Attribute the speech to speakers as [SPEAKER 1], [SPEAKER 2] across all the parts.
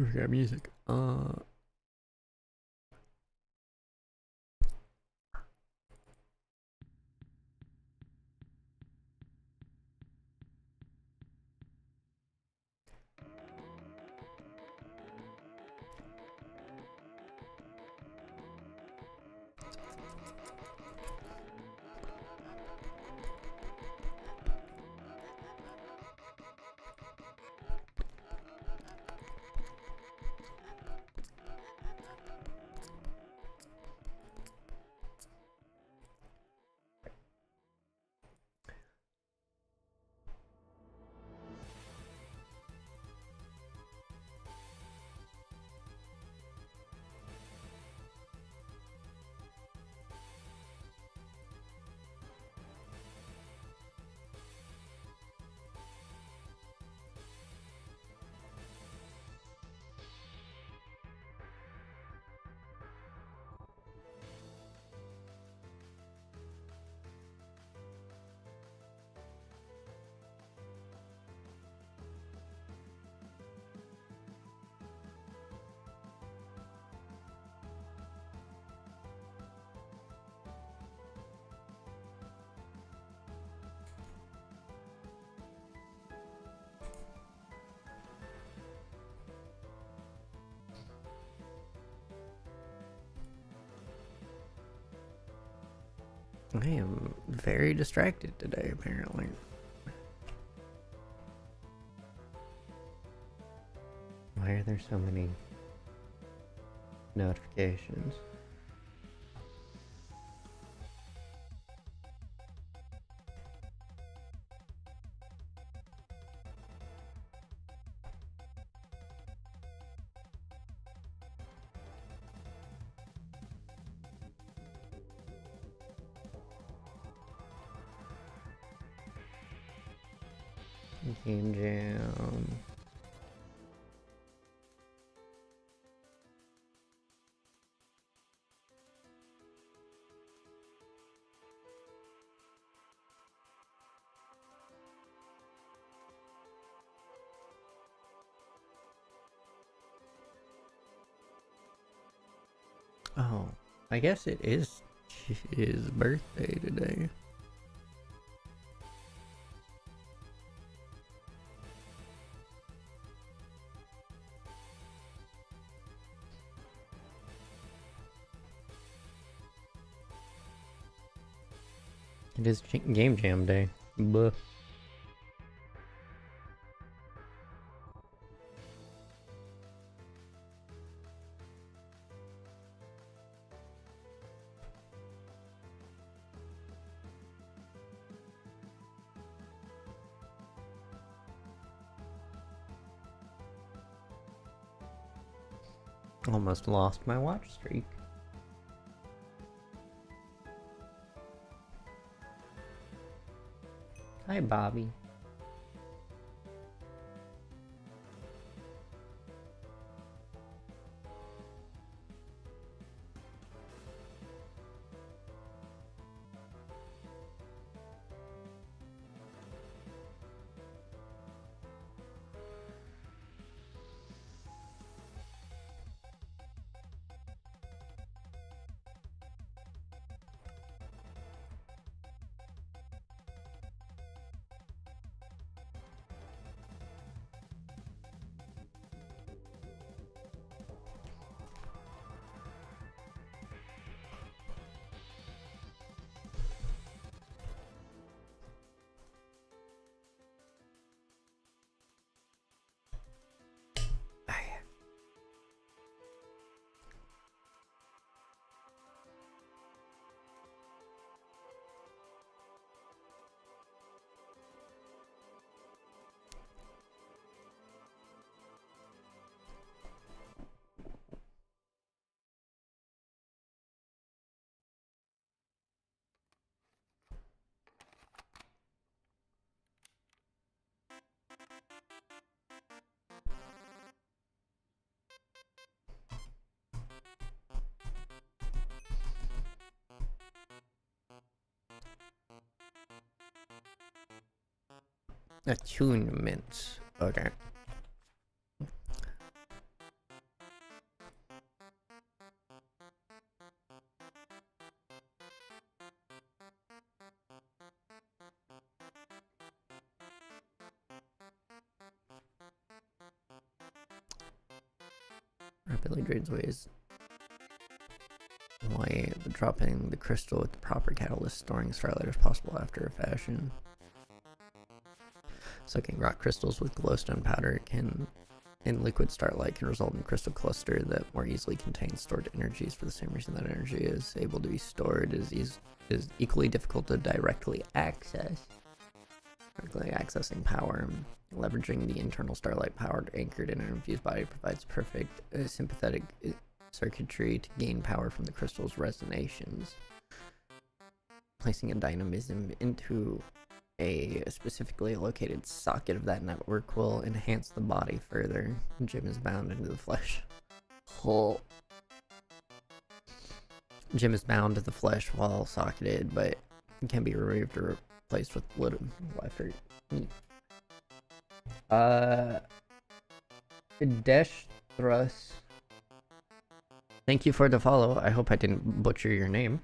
[SPEAKER 1] We got music. I am very distracted today, apparently. Why are there so many notifications? Game Jam. Oh, I guess it is his birthday today. It is Game Jam Day. Buh. Almost lost my watch streak. Hi, Bobby. Attunements. Okay. Rapidly drains away his light, but dropping the crystal with the proper catalyst, storing starlight as possible after a fashion. Soaking rock crystals with glowstone powder in liquid starlight can result in a crystal cluster that more easily contains stored energies. For the same reason that energy is able to be stored is equally difficult to directly access. Directly accessing power, leveraging the internal starlight power anchored in an infused body provides perfect sympathetic circuitry to gain power from the crystal's resonations. Placing a dynamism into a specifically located socket of that network will enhance the body further. Gem is bound into the flesh. Gem is bound to the flesh while socketed, but can be removed or replaced with little effort. Desh Thrust. Thank you for the follow. I hope I didn't butcher your name.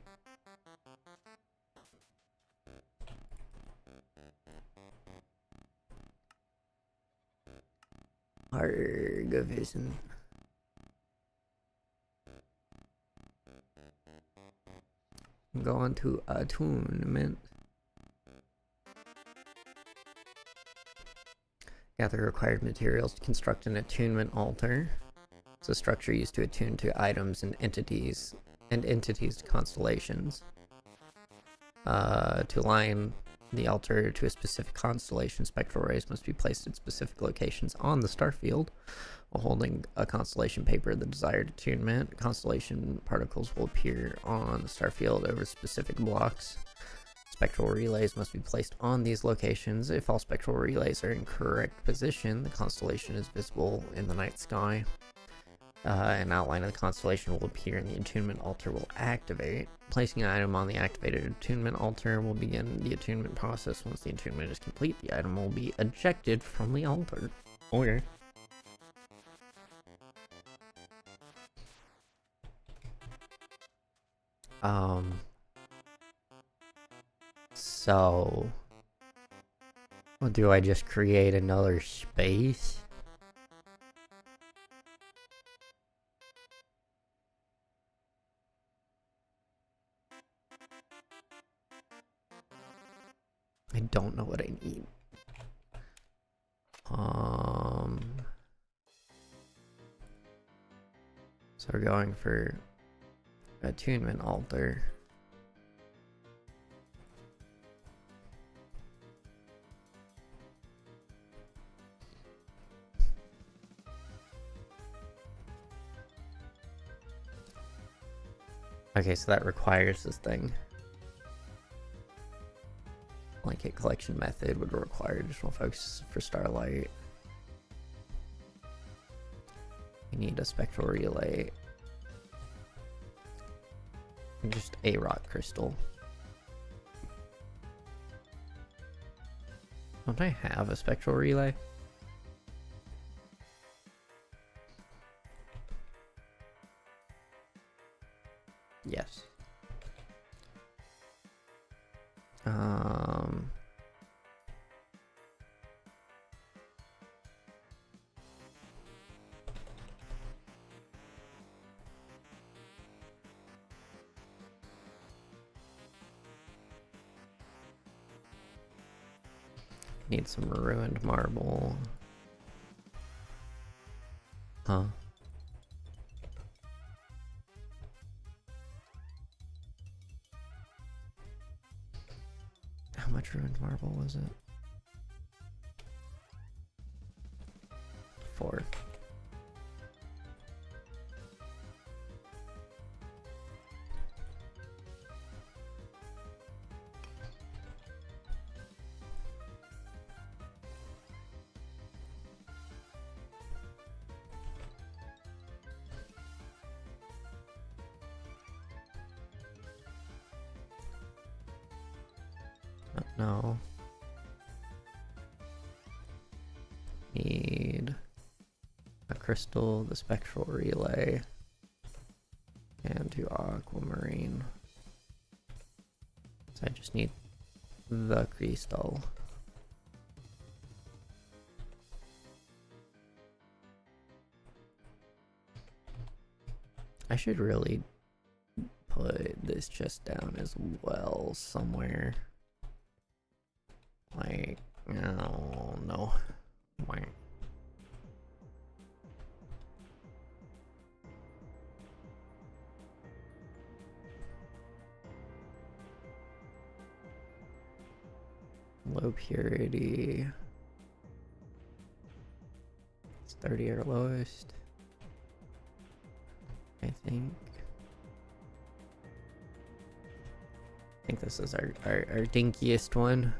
[SPEAKER 1] Argavision. Go on to attunement. Gather required materials to construct an attunement altar. It's a structure used to attune to items and entities to constellations. To align the altar to a specific constellation, spectral rays must be placed at specific locations on the starfield. While holding a constellation paper, the desired attunement, constellation particles will appear on the starfield over specific blocks. Spectral relays must be placed on these locations. If all spectral relays are in correct position, the constellation is visible in the night sky. An outline of the constellation will appear and the attunement altar will activate. Placing an item on the activated attunement altar will begin the attunement process. Once the attunement is complete, the item will be ejected from the altar. Okay. So, do I just create another space? I don't know what I need. So we're going for attunement altar. Okay, so that requires this thing. Blanket collection method would require additional focus for starlight. We need a spectral relay. And just a rock crystal. Don't I have a spectral relay? Yes. Need some ruined marble. Huh? How much ruined marble was it? 4. No. Need a crystal, the spectral relay, and 2 aquamarine. So I just need the crystal. I should really put this chest down as well somewhere. Like, oh no. Why? Low purity. It's 30 or lowest, I think. I think this is our dinkiest one.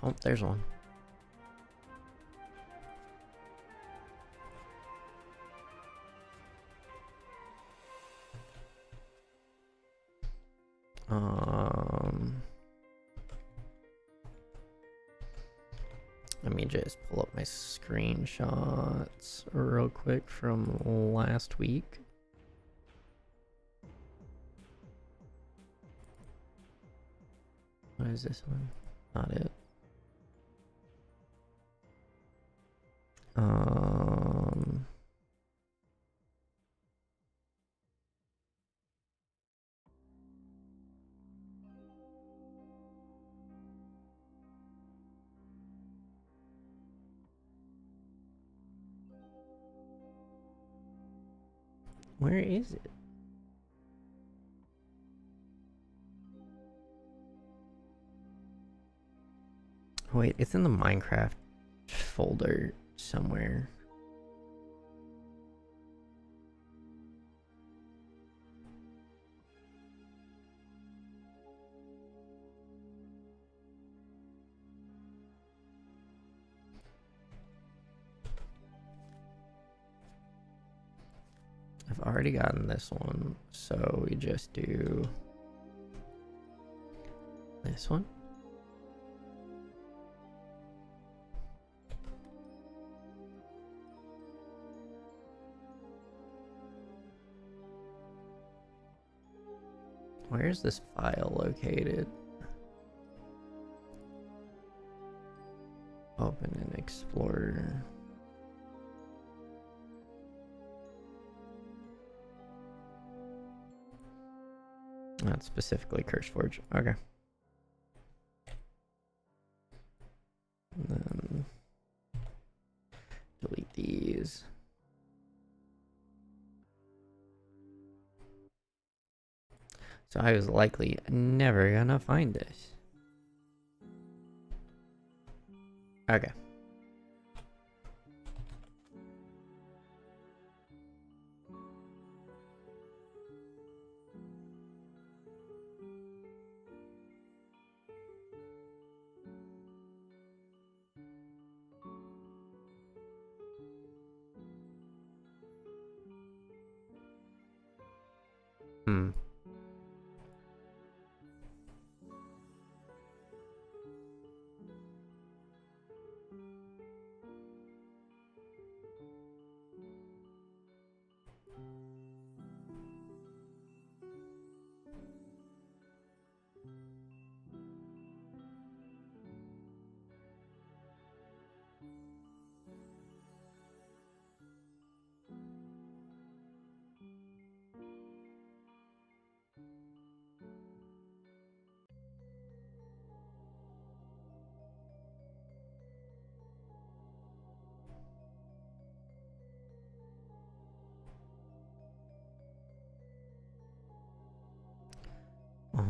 [SPEAKER 1] Oh, there's one. Let me just pull up my screenshots real quick from last week. What is this one? Not it. Where is it? Wait, it's in the Minecraft folder somewhere. I've already gotten this one, so we just do this one. Where's this file located? Open in Explorer. Not specifically CurseForge. Okay. And then delete these. So I was likely never gonna find this. Okay.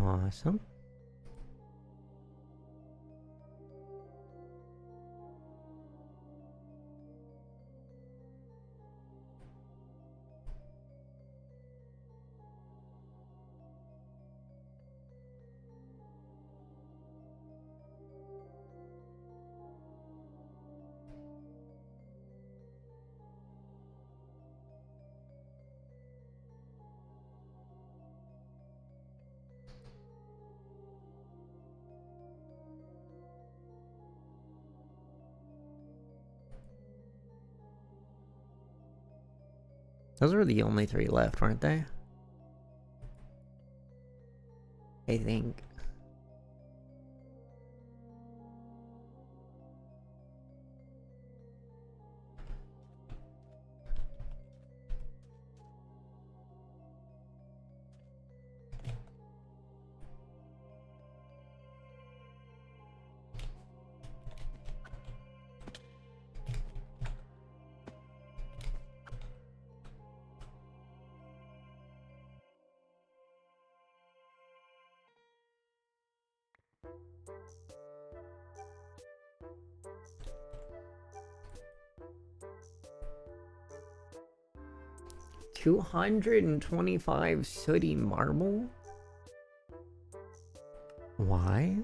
[SPEAKER 1] Awesome. Those were the only 3 left, weren't they? I think. $225 sooty marble? Why?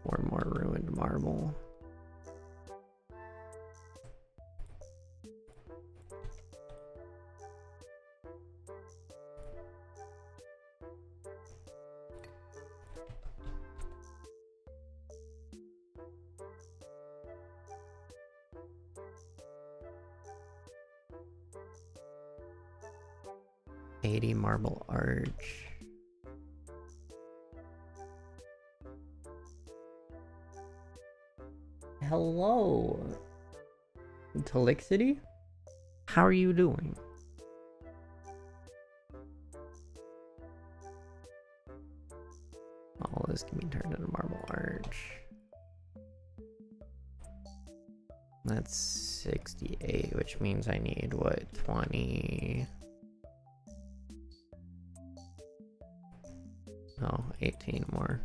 [SPEAKER 1] Or more ruined marble. $80 marble arch. Hello, Telixity? How are you doing? All this can be turned into marble arch. That's 68, which means I need, what, 20? Oh, 18 more.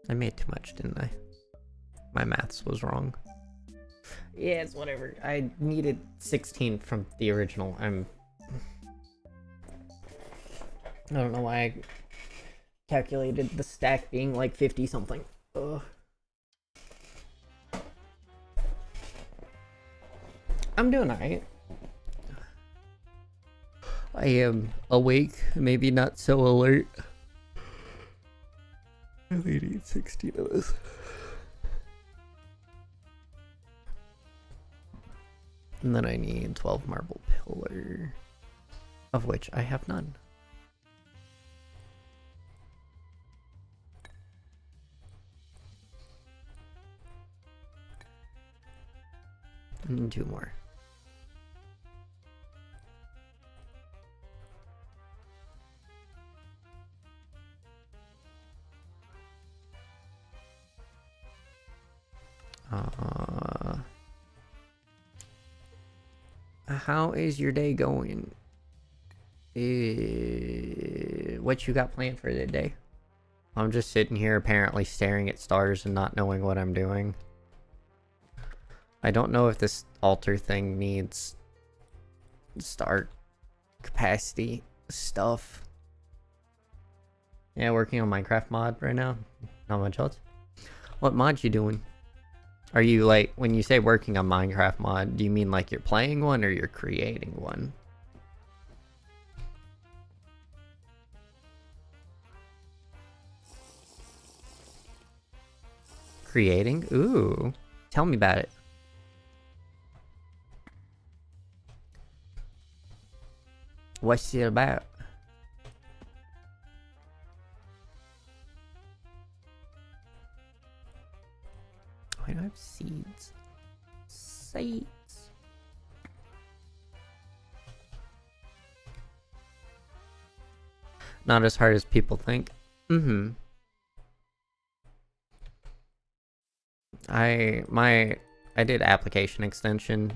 [SPEAKER 1] I made too much, didn't I? My maths was wrong. Yeah, it's whatever. I needed 16 from the original. I don't know why I calculated the stack being like 50 something. Ugh. I'm doing alright. I am awake, maybe not so alert. I only need 16 of this. And then I need 12 marble pillar, of which I have none. And 2 more. How is your day going? What you got planned for the day? I'm just sitting here apparently staring at stars and not knowing what I'm doing. I don't know if this altar thing needs star capacity stuff. Yeah, working on Minecraft mod right now. Not much else. What mod you doing? Are you like, when you say working on Minecraft mod, do you mean like you're playing one or you're creating one? Creating? Ooh. Tell me about it. What's it about? I don't have seeds. Seeds. Not as hard as people think. I did application extension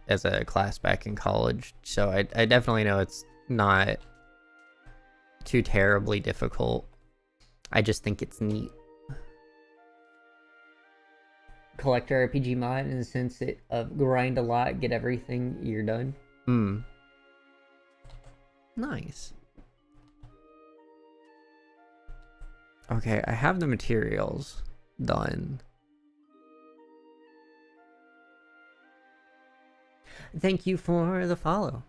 [SPEAKER 1] as a class back in college, so I definitely know it's not too terribly difficult. I just think it's neat. Collector RPG mod in the sense of grind a lot, get everything, you're done. Nice. Okay, I have the materials done. Thank you for the follow.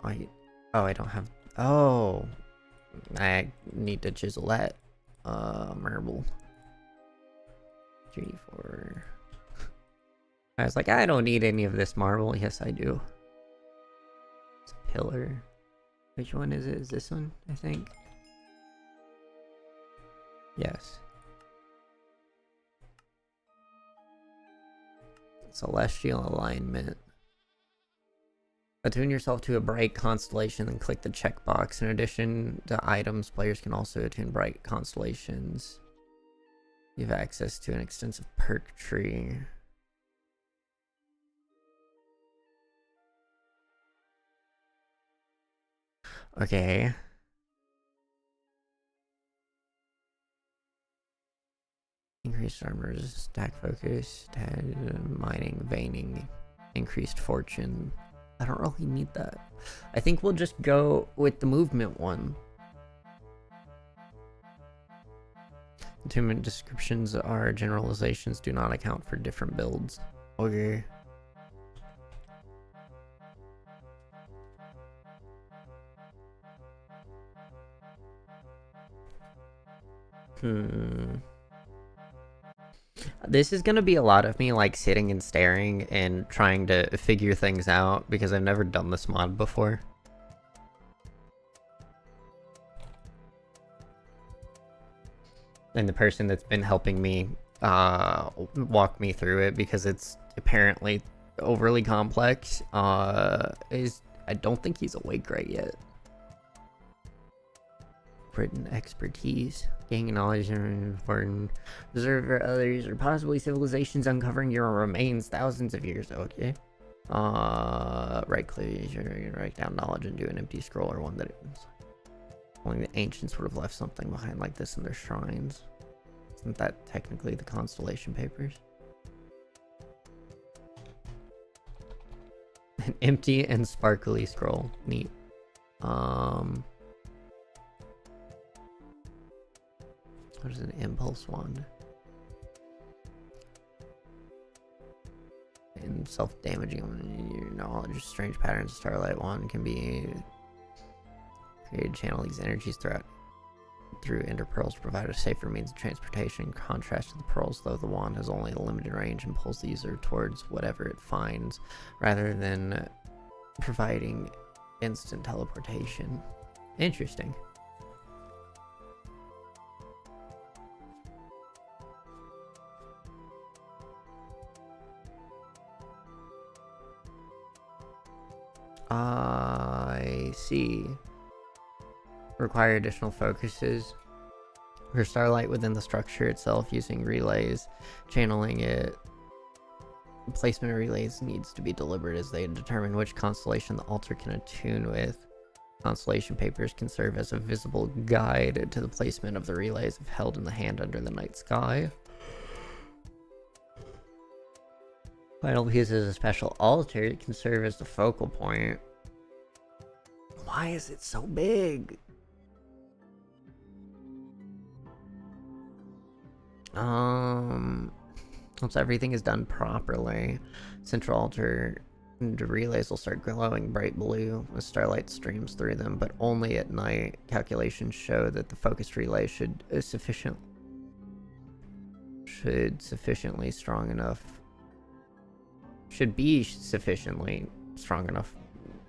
[SPEAKER 1] I don't have... Oh. I need to chisel that. Marble. 3, 4... I was like, I don't need any of this marble. Yes, I do. It's a pillar. Which one is it? Is this one, I think? Yes. Celestial alignment. Attune yourself to a bright constellation and click the checkbox. In addition to items, players can also attune bright constellations. You have access to an extensive perk tree. Okay. Increased armor, stack focus, mining, veining, increased fortune. I don't really need that. I think we'll just go with the movement one. Attunement descriptions are generalizations, do not account for different builds. Okay. This is gonna be a lot of me like sitting and staring and trying to figure things out because I've never done this mod before. And the person that's been helping me walk me through it, because it's apparently overly complex, I don't think he's awake right yet. Written expertise. Gaining knowledge and important. Reserved for others or possibly civilizations uncovering your remains thousands of years. Okay. Right click, write down knowledge and do an empty scroll or one that is. Only the ancients would have left something behind like this in their shrines. Isn't that technically the constellation papers? An empty and sparkly scroll. Neat. What is an impulse wand? And self-damaging your knowledge. Strange patterns. Starlight wand can be created. Channel these energies through ender pearls to provide a safer means of transportation. In contrast to the pearls, though, the wand has only a limited range and pulls the user towards whatever it finds, rather than providing instant teleportation. Interesting. I see. Require additional focuses for starlight within the structure itself using relays. Channeling it. Placement of relays needs to be deliberate as they determine which constellation the altar can attune with. Constellation papers can serve as a visible guide to the placement of the relays if held in the hand under the night sky. Final piece is a special altar. It can serve as the focal point. Why is it so big? Once everything is done properly, central altar the relays will start glowing bright blue as starlight streams through them, but only at night. Calculations show that the focused relay should should be sufficiently strong enough,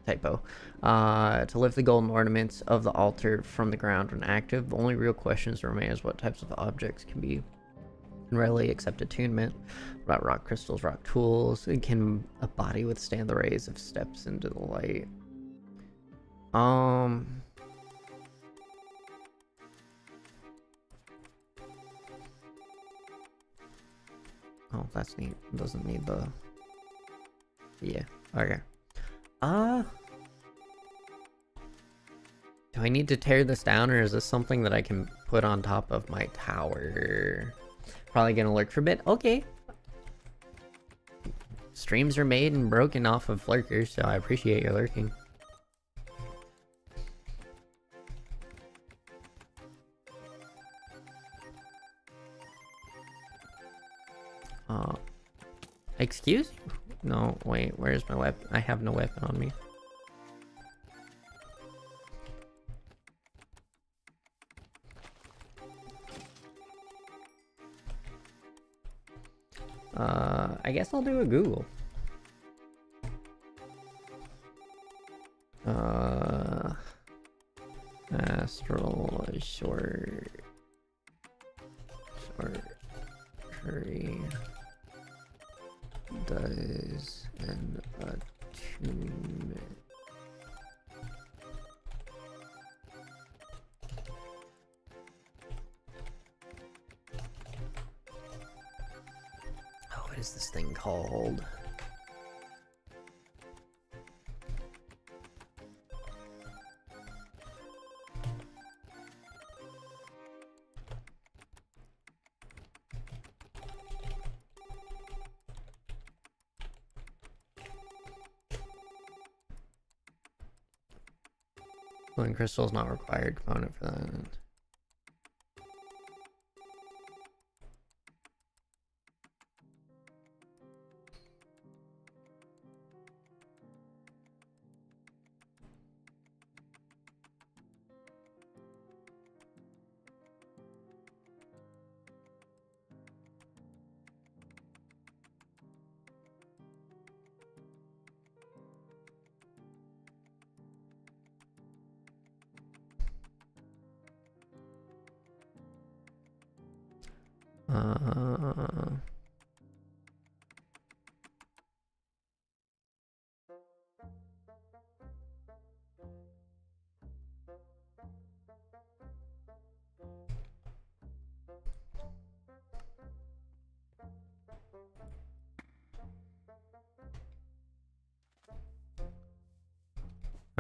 [SPEAKER 1] typo, to lift the golden ornaments of the altar from the ground when active. The only real questions remain is what types of objects can readily accept attunement. What about rock crystals, rock tools? Can a body withstand the rays of steps into the light? Oh, that's neat. Doesn't need the... Yeah, okay. Do I need to tear this down, or is this something that I can put on top of my tower? Probably gonna lurk for a bit. Okay. Streams are made and broken off of lurkers, so I appreciate your lurking. Excuse you? No, wait, where's my weapon? I have no weapon on me. I guess I'll do a Google. Astral sorcery does an attunement. Oh, what is this thing called? Glowing crystal is not a required component for that.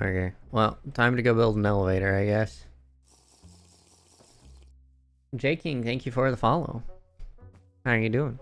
[SPEAKER 1] Okay, well, time to go build an elevator, I guess. J King, thank you for the follow. How are you doing?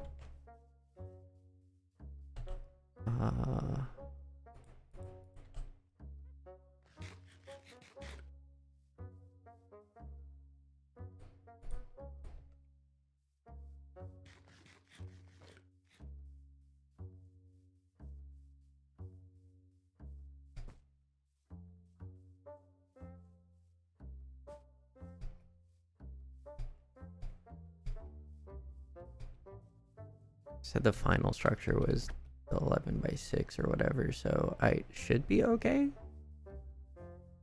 [SPEAKER 1] Said the final structure was 11 by 6 or whatever, so I should be okay.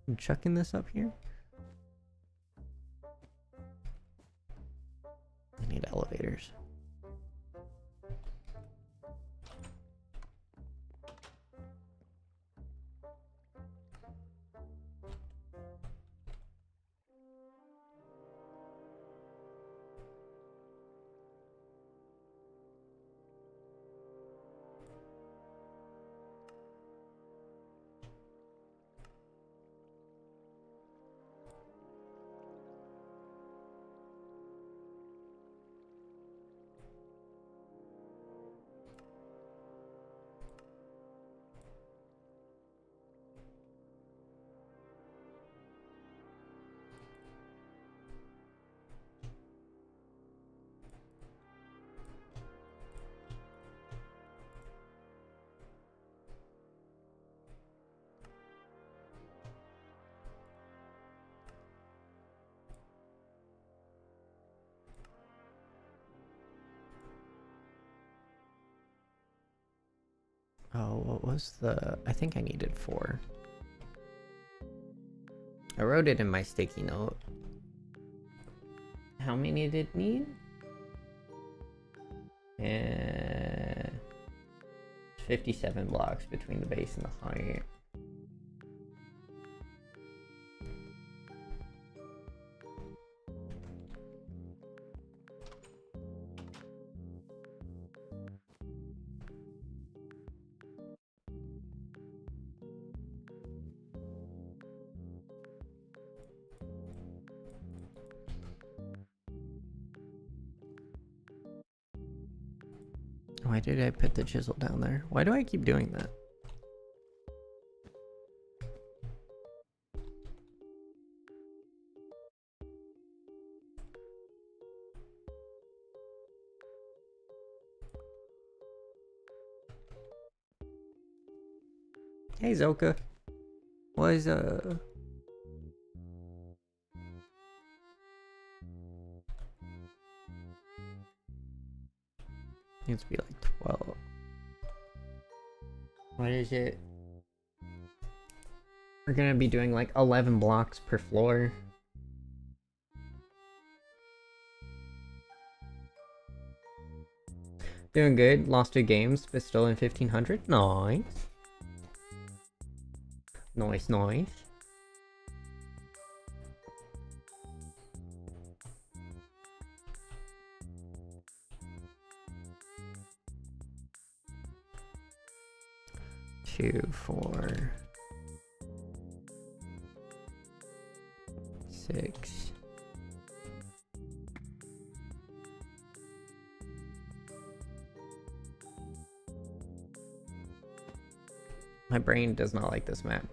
[SPEAKER 1] I'm chucking this up here. I need elevators. Oh, what was the... I think I needed 4. I wrote it in my sticky note. How many did it need? And 57 blocks between the base and the height. Why did I put the chisel down there? Why do I keep doing that? Hey Zoka. Was needs to be like 12. What is it? We're gonna be doing like 11 blocks per floor. Doing good. Lost 2 games, but still in 1500. Nice. Nice, nice. Two, 4, 6. My brain does not like this math.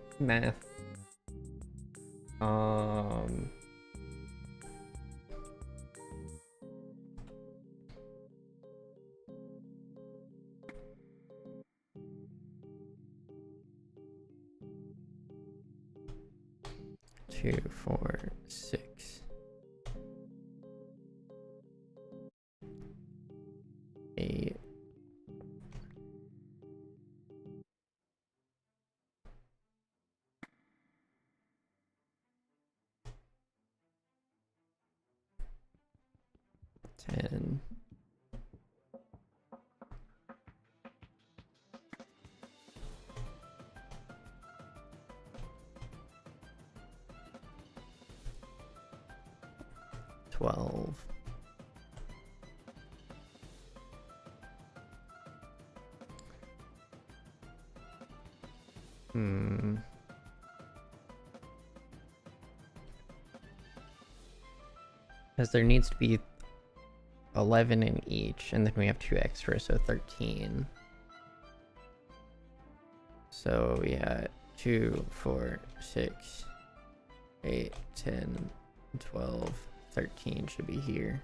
[SPEAKER 1] 2, 4, 6, 8. Ten. $12. Because there needs to be 11 in each, and then we have 2 extra, so 13. So yeah, 2, 4, 6, 8, 10, 12, 13 should be here.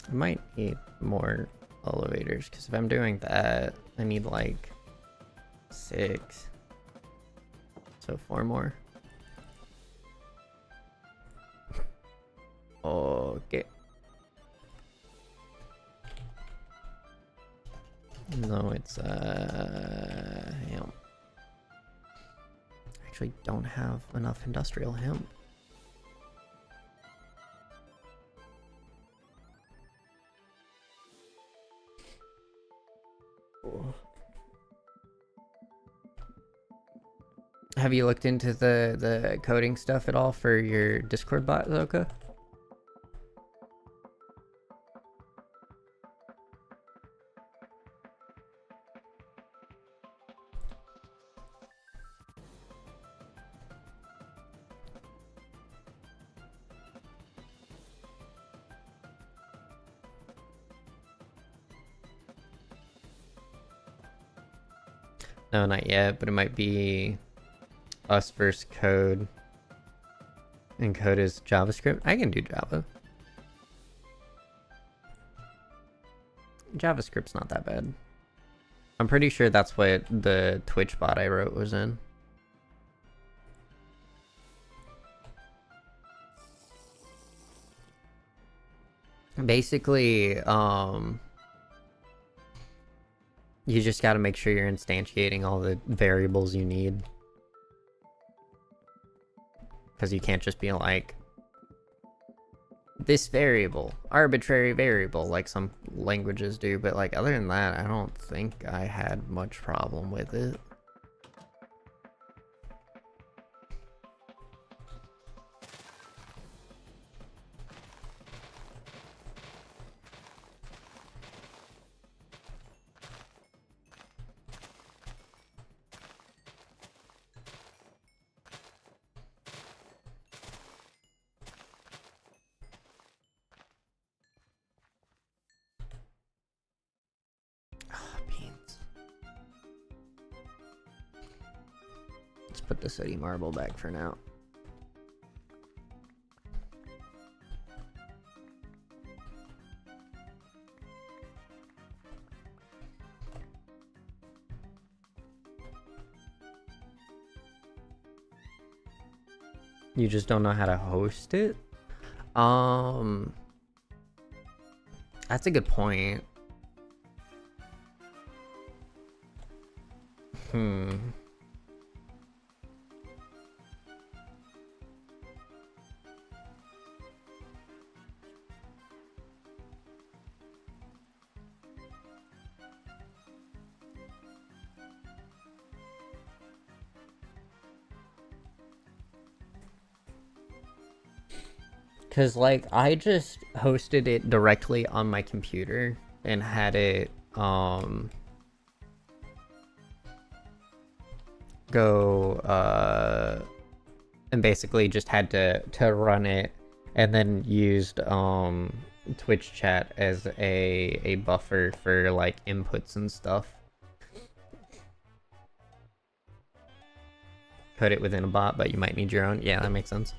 [SPEAKER 1] I might need more elevators, because if I'm doing that, I need like 6. So 4 more. Okay. No, it's hemp. Actually don't have enough industrial hemp. Have you looked into the coding stuff at all for your Discord bot, Zoka? No, not yet, but it might be us versus code. And code is JavaScript. I can do Java. JavaScript's not that bad. I'm pretty sure that's what the Twitch bot I wrote was in. Basically, you just got to make sure you're instantiating all the variables you need. Because you can't just be like, this variable, arbitrary variable, like some languages do. But like other than that, I don't think I had much problem with it. Beans. Let's put the city marble back for now. You just don't know how to host it? That's a good point. Cause like I just hosted it directly on my computer and had it go and basically just had to run it, and then used Twitch chat as a buffer for like inputs and stuff. Put it within a bot, but you might need your own. Yeah, that makes sense.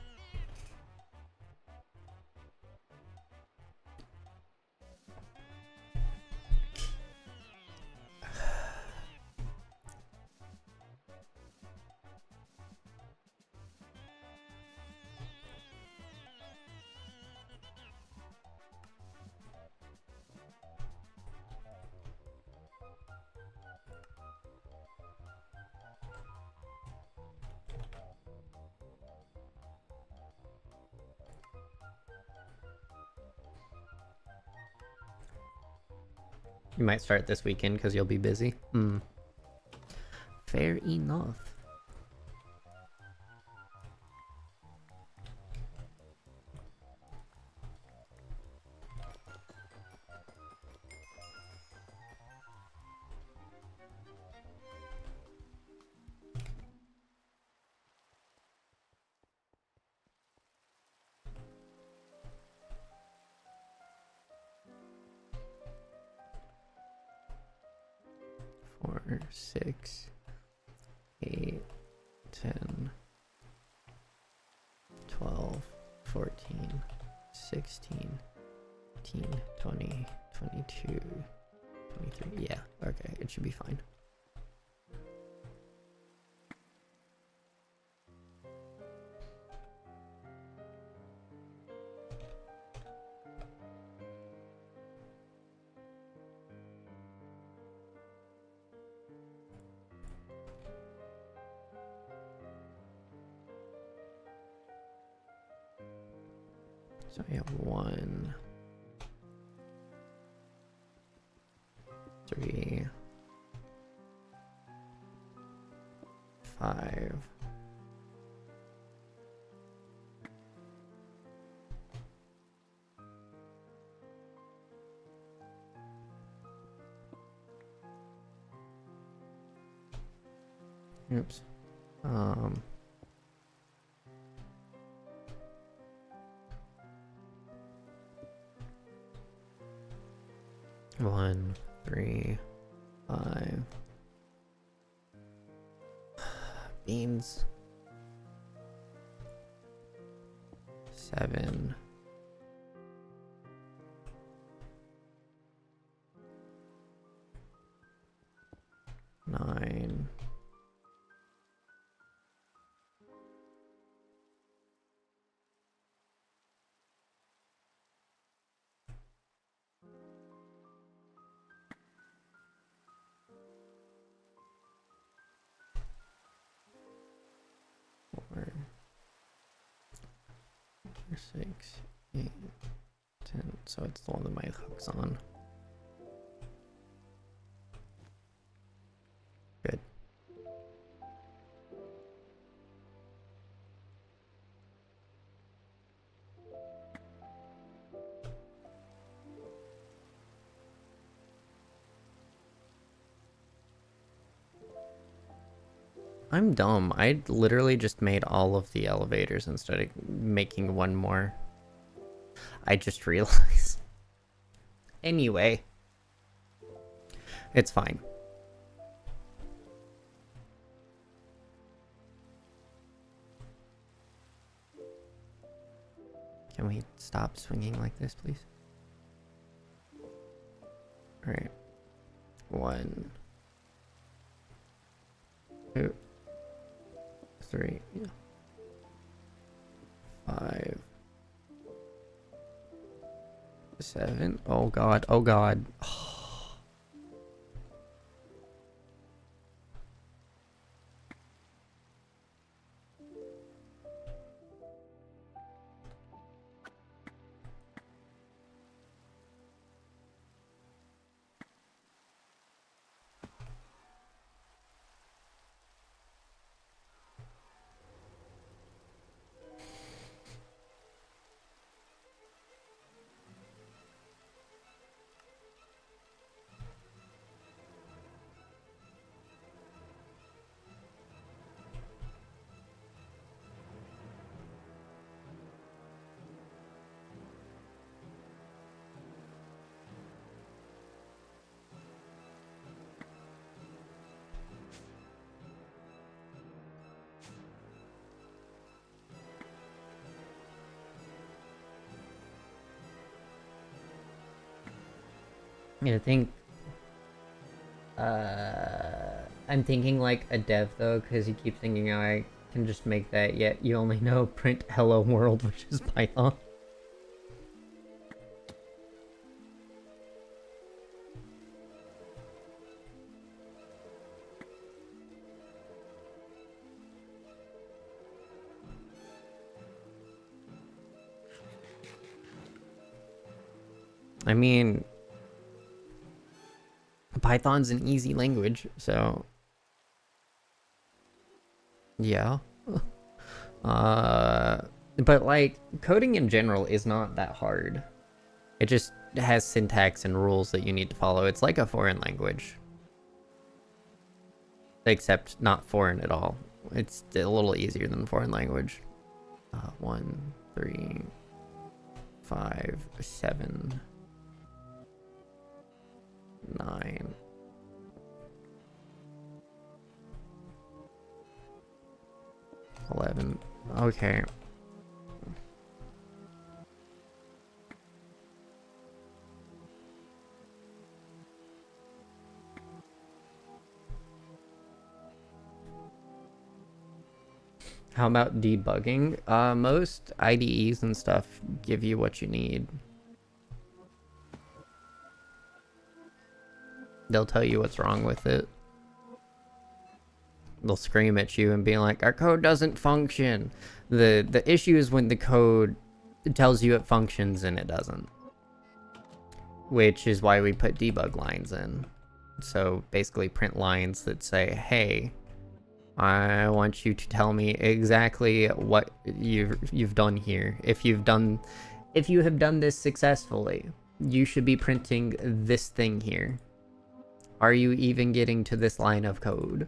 [SPEAKER 1] You might start this weekend because you'll be busy. Fair enough. Four, 6, 8, 10, 12, 14, 16, 18, 20, 22, 23. Yeah, okay, it should be fine. So we have 1, 3, 5. Oops. 1, 3, 5, Beans. 7. 9. Four, 6, 8, 10. So it's the one that my hook's on. Good. I'm dumb. I literally just made all of the elevators instead of making one more. I just realized. Anyway. It's fine. Can we stop swinging like this, please? Alright. 1, 2, 3, 5, 7. Oh god, oh god. I think I'm thinking like a dev though, because you keep thinking I can just make that, yet you only know print hello world, which is Python. I mean, Python's an easy language, so yeah. But like coding in general is not that hard. It just has syntax and rules that you need to follow. It's like a foreign language, except not foreign at all. It's a little easier than foreign language. 1, 3, 5, 7, 9. 11. Okay. How about debugging? Most IDEs and stuff give you what you need. They'll tell you what's wrong with it. They'll scream at you and be like, our code doesn't function. The issue is when the code tells you it functions and it doesn't. Which is why we put debug lines in. So basically print lines that say, hey, I want you to tell me exactly what you've done here. If you have done this successfully, you should be printing this thing here. Are you even getting to this line of code?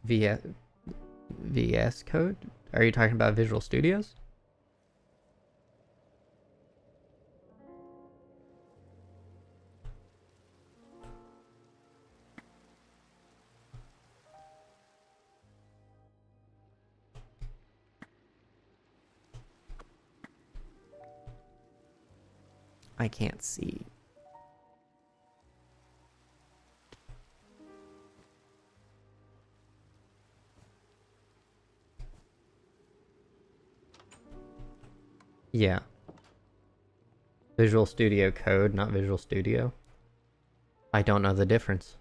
[SPEAKER 1] VS, VS Code? Are you talking about Visual Studios? I can't see. Yeah. Visual Studio Code, not Visual Studio. I don't know the difference.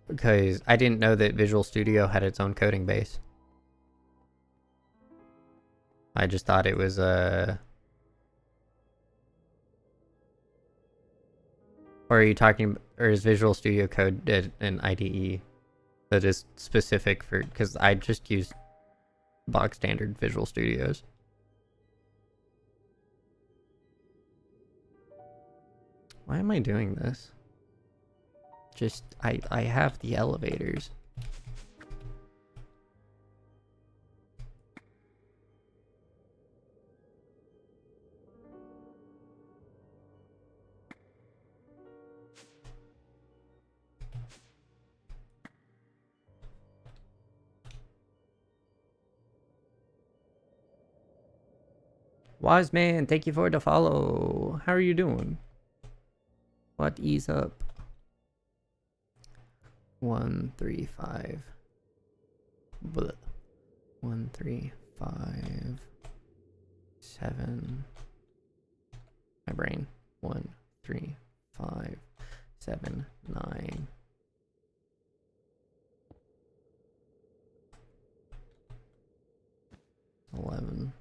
[SPEAKER 1] Because I didn't know that Visual Studio had its own coding base. I just thought it was or are you talking, or is Visual Studio Code an IDE that is specific for, because I just use box standard Visual Studios. Why am I doing this? Just, I have the elevators. Wise man, thank you for the follow. How are you doing? What is up? 135. Bleh. 135 7. My brain. 1 3 5 7 9. $11.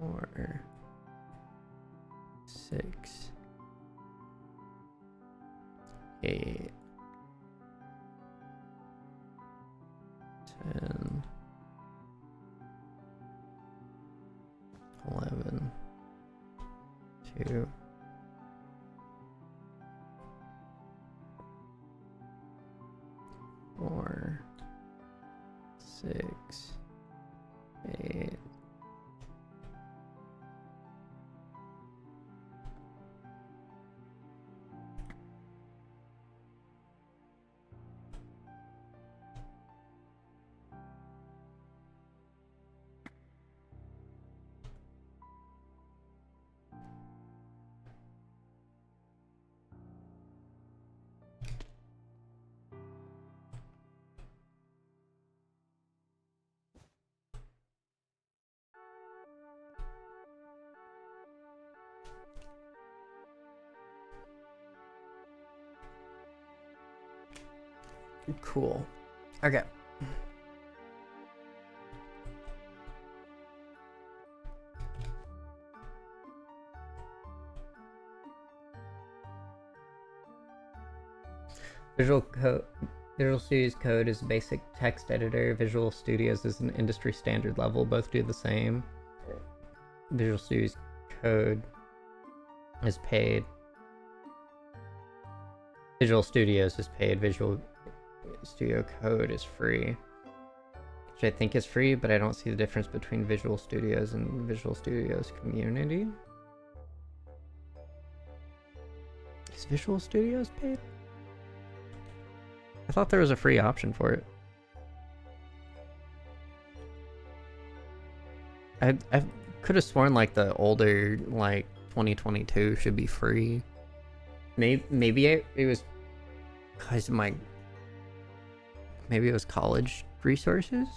[SPEAKER 1] Or 6 8 10 11 2 4 6 8 Cool. Okay. Visual Studios Code is a basic text editor. Visual Studios is an industry standard level. Both do the same. Visual Studios Code is paid. Visual Studios is paid. Visual Studio Code is free. Which I think is free, but I don't see the difference between Visual Studios and Visual Studios Community. Is Visual Studios paid? I thought there was a free option for it. I could have sworn like the older, like 2022 should be free. Maybe it was because of my, maybe it was college resources.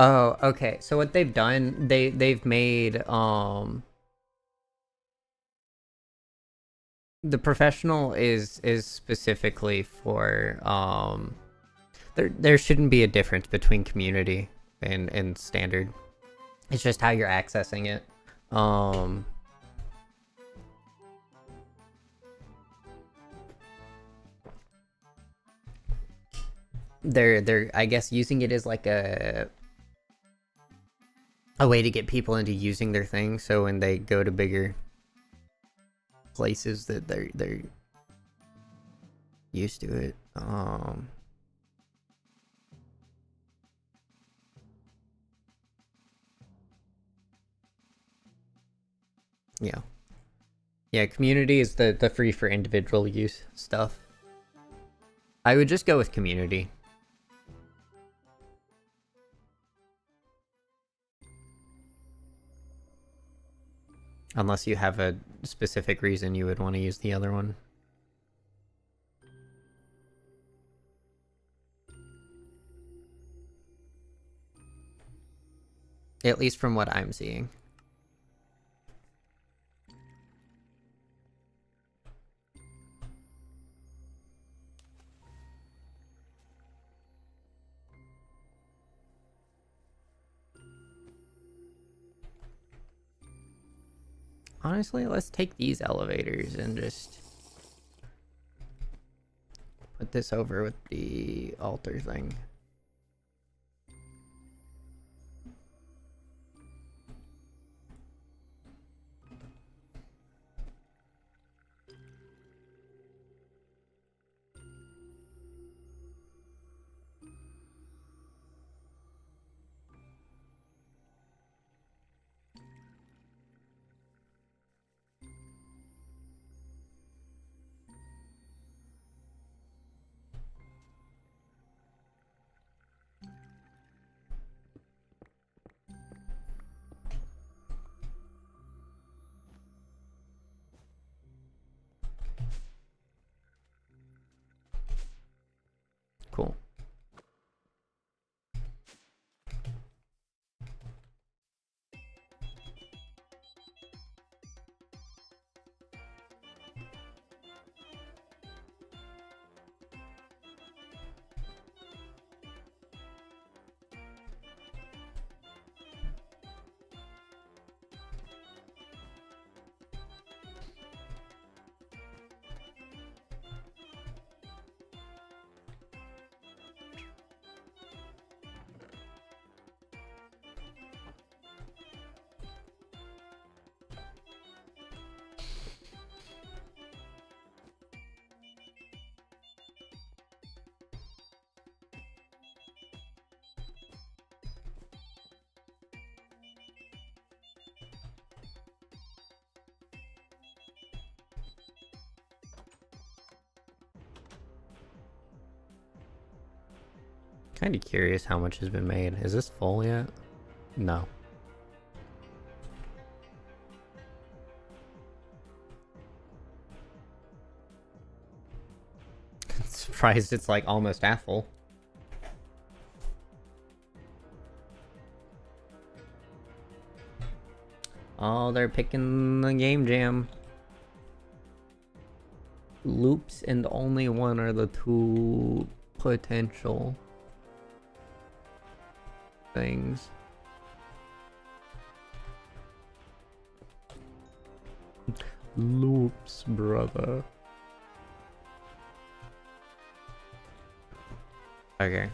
[SPEAKER 1] Oh, okay. So what they've done, they've made the professional is specifically for there shouldn't be a difference between community and standard. It's just how you're accessing it. They're I guess using it as like a way to get people into using their thing, so when they go to bigger places that they're used to it. Yeah. Yeah, community is the free for individual use stuff. I would just go with community. Unless you have a specific reason you would want to use the other one. At least from what I'm seeing. Honestly, let's take these elevators and just put this over with the altar thing. Cool. Kind of curious how much has been made. Is this full yet? No. Surprised it's like almost half full. Oh, they're picking the game jam. Loops and only one are the two potential things. Loops, brother. Okay.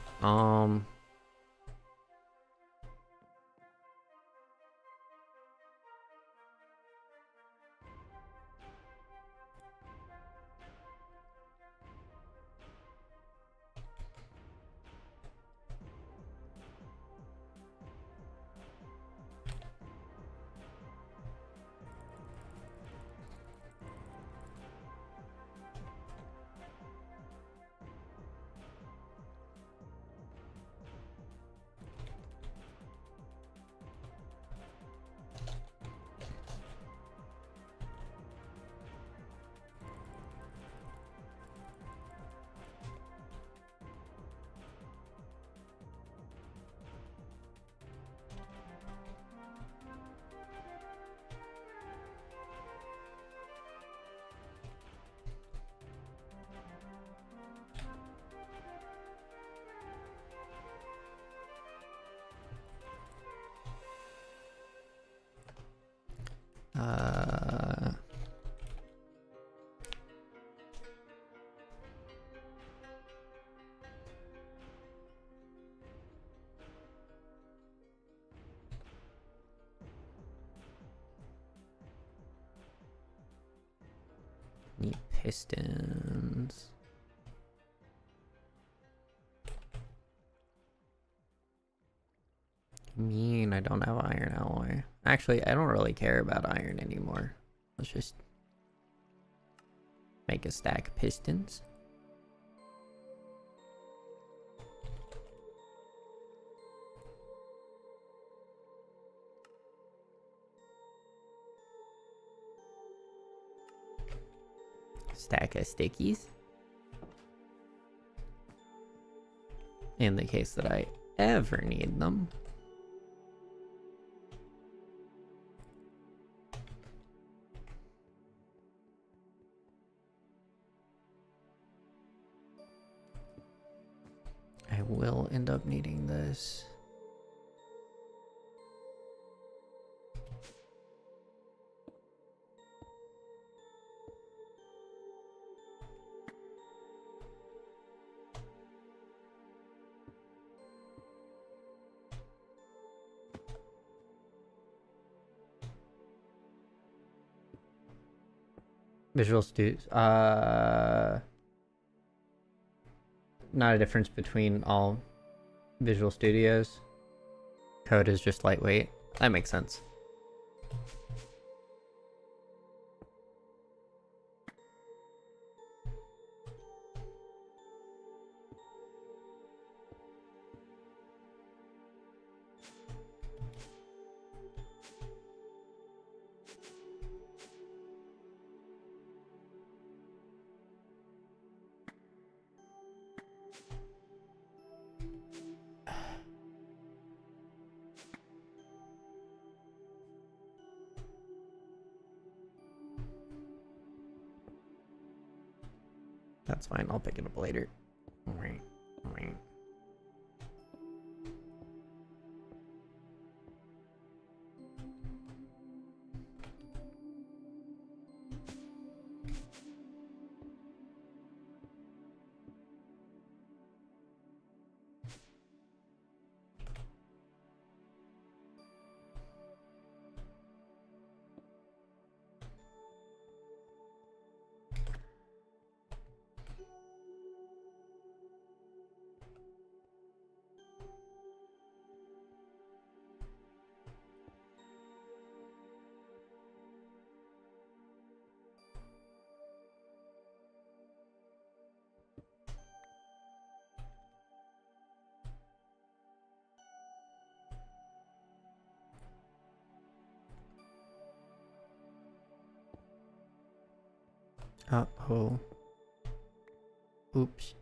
[SPEAKER 1] Uh, Need pistons. I don't have iron alloy. Actually, I don't really care about iron anymore. Let's just make a stack of pistons. Stack of stickies. In the case that I ever need them. I will end up needing this. Visual Studios. Not a difference between all Visual Studios. Code is just lightweight. That makes sense. That's fine, I'll pick it up later. Alright. Uh-oh. Oops.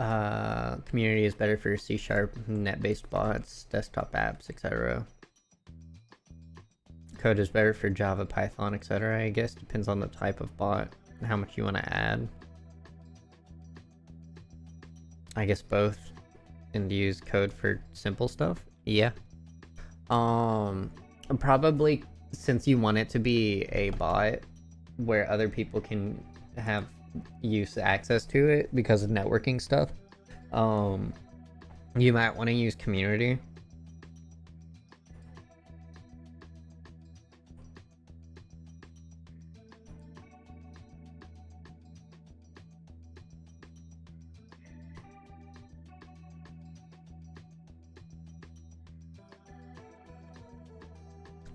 [SPEAKER 1] Uh, Community is better for C# net-based bots, desktop apps, etc. Code is better for Java, Python, etc. I guess depends on the type of bot and how much you want to add. I guess both, and use code for simple stuff. Yeah. Probably since you want it to be a bot where other people can have access to it because of networking stuff. You might want to use community.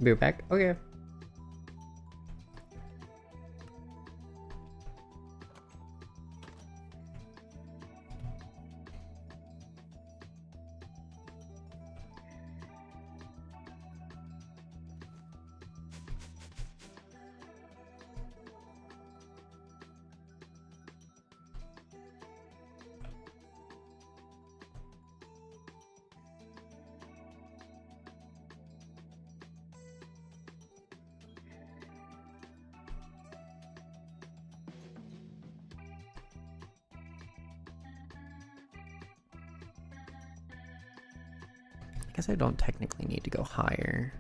[SPEAKER 1] Be right back. Okay. I guess I don't technically need to go higher.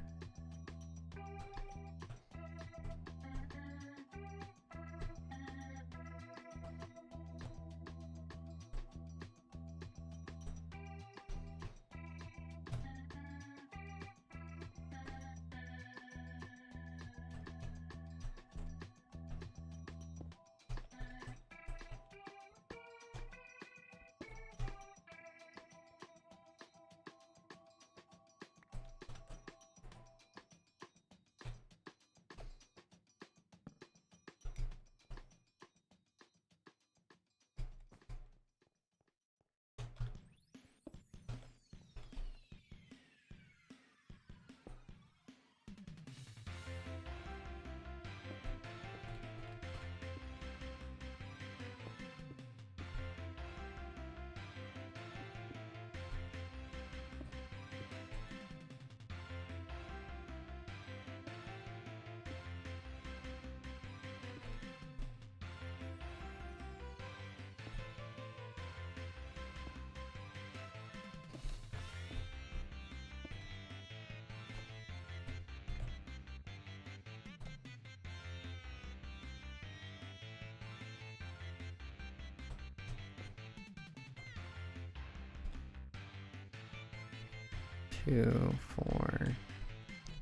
[SPEAKER 1] Two, 4,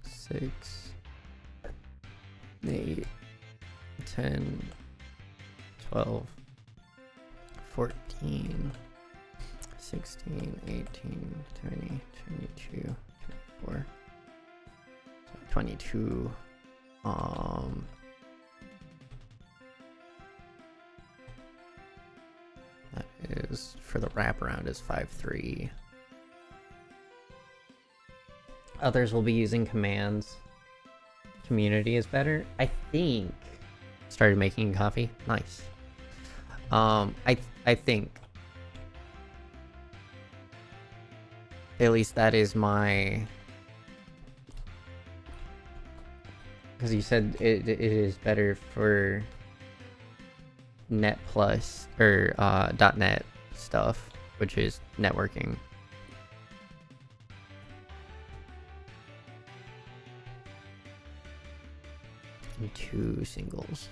[SPEAKER 1] 6, 8, 10, 12, 14, 16, 18, 20, 22, 24, 22. That is for the wraparound is 5.3. Others will be using commands. Community is better. I think. Started making coffee. Nice. I think. At least that is my. Because you said it is better for Net Plus or .NET stuff, which is networking. And 2 singles.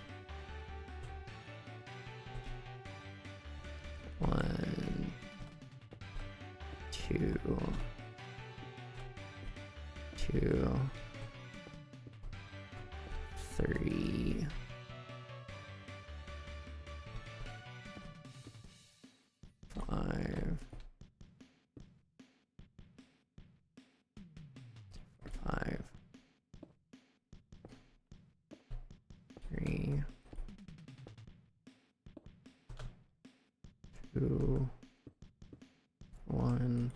[SPEAKER 1] 1, 2, 2, 3, 5, 5, 3, 2, 1,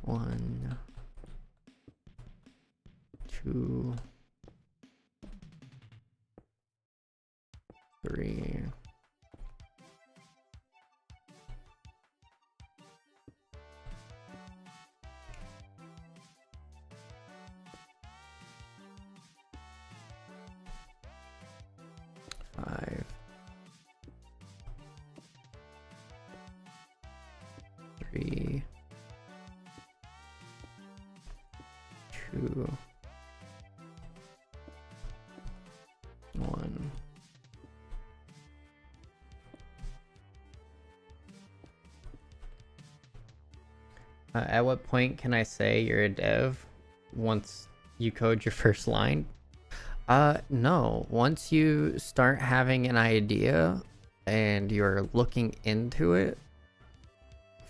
[SPEAKER 1] 1, 2, 3. 3, 2, 1. At what point can I say you're a dev? Once you code your first line? No. Once you start having an idea and you're looking into it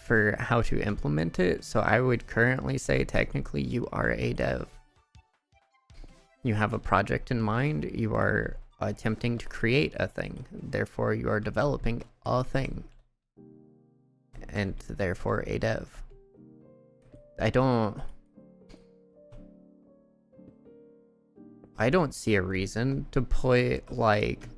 [SPEAKER 1] for how to implement it, so I would currently say technically you are a dev. You have a project in mind, you are attempting to create a thing, therefore you are developing a thing, and therefore a dev. I don't see a reason to put like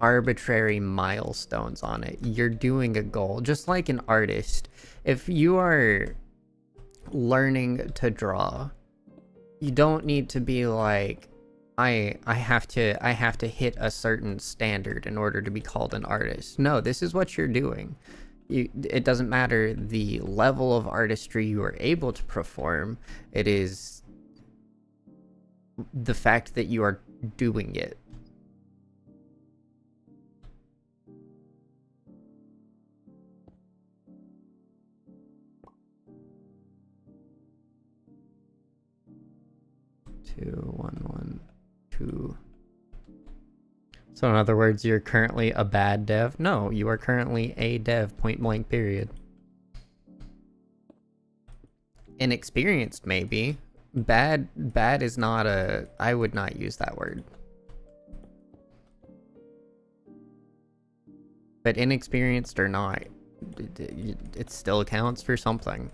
[SPEAKER 1] arbitrary milestones on it. You're doing a goal, just like an artist. If you are learning to draw, you don't need to be like, I have to hit a certain standard in order to be called an artist. No, this is what you're doing. It doesn't matter the level of artistry you are able to perform. It is the fact that you are doing it. Two, one, one, two. So in other words, you're currently a bad dev? No, you are currently a dev, point blank, period. Inexperienced, maybe. Bad is not a... I would not use that word. But inexperienced or not, it still counts for something.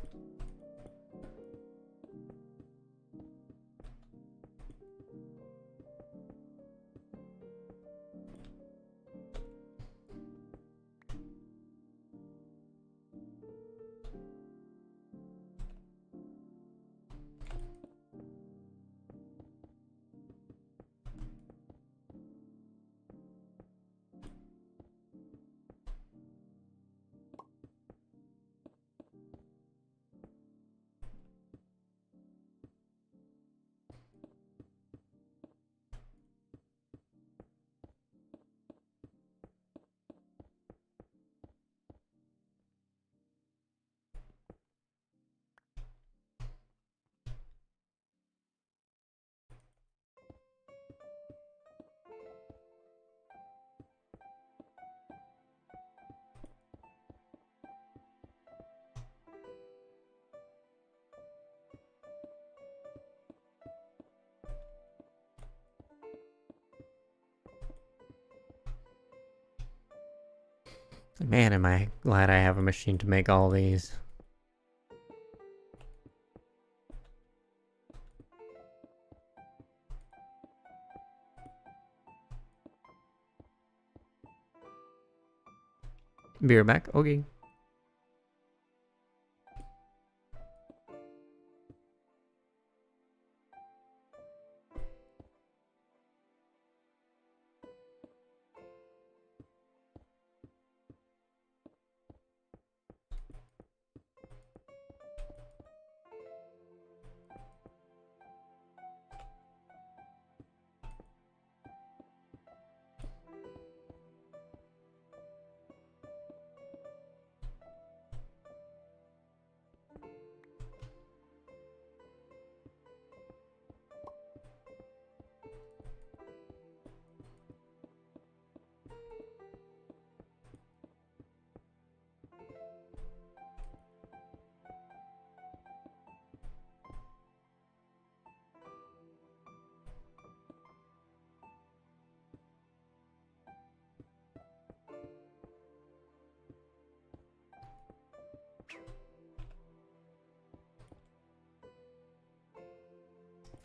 [SPEAKER 1] Man, am I glad I have a machine to make all these. Be right back. Okay.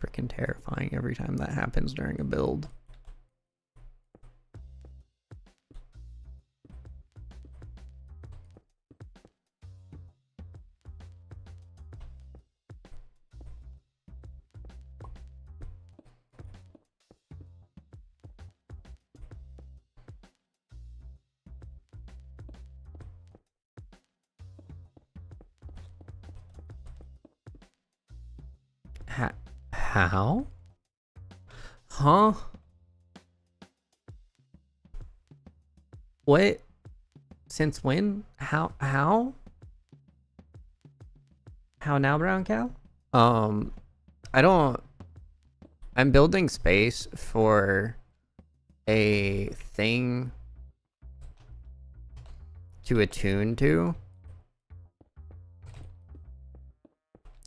[SPEAKER 1] Freaking terrifying every time that happens during a build. How? Huh? What? Since when? How? How now, brown cow? I don't... I'm building space for a thing to attune to.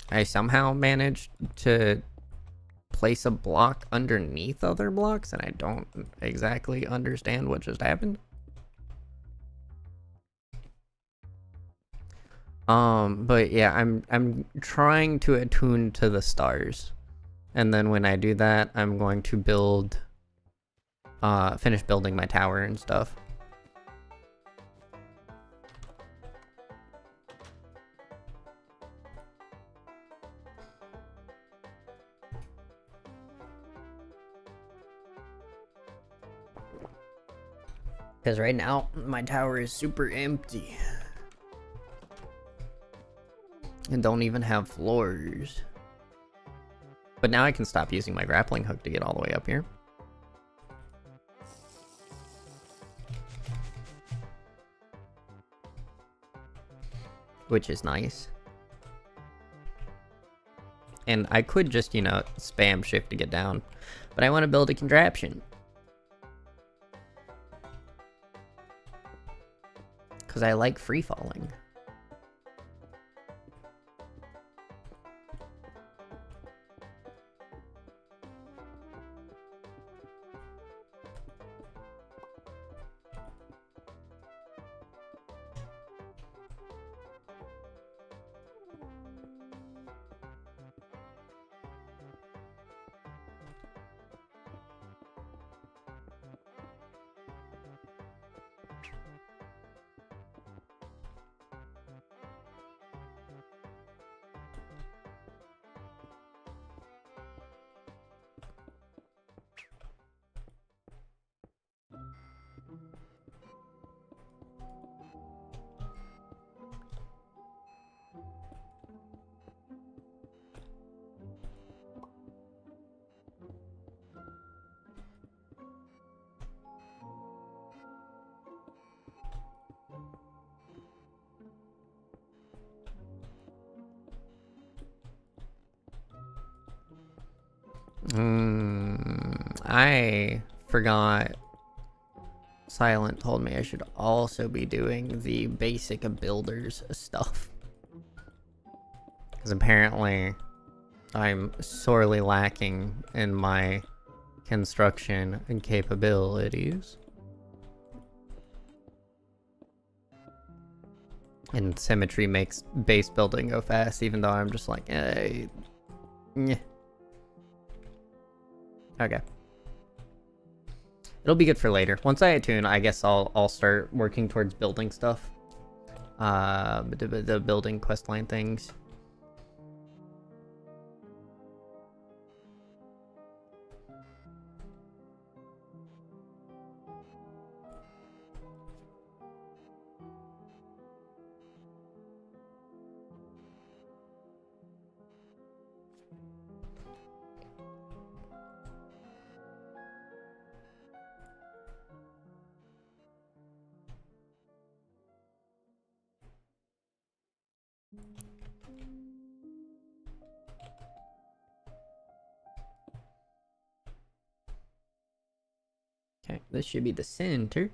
[SPEAKER 1] I somehow managed to place a block underneath other blocks, and I don't exactly understand what just happened. But yeah, I'm trying to attune to the stars. And then when I do that, I'm going to build finish building my tower and stuff. Because right now, my tower is super empty. And don't even have floors. But now I can stop using my grappling hook to get all the way up here. Which is nice. And I could just, you know, spam shift to get down. But I want to build a contraption. Because I like free falling. I forgot. Silent told me I should also be doing the basic builders stuff. Because apparently I'm sorely lacking in my construction and capabilities. And symmetry makes base building go fast, even though I'm just like, yeah. Okay. It'll be good for later. Once I attune, I guess I'll start working towards building stuff. The building questline things. Okay, this should be the center.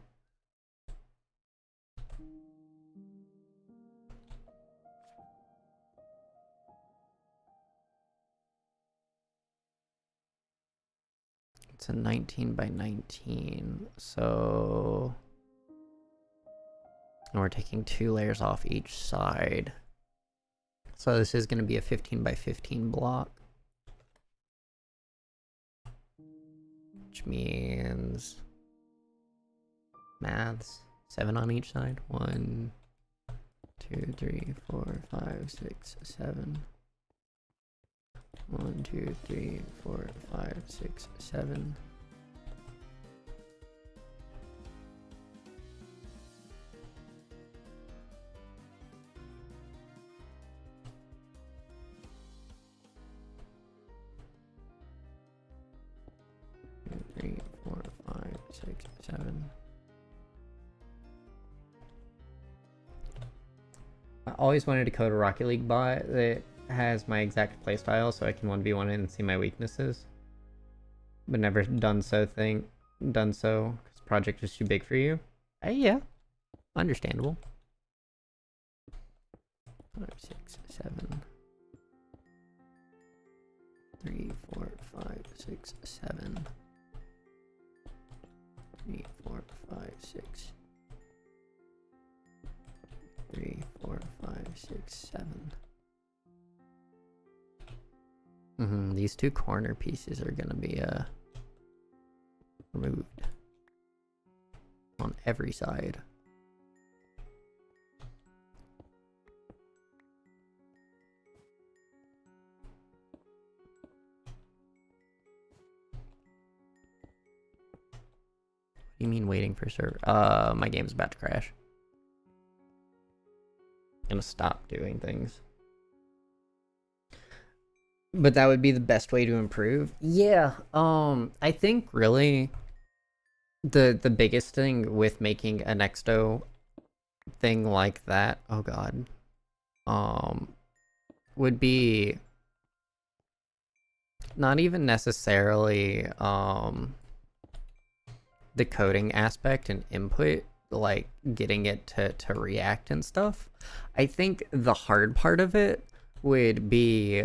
[SPEAKER 1] It's a 19 by 19, so... And we're taking 2 layers off each side. So this is going to be a 15 by 15 block. Which means... Maths. 7 on each side. 1, 2, 3, 4, 5, 6, 7. 1, 2, 3, 4, 5, 6, 7. 6, 7. I always wanted to code a Rocket League bot that has my exact playstyle so I can 1v1 it and see my weaknesses. But never done so because project is too big for you. Yeah. Understandable. 5, 6, 7. 3, 4, 5, 6, 7. 3, 4, 5, 6. 3, 4, 5, 6, 7. These two corner pieces are gonna be removed on every side. What do you mean waiting for server? My game's about to crash. I'm gonna stop doing things. But that would be the best way to improve. Yeah, I think really the biggest thing with making a Nexto thing like that, oh god, would be not even necessarily the coding aspect and input, like getting it to react and stuff. I think the hard part of it would be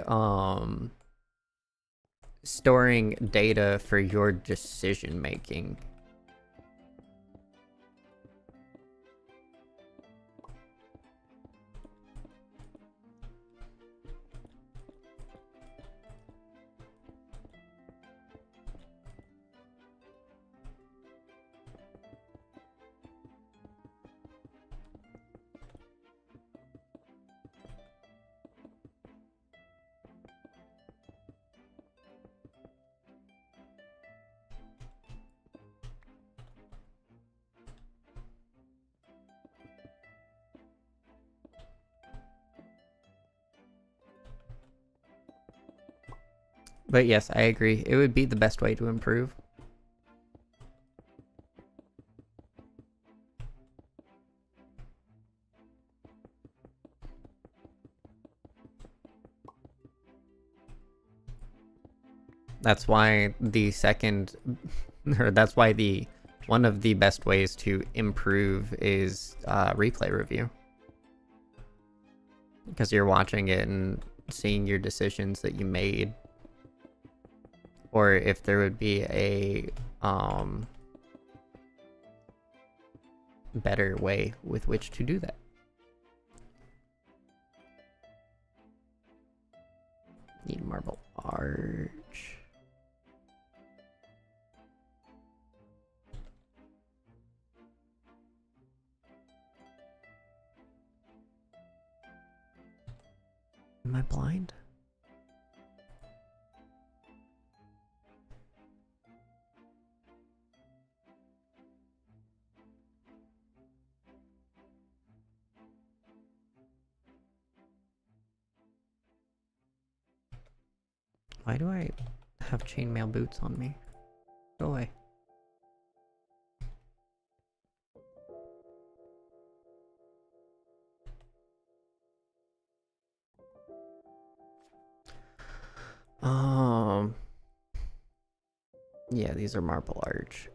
[SPEAKER 1] storing data for your decision making. But yes, I agree. It would be the best way to improve. That's why the second, or that's why the one of the best ways to improve is replay review. Because you're watching it and seeing your decisions that you made. Or if there would be a better way with which to do that. Need marble arch. Am I blind? Why do I have chainmail boots on me? Go away. Yeah, these are marble arch.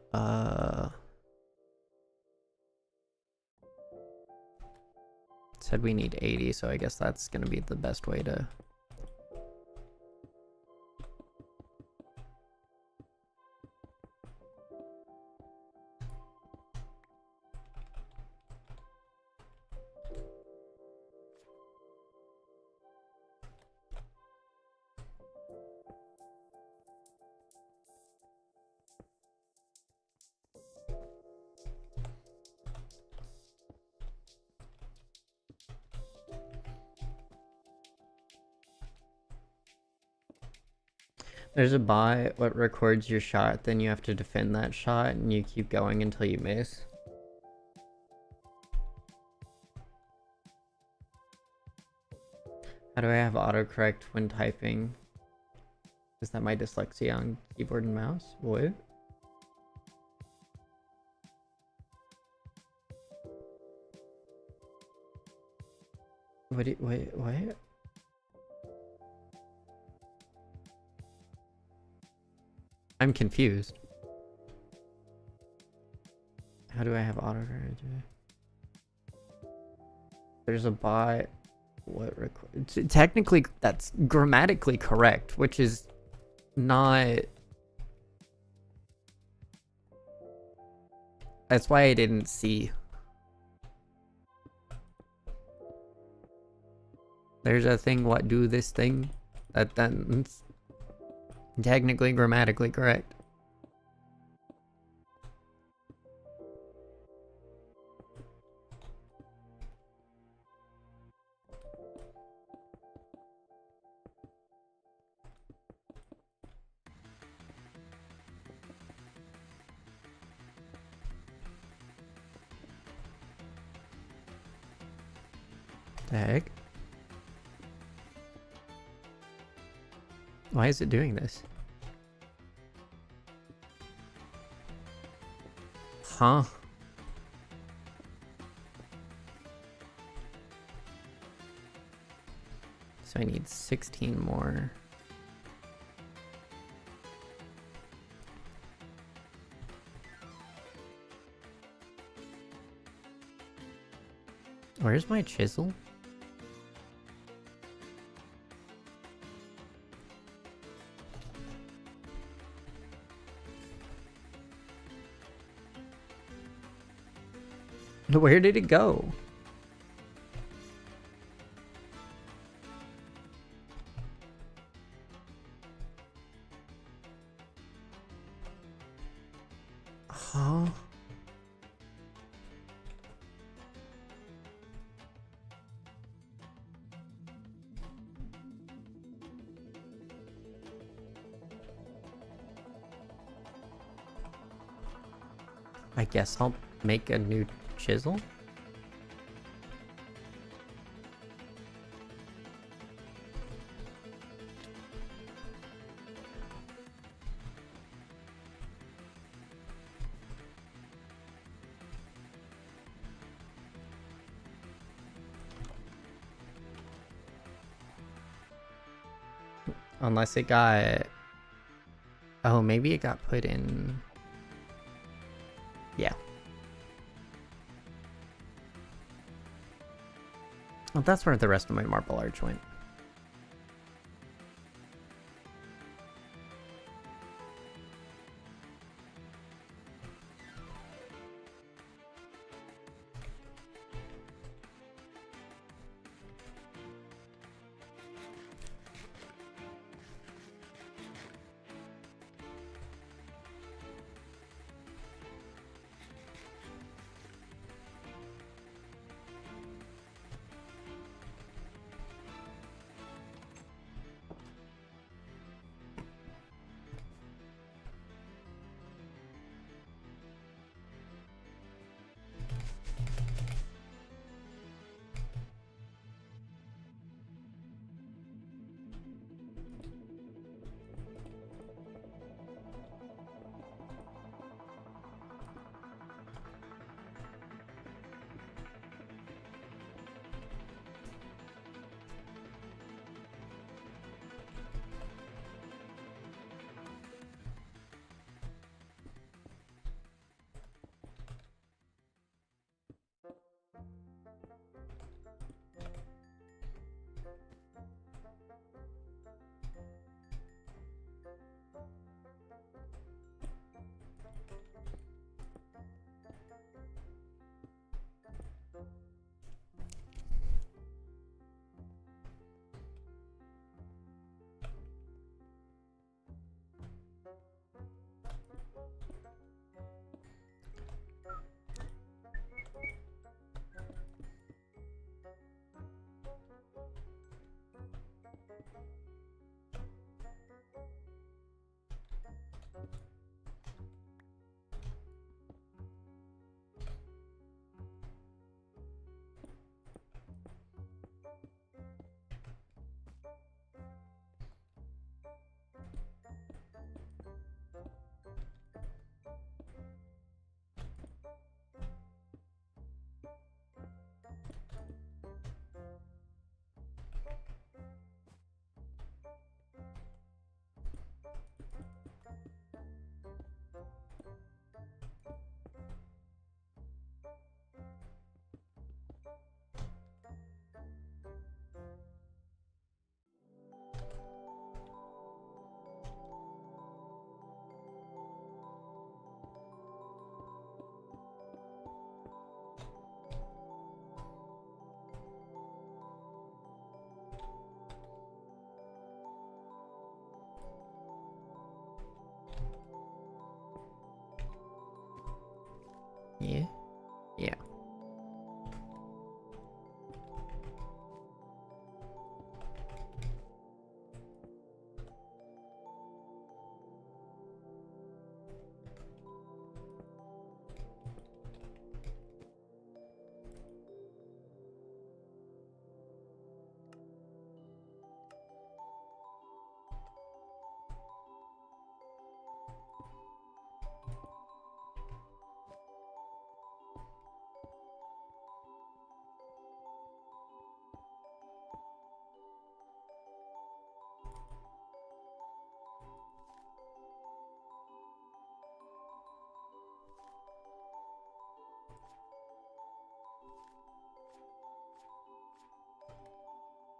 [SPEAKER 1] Said we need 80, so I guess that's gonna be the best way to. There's a bot what records your shot, then you have to defend that shot, and you keep going until you miss. How do I have autocorrect when typing? Is that my dyslexia on keyboard and mouse? What? Wait, what? I'm confused. How do I have auto? There's a bot. What technically that's grammatically correct, which is not. That's why I didn't see. There's a thing, what do this thing? That's technically grammatically correct. The heck? Why is it doing this? Huh? So I need 16 more. Where's my chisel? Where did it go? Huh? I guess I'll make a new chisel. Unless it got... Oh, maybe it got put in... Yeah. Well, that's where the rest of my marble arch went.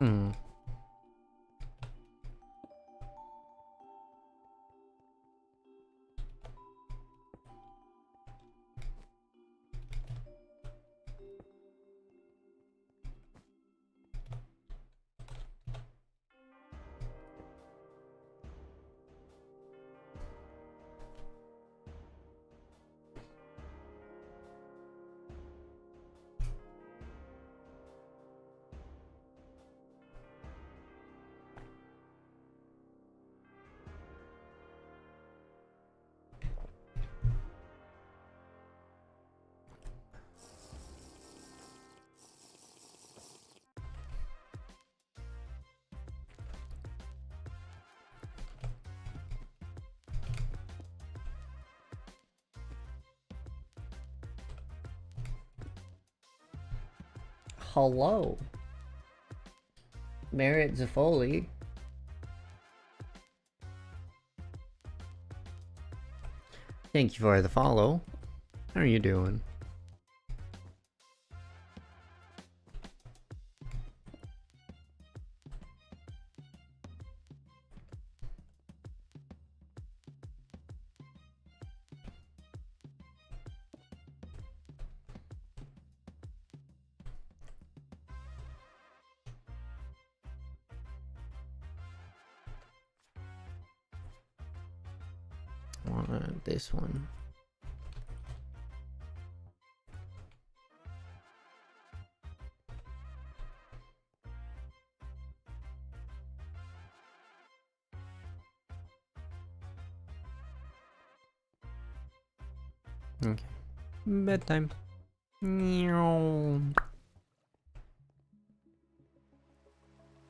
[SPEAKER 1] Hmm. Hello, Merritt Zaffoli. Thank you for the follow. How are you doing? Want this one. Okay. Bedtime.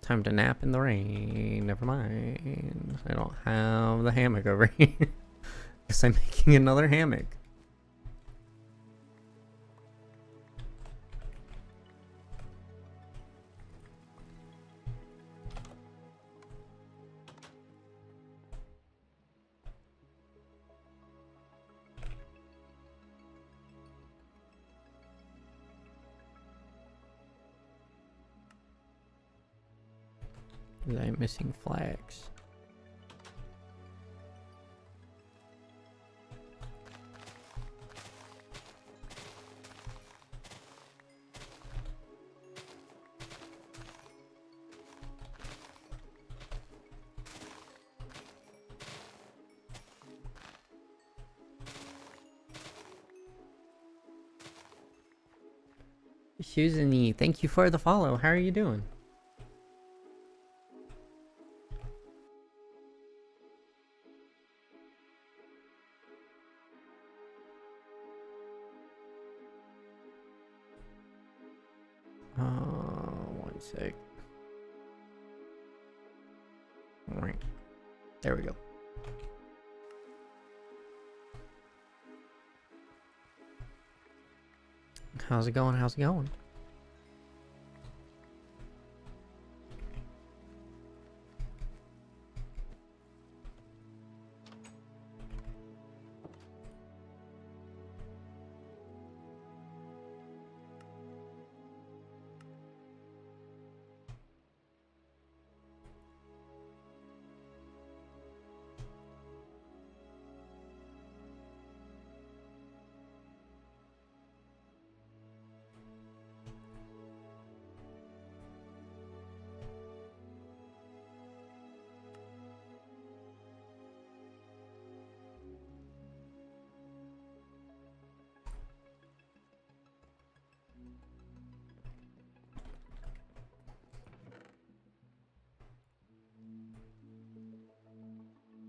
[SPEAKER 1] Time to nap in the rain. Never mind. I don't have the hammock over here. Guess I'm making another hammock. I'm missing flags. Susan, thank you for the follow. How are you doing? One sec. Alright. There we go. How's it going? How's it going?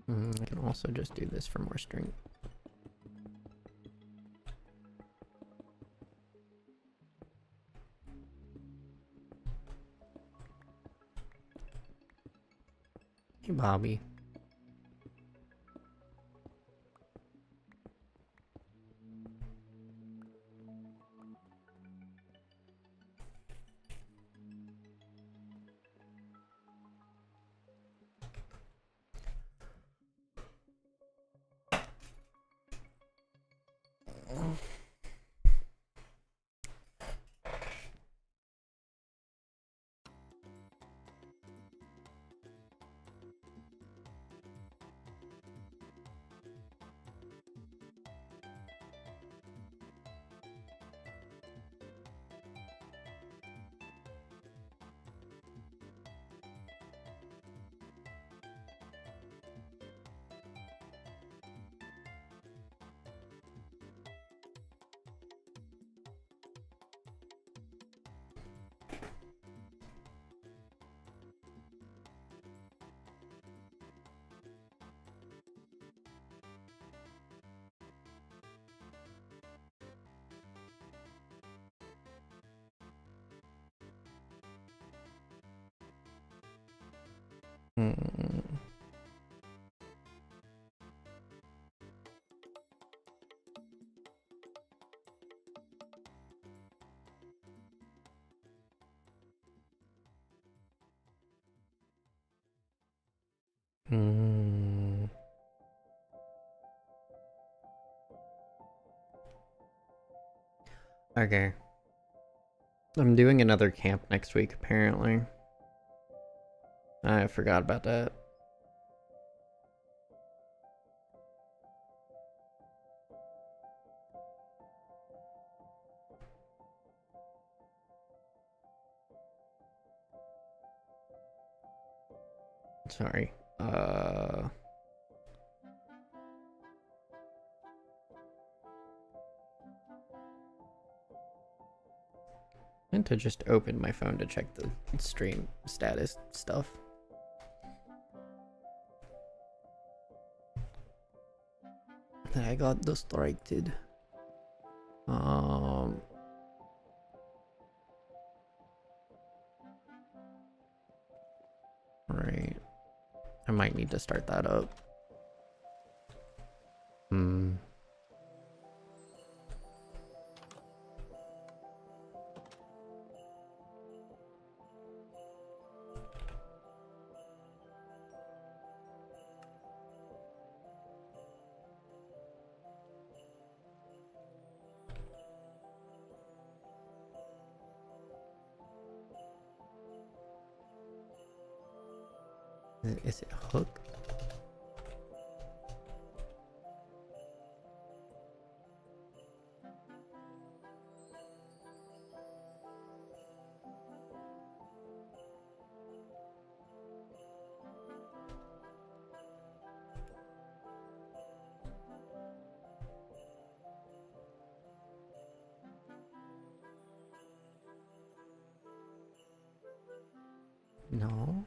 [SPEAKER 1] I can also just do this for more strength. Hey, Bobby. Hmm. Hmm. Okay. I'm doing another camp next week, apparently. I forgot about that. Sorry. I meant to just open my phone to check the stream status stuff. I got distracted. Right. I might need to start that up. Hmm. Is it hook? No.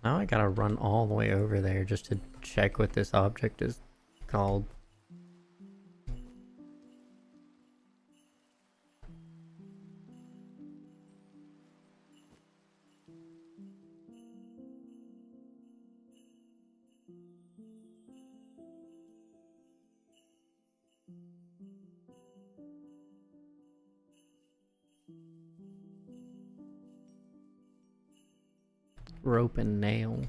[SPEAKER 1] Now I gotta run all the way over there just to check what this object is called. Rope and nail.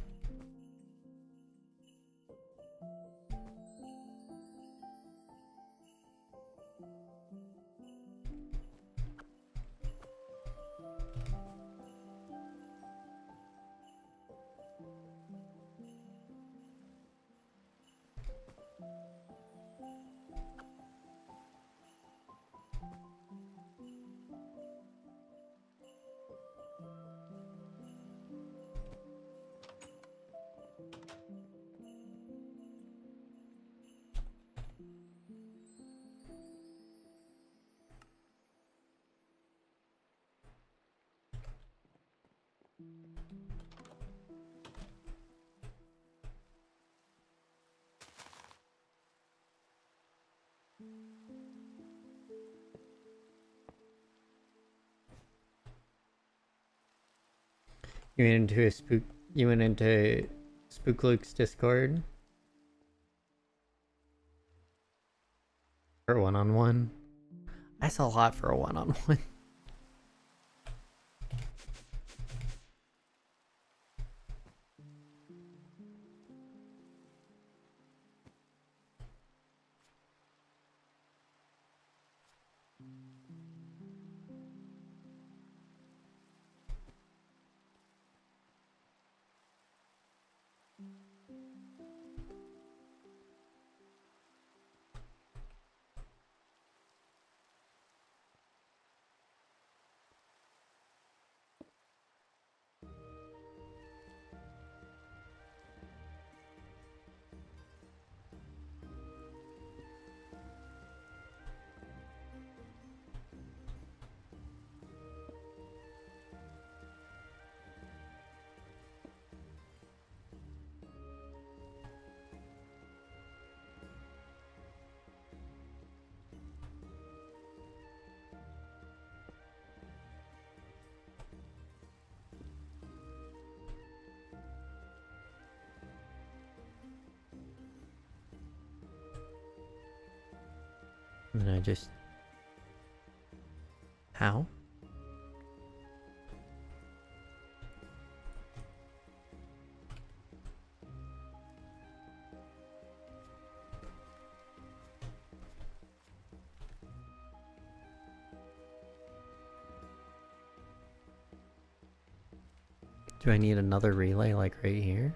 [SPEAKER 1] You went into a spook. You went into Spook Luke's Discord for one-on-one. That's a lot for a one-on-one. And then I just... How? Do I need another relay like right here?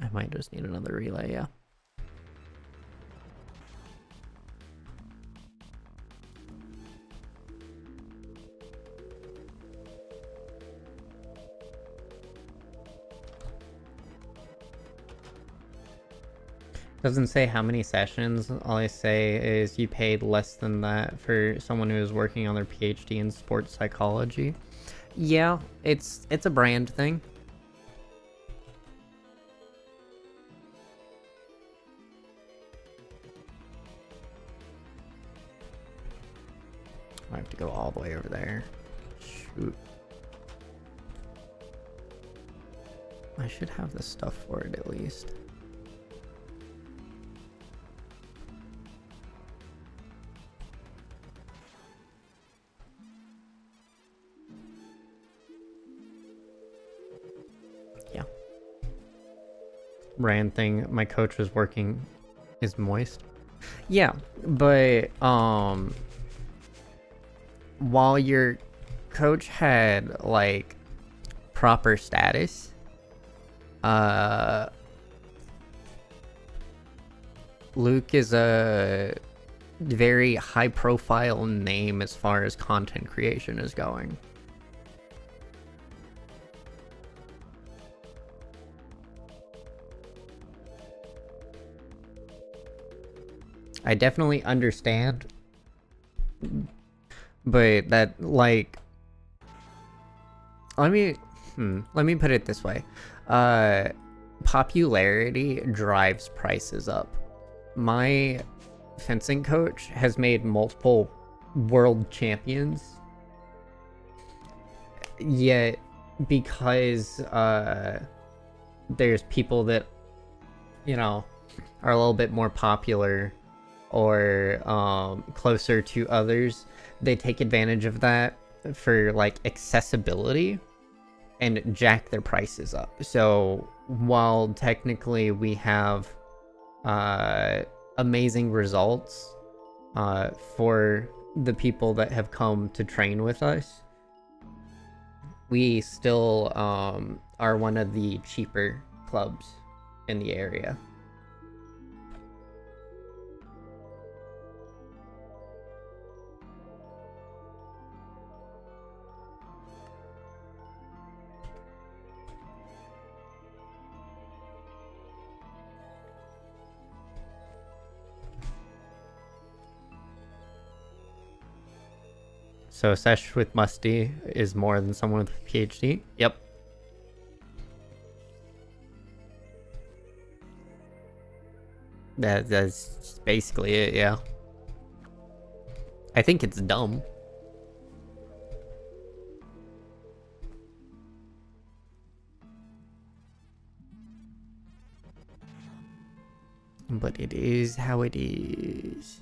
[SPEAKER 1] I might just need another relay, yeah. Doesn't say how many sessions. All I say is you paid less than that for someone who is working on their PhD in sports psychology. Yeah, it's a brand thing. I have to go all the way over there. Shoot. I should have the stuff for it at least. Yeah. Brand thing. My coach was working is moist. Yeah, but while your coach had like proper status, Luke is a very high profile name as far as content creation is going. I definitely understand, but that, like, let me put it this way. Popularity drives prices up. My fencing coach has made multiple world champions, yet because there's people that, you know, are a little bit more popular or closer to others, they take advantage of that for like accessibility and jack their prices up. So while technically we have amazing results for the people that have come to train with us, we still are one of the cheaper clubs in the area. So Sesh with Musty is more than someone with a PhD? Yep. That's basically it, yeah. I think it's dumb. But it is how it is.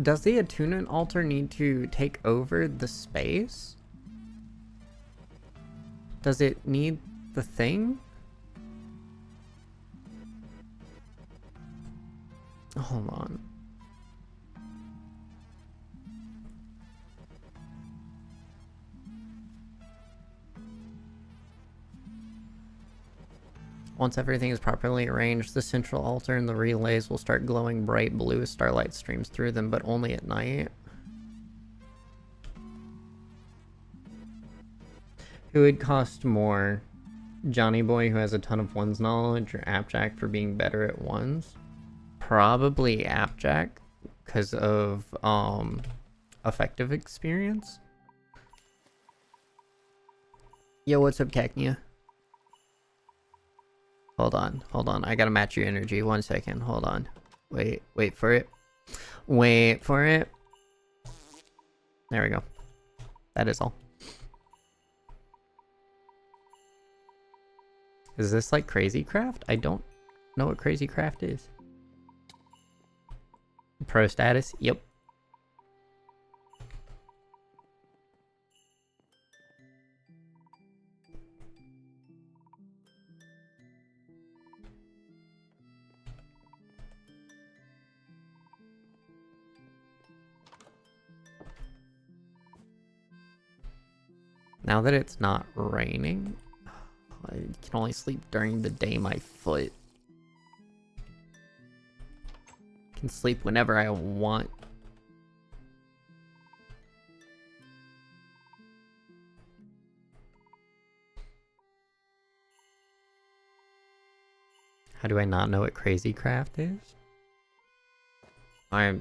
[SPEAKER 1] Does the attunement altar need to take over the space? Does it need the thing? Hold on. Once everything is properly arranged, the central altar and the relays will start glowing bright blue as starlight streams through them, but only at night. Who would cost more? Johnny Boy, who has a ton of ones knowledge, or Appjack for being better at ones? Probably Appjack, because of effective experience. Yo, what's up, Cacnea? Hold on. I gotta match your energy. 1 second. Hold on. Wait for it. Wait for it. There we go. That is all. Is this like Crazy Craft? I don't know what Crazy Craft is. Pro status? Yep. Now that it's not raining, I can only sleep during the day. My foot can sleep whenever I want. How do I not know what Crazy Craft is? I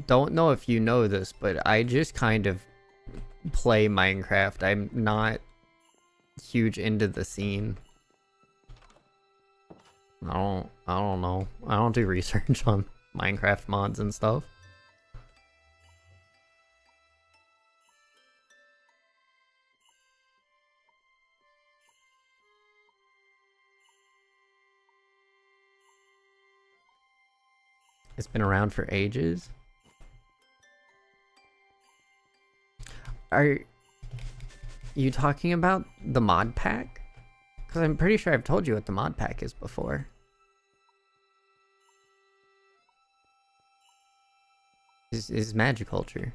[SPEAKER 1] don't know if you know this, but I just kind of play Minecraft. I'm not huge into the scene. I don't know. I don't do research on Minecraft mods and stuff. It's been around for ages. Are you talking about the mod pack? Because I'm pretty sure I've told you what the mod pack is before. Is Magiculture.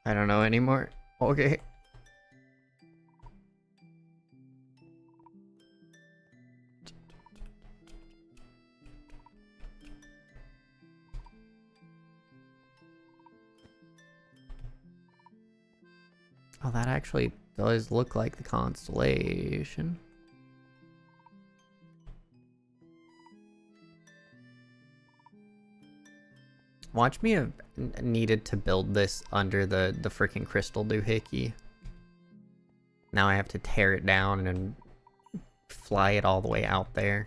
[SPEAKER 1] I don't know anymore. Okay. Oh, that actually does look like the constellation. Watch me have needed to build this under the freaking crystal doohickey. Now I have to tear it down and fly it all the way out there.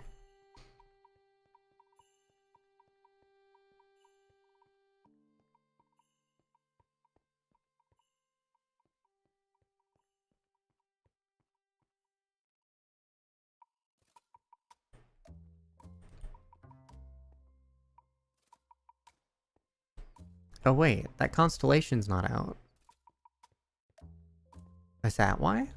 [SPEAKER 1] Oh wait, that constellation's not out. Is that why?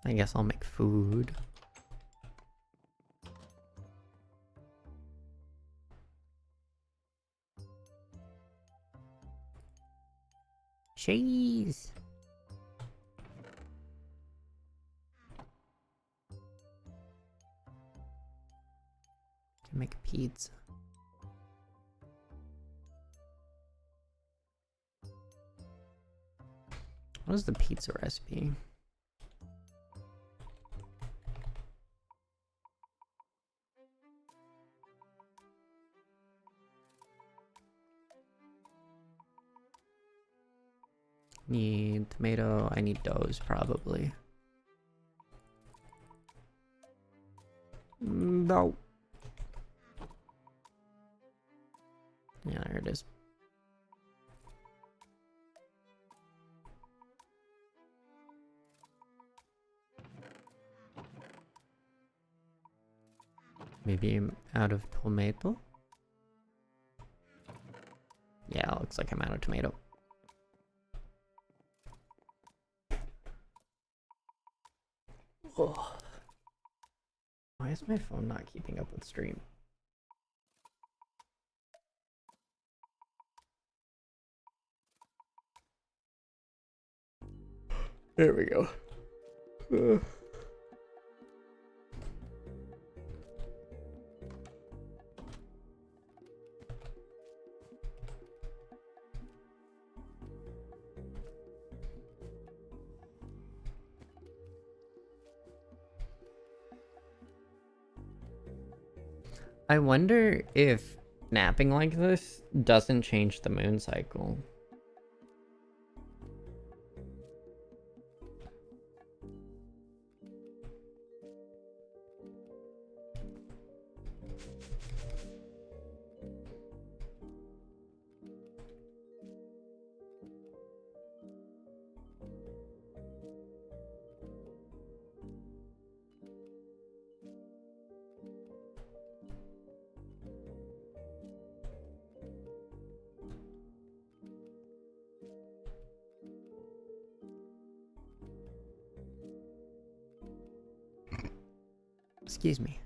[SPEAKER 1] I guess I'll make food. Cheese. Can make a pizza. What is the pizza recipe? Need tomato. I need doughs probably. No. Yeah, there it is. Maybe I'm out of tomato? Yeah, looks like I'm out of tomato. Oh. Why is my phone not keeping up with stream? There we go. I wonder if napping like this doesn't change the moon cycle. Excuse me.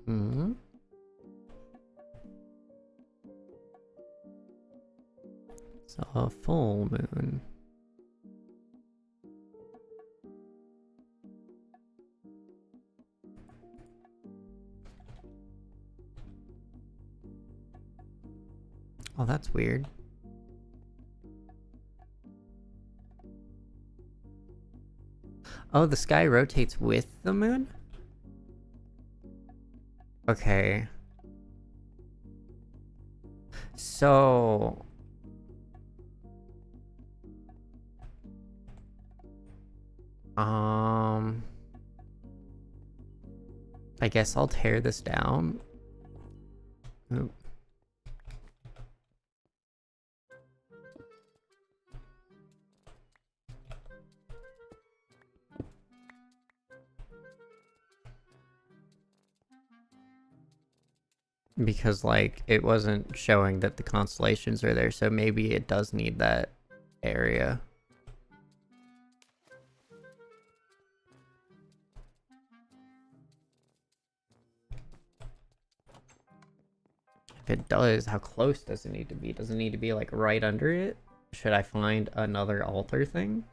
[SPEAKER 1] Hmm. It's a full moon. Oh, that's weird. Oh, the sky rotates with the moon? Okay. So... I guess I'll tear this down. Oop. Because, like, it wasn't showing that the constellations are there, so maybe it does need that area. If it does, how close does it need to be? Does it need to be, like, right under it? Should I find another altar thing?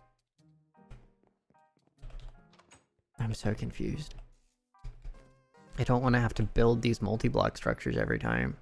[SPEAKER 1] I'm so confused. I don't want to have to build these multi-block structures every time.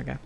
[SPEAKER 1] Okay.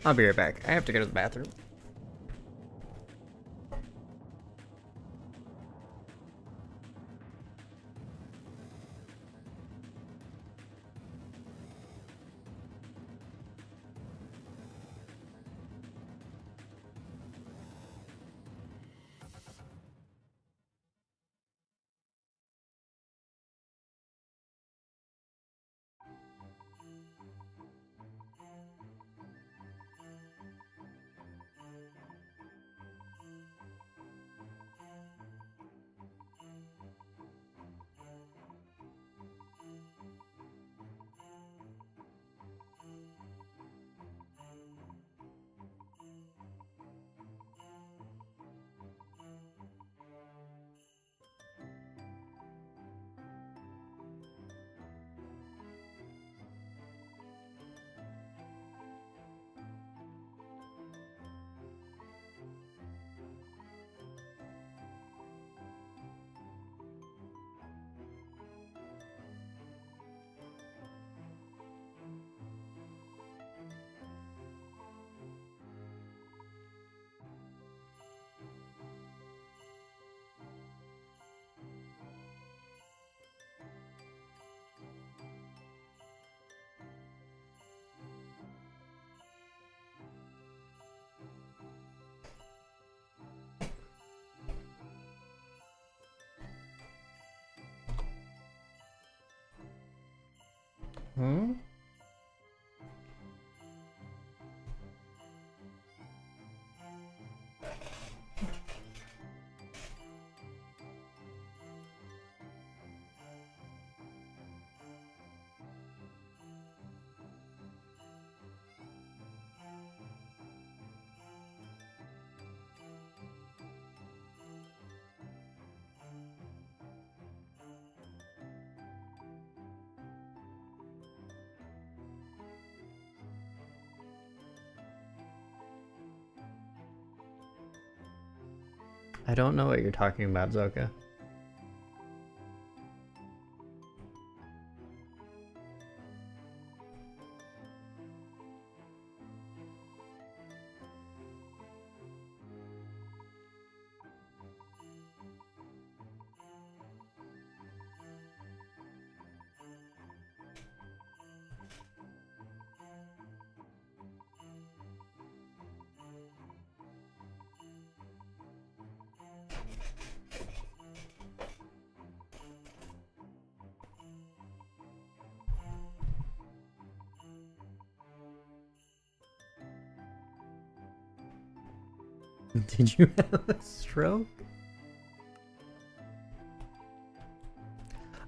[SPEAKER 1] I'll be right back. I have to go to the bathroom. Hmm? I don't know what you're talking about, Zoka. Did you have a stroke?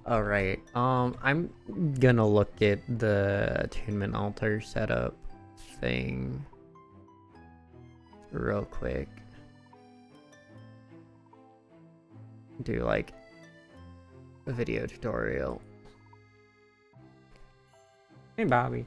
[SPEAKER 1] Alright, I'm gonna look at the attunement altar setup thing real quick. Do like a video tutorial. Hey, Bobby.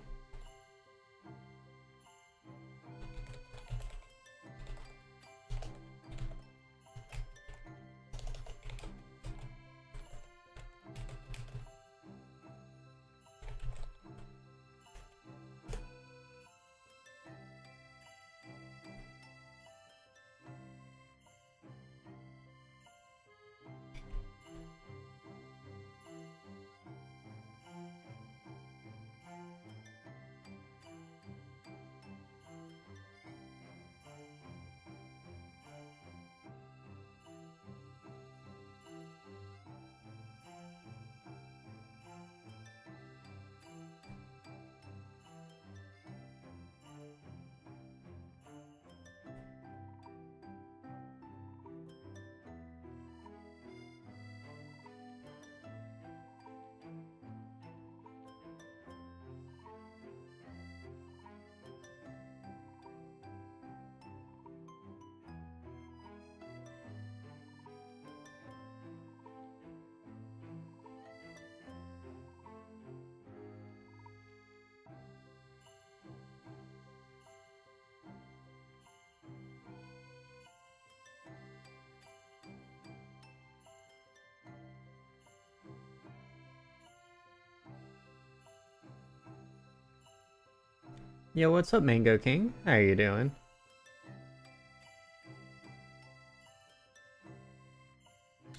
[SPEAKER 1] Yo, what's up, Mango King? How are you doing?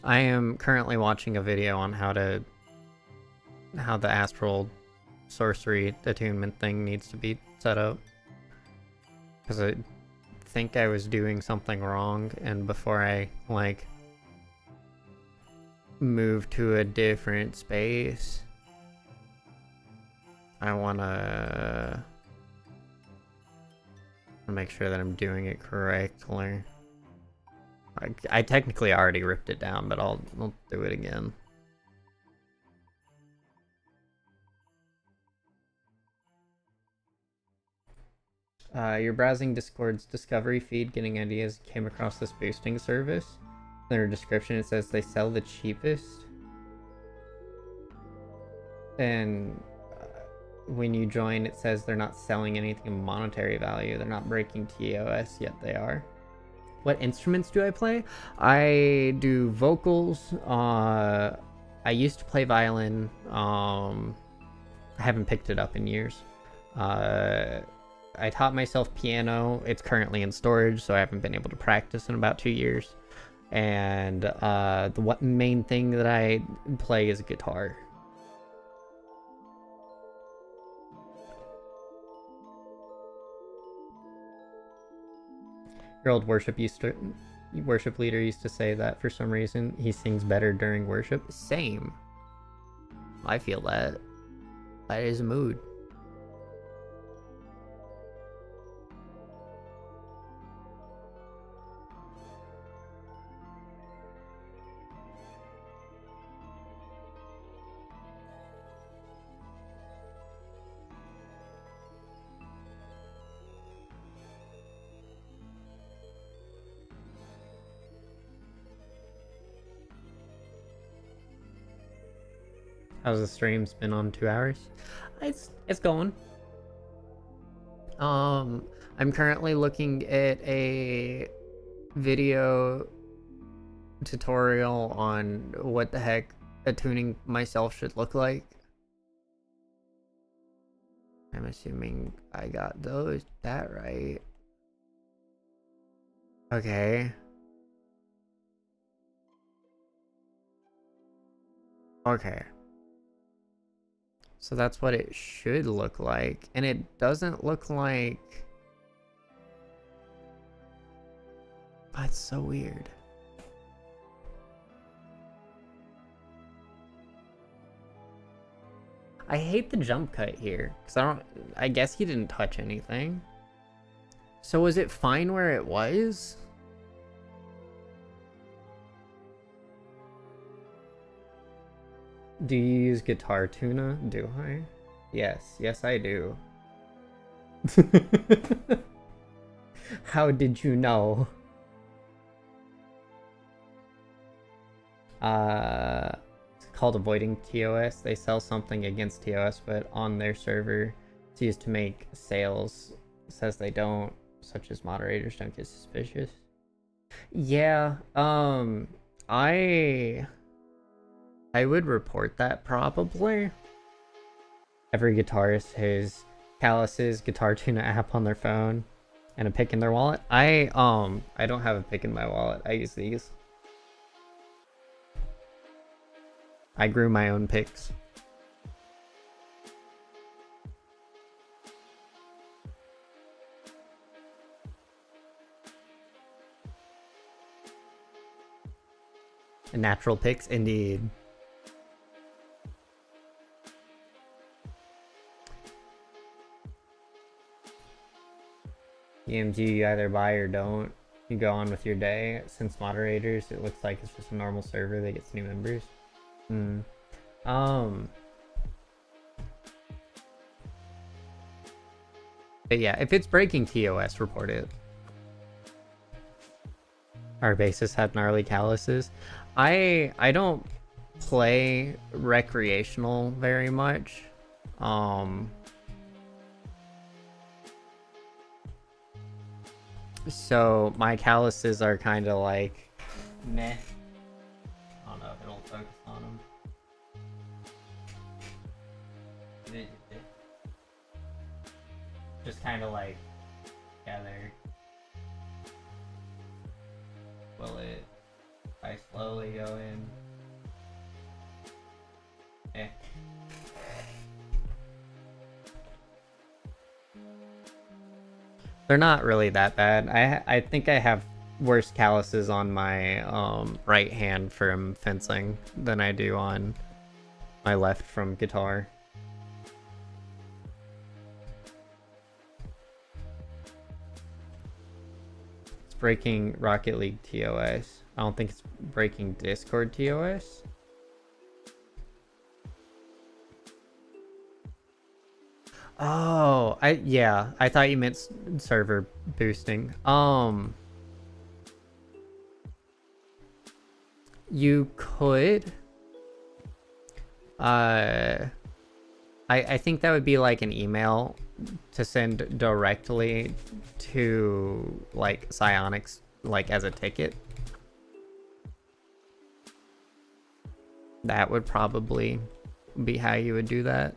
[SPEAKER 1] I am currently watching a video on how the astral sorcery attunement thing needs to be set up. Because I think I was doing something wrong, and before I, like, move to a different space, I wanna make sure that I'm doing it correctly. I technically already ripped it down, but I'll do it again. You're browsing Discord's discovery feed, getting ideas, came across this boosting service. In their description it says they sell the cheapest. And when you join it says they're not selling anything of monetary value. They're not breaking TOS, yet they are. What instruments do I play? I do vocals. I used to play violin. I haven't picked it up in years. I taught myself piano. It's currently in storage, so I haven't been able to practice in about 2 years. And the main thing that I play is guitar. Your old worship leader used to say that for some reason he sings better during worship. Same. I feel that. That is a mood. How's the stream? Been on 2 hours? It's going. I'm currently looking at a video tutorial on what the heck attuning myself should look like. I'm assuming I got that right. Okay. Okay. So that's what it should look like. And it doesn't look like... That's so weird. I hate the jump cut here. Because I guess he didn't touch anything. So was it fine where it was? Do you use Guitar Tuna? Do I? Yes. Yes, I do. How did you know? It's called Avoiding TOS. They sell something against TOS, but on their server, it's used to make sales. It says they don't, such as moderators don't get suspicious. Yeah, I would report that probably. Every guitarist has Callus's Guitar Tuna app on their phone and a pick in their wallet. I don't have a pick in my wallet. I use these. I grew my own picks. Natural picks, indeed. EMG, you either buy or don't. You go on with your day. Since moderators, it looks like it's just a normal server that gets new members. But yeah, if it's breaking TOS, report it. Our bassist had gnarly calluses. I don't play recreational very much. So my calluses are kind of like meh. I don't know if it'll focus on them. Just kind of like together. Will it? I slowly go in. Eh. They're not really that bad. I think I have worse calluses on my right hand from fencing than I do on my left from guitar. It's breaking Rocket League TOS. I don't think it's breaking Discord TOS. Oh, yeah, I thought you meant server boosting. You could. I think that would be like an email to send directly to like Psyonix, like as a ticket. That would probably be how you would do that.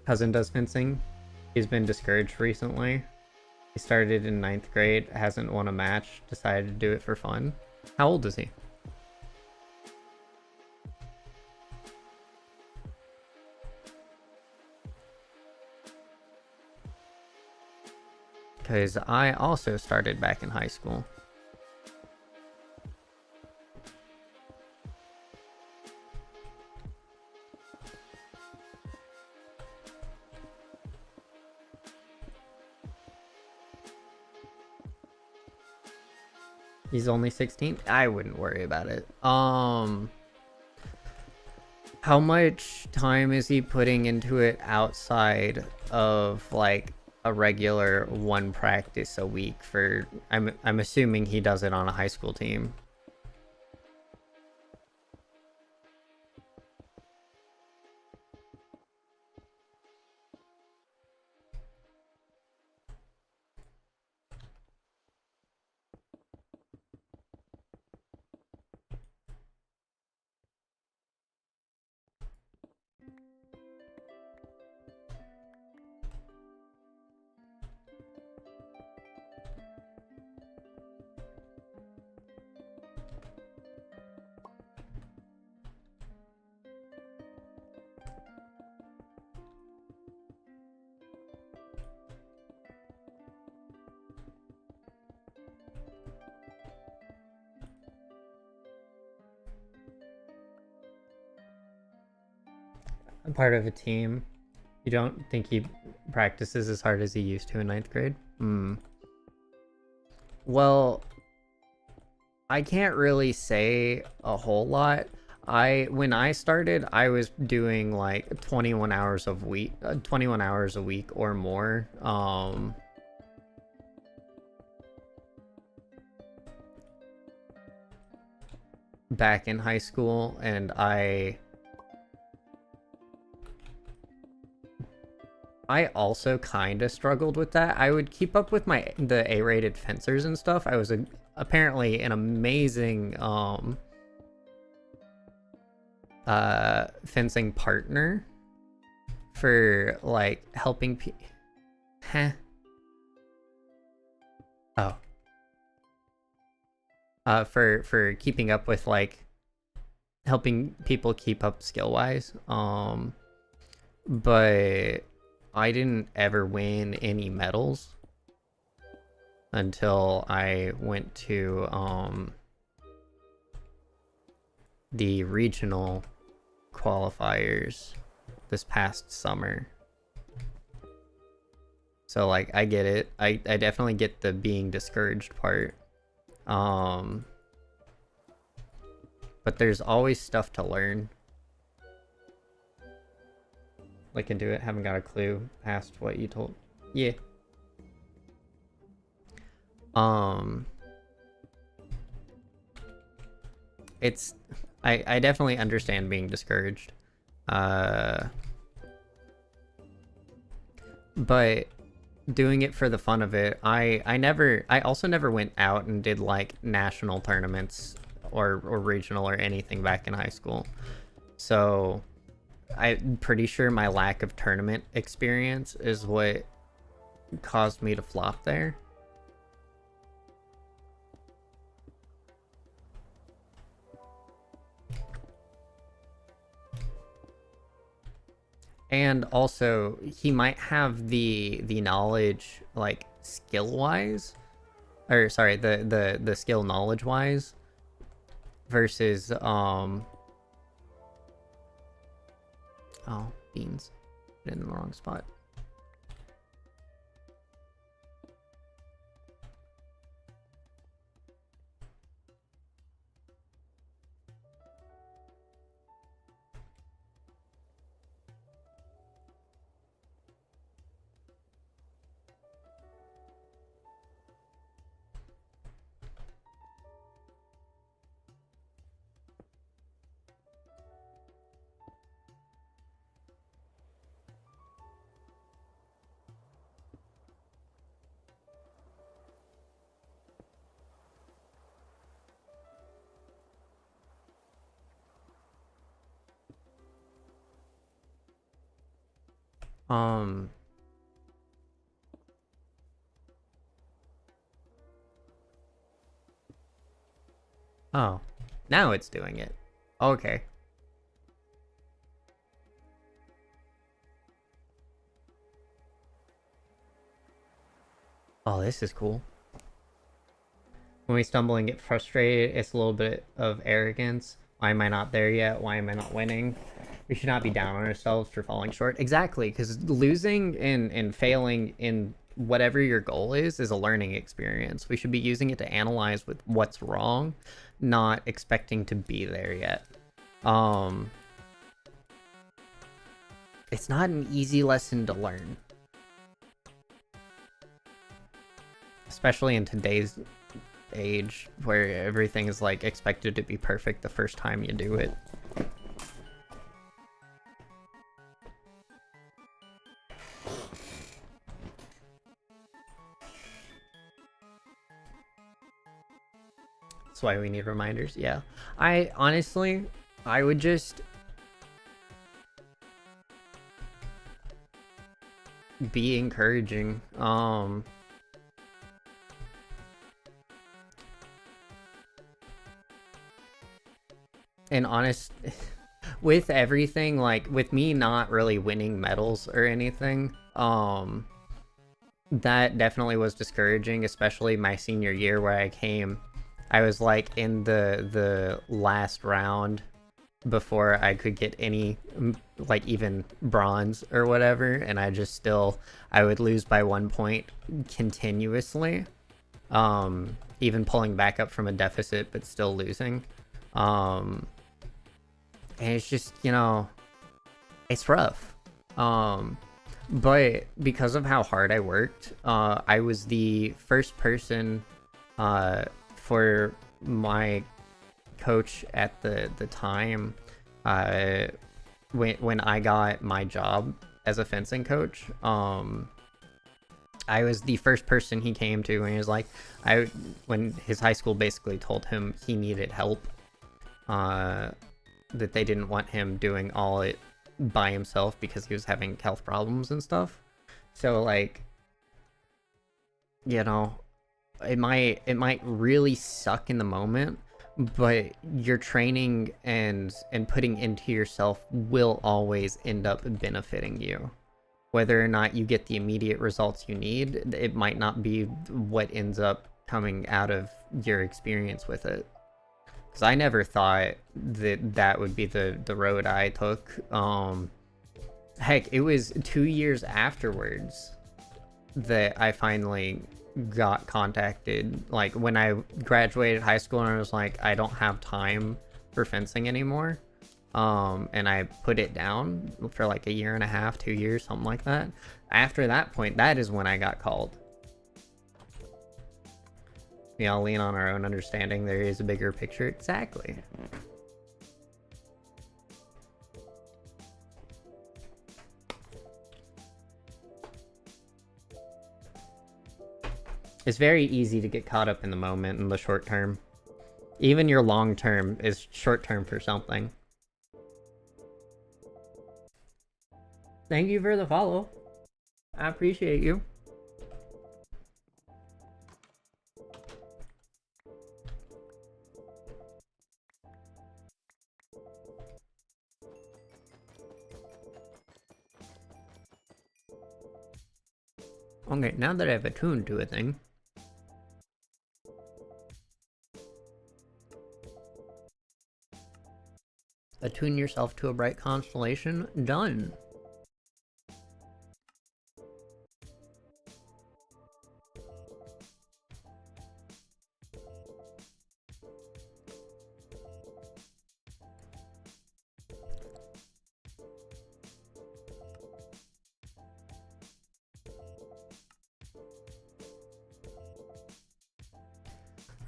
[SPEAKER 1] Cousin does fencing. He's been discouraged recently. He started in 9th grade, hasn't won a match, decided to do it for fun. How old is he? Because I also started back in high school. He's only 16? I wouldn't worry about it. How much time is he putting into it outside of like a regular one practice a week for I'm assuming he does it on a high school team. I'm part of a team. You don't think he practices as hard as he used to in 9th grade? Well, I can't really say a whole lot. When I started, I was doing like 21 hours 21 hours a week or more. Back in high school, and I also kind of struggled with that. I would keep up with the A-rated fencers and stuff. I was apparently an amazing fencing partner for like helping for keeping up with like helping people keep up skill wise. But I didn't ever win any medals until I went to the regional qualifiers this past summer. So like I get it. I definitely get the being discouraged part. But there's always stuff to learn. Like into it, haven't got a clue past what you told. Yeah. It's I definitely understand being discouraged. But doing it for the fun of it, I also never went out and did like national tournaments or regional or anything back in high school. So I'm pretty sure my lack of tournament experience is what caused me to flop there. And also, he might have the knowledge, like, skill-wise, or sorry, the skill knowledge-wise, versus oh, beans, put it in the wrong spot. Oh, now it's doing it. Okay. Oh, this is cool. When we stumble and get frustrated, it's a little bit of arrogance. Why am I not there yet? Why am I not winning? We should not be down on ourselves for falling short. Exactly, because losing and failing in whatever your goal is a learning experience. We should be using it to analyze with what's wrong, not expecting to be there yet. It's not an easy lesson to learn, especially in today's age where everything is like expected to be perfect the first time you do it. That's why we need reminders. Yeah, I honestly, I would just be encouraging. And honest, with everything, like with me not really winning medals or anything, that definitely was discouraging, especially my senior year where I was like in the last round before I could get any, like even bronze or whatever, and I would lose by 1 point continuously, even pulling back up from a deficit but still losing. And it's just, you know, it's rough. But because of how hard I worked, I was the first person for my coach at the time, when I got my job as a fencing coach. I was the first person he came to, and he was like, when his high school basically told him he needed help, that they didn't want him doing all it by himself because he was having health problems and stuff. So like, you know, it might really suck in the moment, but your training and putting into yourself will always end up benefiting you. Whether or not you get the immediate results you need, it might not be what ends up coming out of your experience with it. Because I never thought that would be the road I took. Heck, it was 2 years afterwards that I finally got contacted. Like when I graduated high school and I was like, I don't have time for fencing anymore. And I put it down for like 1.5 years, 2 years, something like that. After that point, that is when I got called. We all lean on our own understanding. There is a bigger picture. Exactly. It's very easy to get caught up in the moment in the short term. Even your long term is short term for something. Thank you for the follow. I appreciate you. Okay, now that I've attuned to a thing, attune yourself to a bright constellation. Done.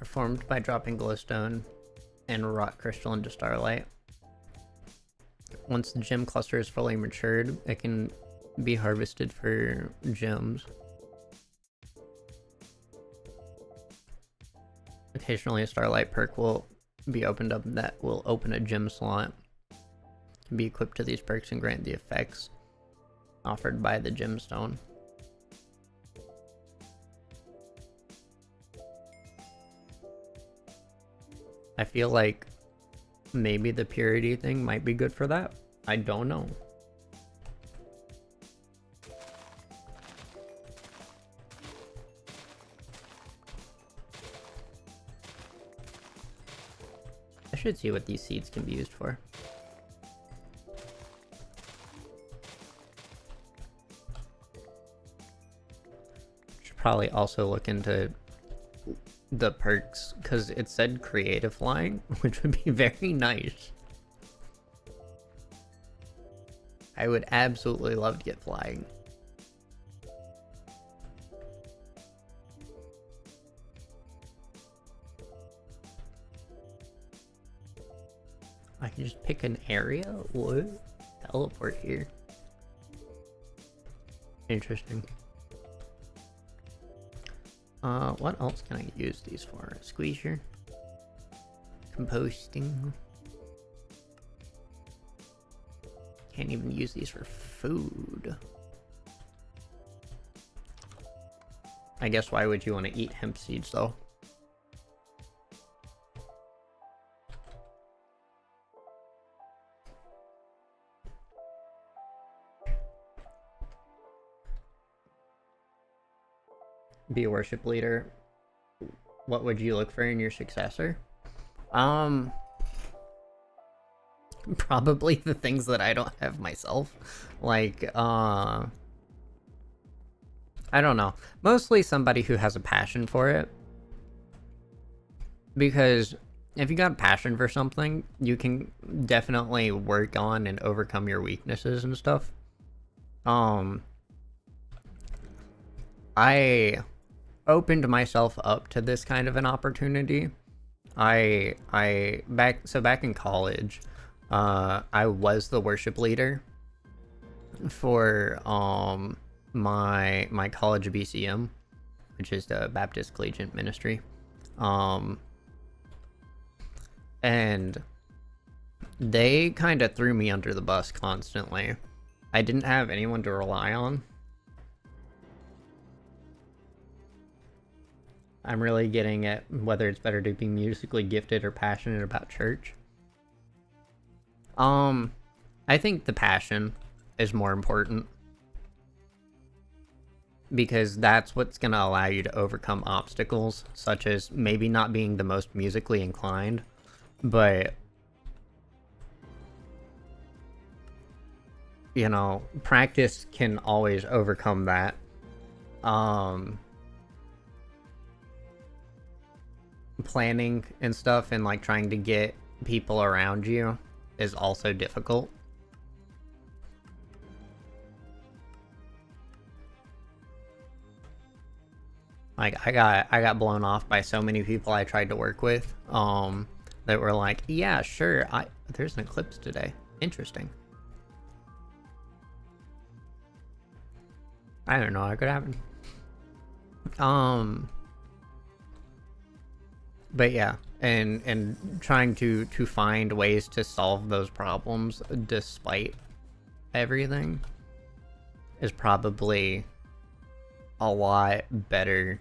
[SPEAKER 1] Formed by dropping glowstone and rock crystal into starlight. Once the gem cluster is fully matured, it can be harvested for gems. Occasionally a starlight perk will be opened up that will open a gem slot. Be equipped to these perks and grant the effects offered by the gemstone. I feel like maybe the purity thing might be good for that. I don't know. I should see what these seeds can be used for. probably also look into the perks, because it said creative flying, which would be very nice. I would absolutely love to get flying. I can just pick an area? What? Teleport here. Interesting. What else can I use these for? Squeezer? Composting? Can't even use these for food. I guess why would you want to eat hemp seeds though? Be a worship leader. What would you look for in your successor? Probably the things that I don't have myself. Like, I don't know. Mostly somebody who has a passion for it. Because if you got a passion for something, you can definitely work on and overcome your weaknesses and stuff. I opened myself up to this kind of an opportunity. Back in college, I was the worship leader for my college BCM, which is the Baptist Collegiate Ministry. And they kind of threw me under the bus constantly. I didn't have anyone to rely on. I'm really getting at whether it's better to be musically gifted or passionate about church. I think the passion is more important, because that's what's going to allow you to overcome obstacles, such as maybe not being the most musically inclined, but, you know, practice can always overcome that. Planning and stuff and like trying to get people around you is also difficult. Like I got blown off by so many people I tried to work with that were like, yeah, sure, there's an eclipse today. Interesting. I don't know, it could happen. But yeah, and trying to find ways to solve those problems despite everything is probably a lot better.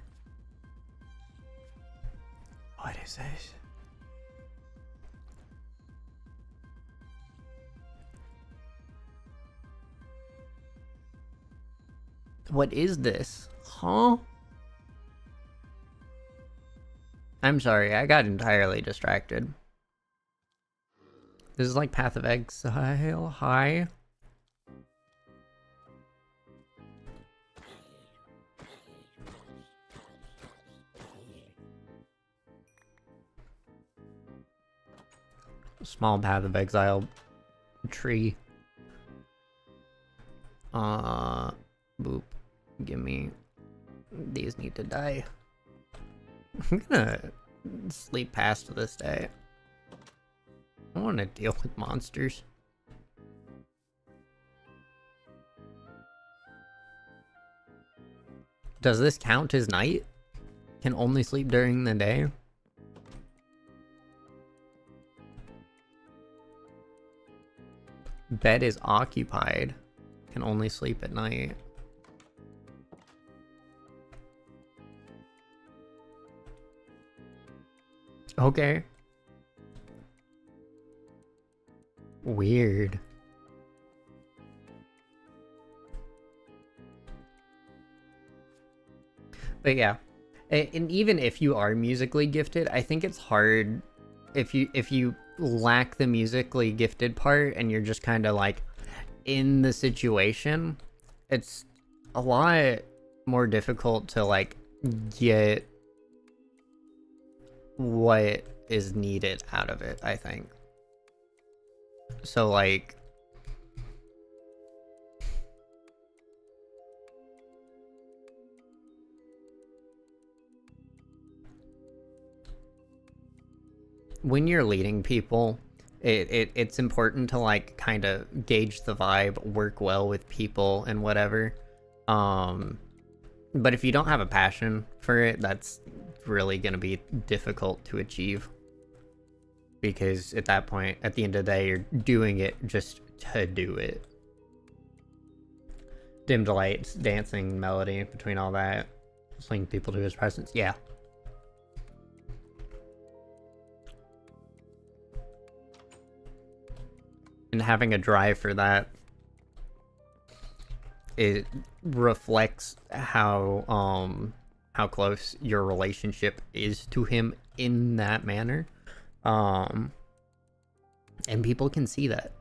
[SPEAKER 1] What is this? What is this? Huh? I'm sorry, I got entirely distracted. This is like Path of Exile. Hi. Small Path of Exile tree. Boop. Give me. These need to die. I'm gonna sleep past this day. I want to deal with monsters. Does this count as night? Can only sleep during the day? Bed is occupied. Can only sleep at night. Okay. Weird. But yeah, and even if you are musically gifted, I think it's hard if you lack the musically gifted part and you're just kind of like in the situation. It's a lot more difficult to like get what is needed out of it, I think. So like when you're leading people, it's important to like kind of gauge the vibe, work well with people and whatever. But if you don't have a passion for it, that's really going to be difficult to achieve. Because at that point, at the end of the day, you're doing it just to do it. Dimmed lights, dancing, melody, between all that. Just linking people to his presence, yeah. And having a drive for that, it reflects how close your relationship is to him in that manner. And people can see that.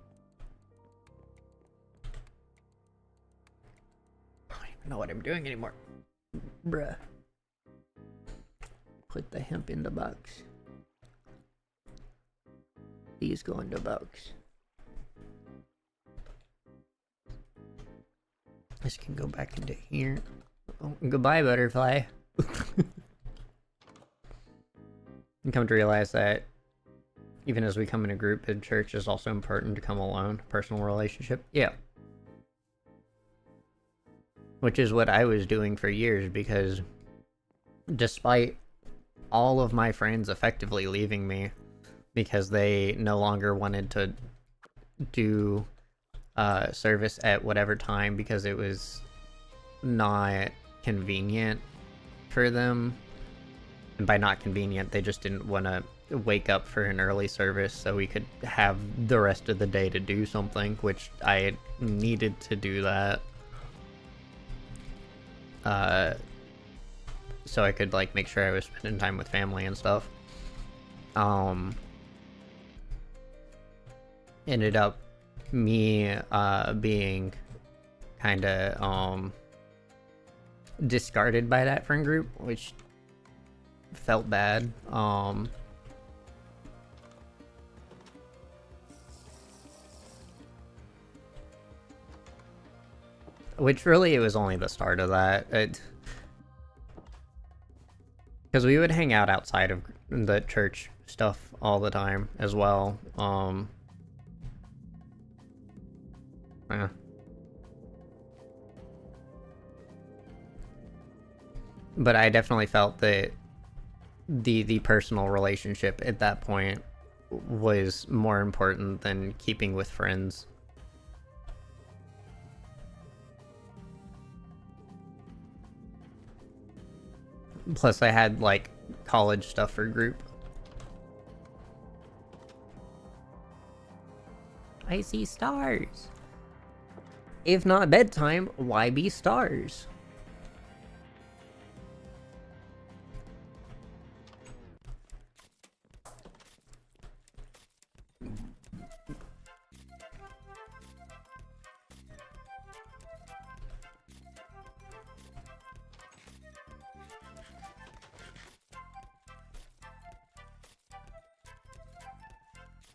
[SPEAKER 1] I don't even know what I'm doing anymore. Bruh. Put the hemp in the box. These go in the box. This can go back into here. Oh, goodbye, butterfly. And come to realize that even as we come in a group in church, is also important to come alone. Personal relationship. Yeah. Which is what I was doing for years, because despite all of my friends effectively leaving me because they no longer wanted to do service at whatever time because it was not convenient for them, and by not convenient, they just didn't want to wake up for an early service so we could have the rest of the day to do something, which I needed to do that. So I could like make sure I was spending time with family and stuff. Ended up me being kind of discarded by that friend group, which felt bad. Which really, it was only the start of that. Because we would hang out outside of the church stuff all the time as well. Yeah. But I definitely felt that the personal relationship at that point was more important than keeping with friends. Plus, I had like college stuff for group. I see stars. If not bedtime, why be stars?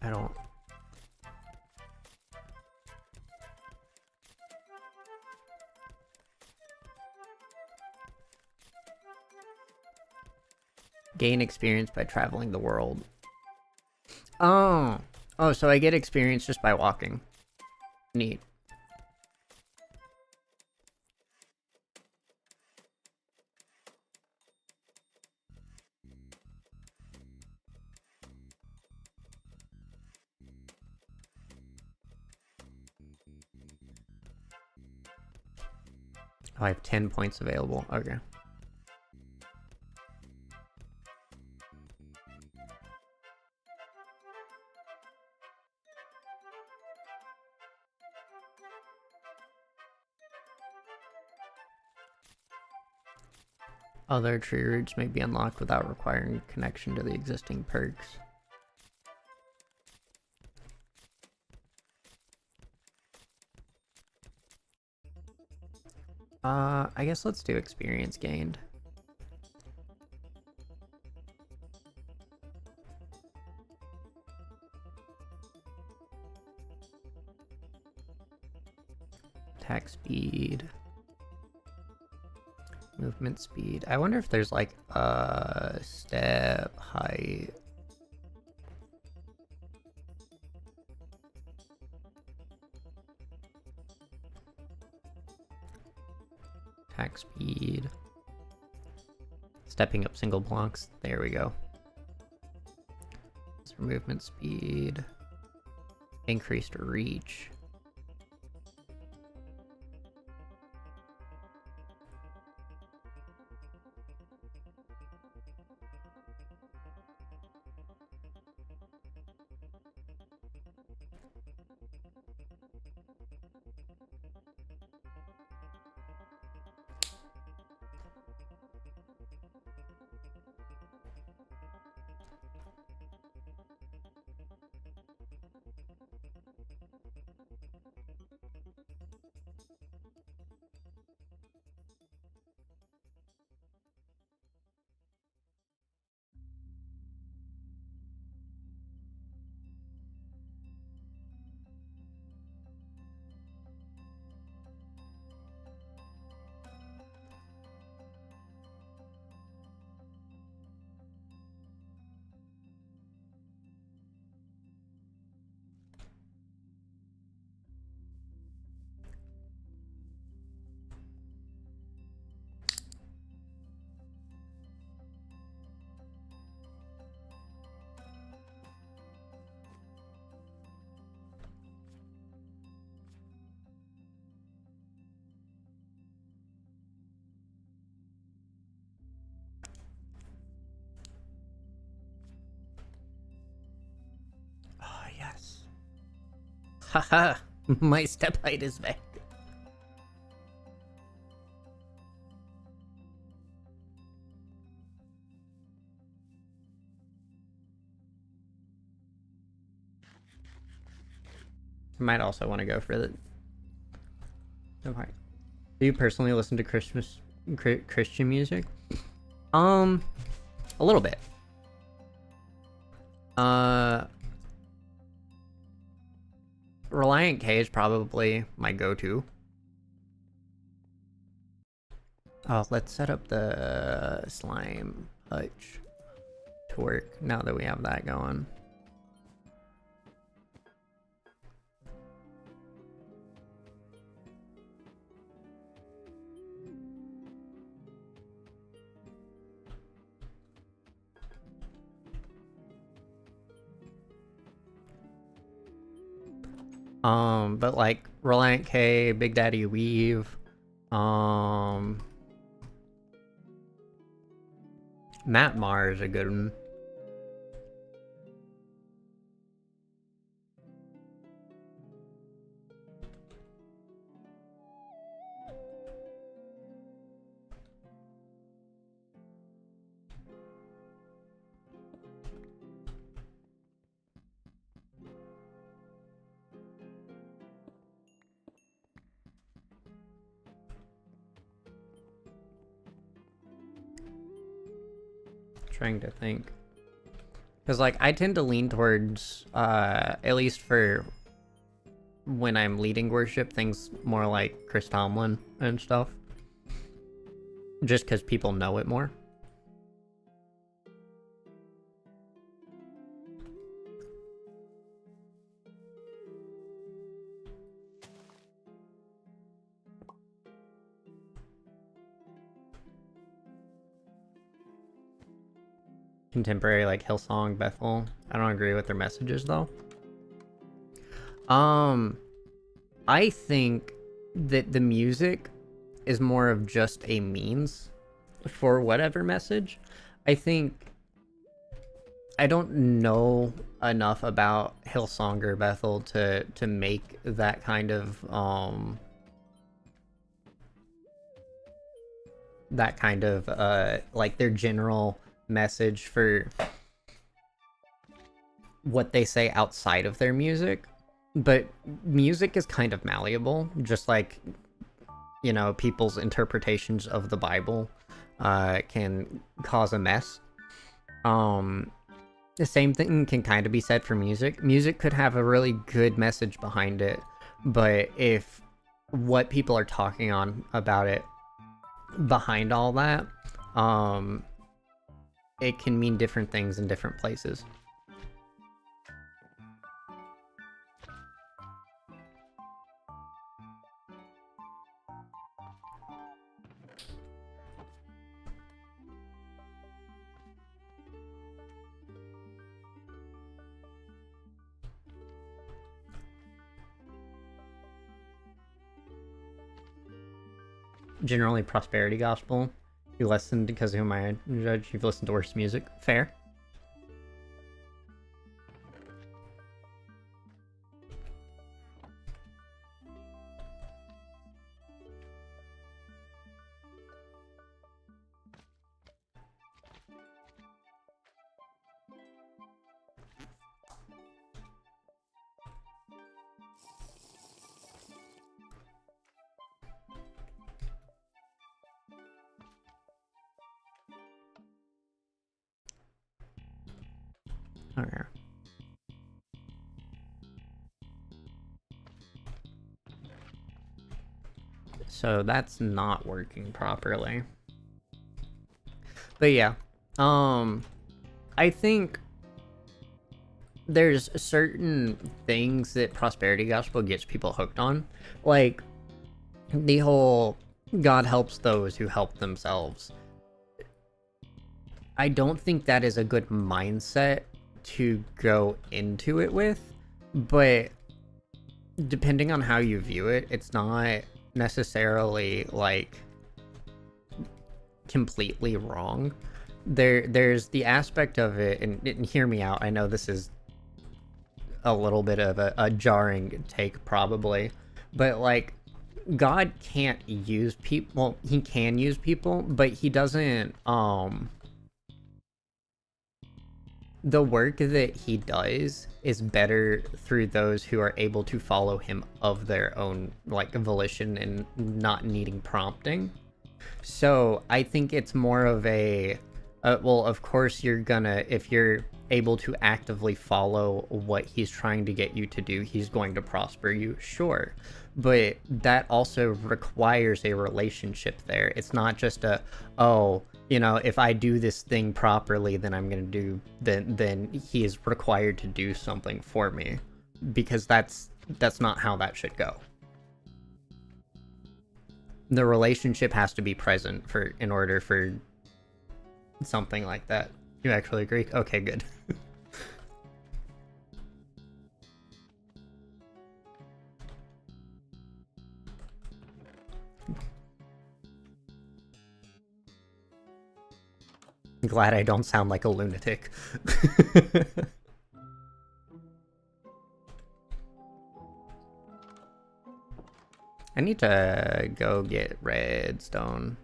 [SPEAKER 1] I don't... Gain experience by traveling the world. Oh, so I get experience just by walking. Neat. Oh, I have 10 points available. Okay. Other tree roots may be unlocked without requiring connection to the existing perks. I guess let's do experience gained. Attack speed. Movement speed. I wonder if there's like a step height. Attack speed. Stepping up single blocks. There we go. So movement speed. Increased reach. Yes. Haha, my step height is back. Might also want to go for the. Okay. Do you personally listen to Christian music? A little bit. Relient K is probably my go-to. Oh, let's set up the slime hutch to work now that we have that going. But like Relient K, Big Daddy Weave, Matt Mar is a good one. Trying to think, because like I tend to lean towards at least for when I'm leading worship, things more like Chris Tomlin and stuff, just because people know it more. Contemporary like Hillsong, Bethel. I don't agree with their messages though. I think that the music is more of just a means for whatever message. I think I don't know enough about Hillsong or Bethel to make that kind of like their general message for what they say outside of their music. But music is kind of malleable, just like you know, people's interpretations of the Bible can cause a mess. The same thing can kind of be said for music. Music could have a really good message behind it, but if what people are talking on about it behind all that, it can mean different things in different places. Generally, prosperity gospel. You listen because who am I to judge? You've listened to worse music. Fair. Okay. So that's not working properly. But yeah, I think there's certain things that prosperity gospel gets people hooked on, like the whole God helps those who help themselves. I don't think that is a good mindset to go into it with, but depending on how you view it, it's not necessarily like completely wrong. There's the aspect of it, and hear me out, I know this is a little bit of a jarring take probably, but like God can't use people. Well, he can use people, but he doesn't the work that he does is better through those who are able to follow him of their own like volition and not needing prompting. So I think it's more of a well, of course you're gonna, if you're able to actively follow what he's trying to get you to do, he's going to prosper you, sure. But that also requires a relationship there. It's not just a, oh, you know, if I do this thing properly, then I'm gonna do, then he is required to do something for me, because that's not how that should go. The relationship has to be present for in order for something like that. You actually agree? Okay, good. I'm glad I don't sound like a lunatic. I need to go get redstone.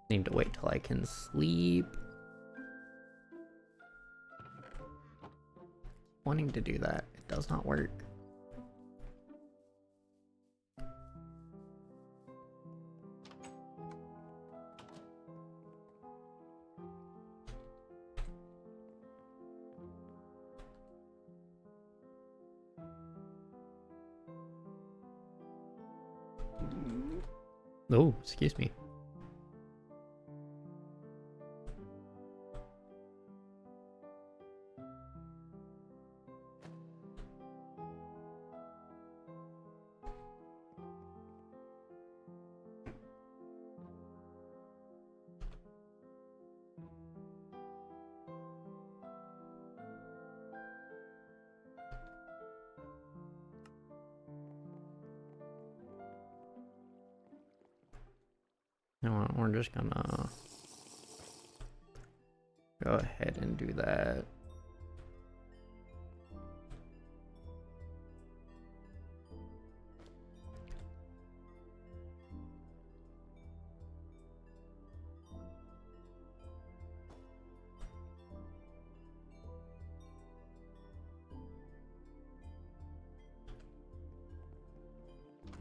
[SPEAKER 1] Need to wait till I can sleep. Wanting to do that, it does not work. Oh, excuse me. we're just gonna go ahead and do that.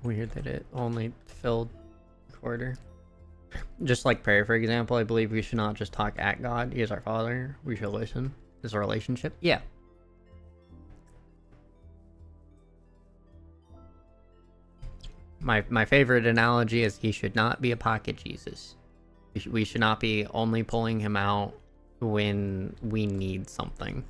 [SPEAKER 1] Weird that it only filled quarter. Just like prayer, for example, I believe we should not just talk at God. He is our Father. We should listen. Is a relationship? Yeah. My favorite analogy is he should not be a pocket Jesus. We should not be only pulling him out when we need something.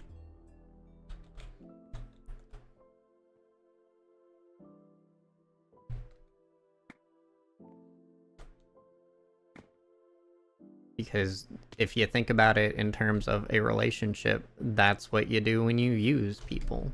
[SPEAKER 1] Because if you think about it in terms of a relationship, that's what you do when you use people.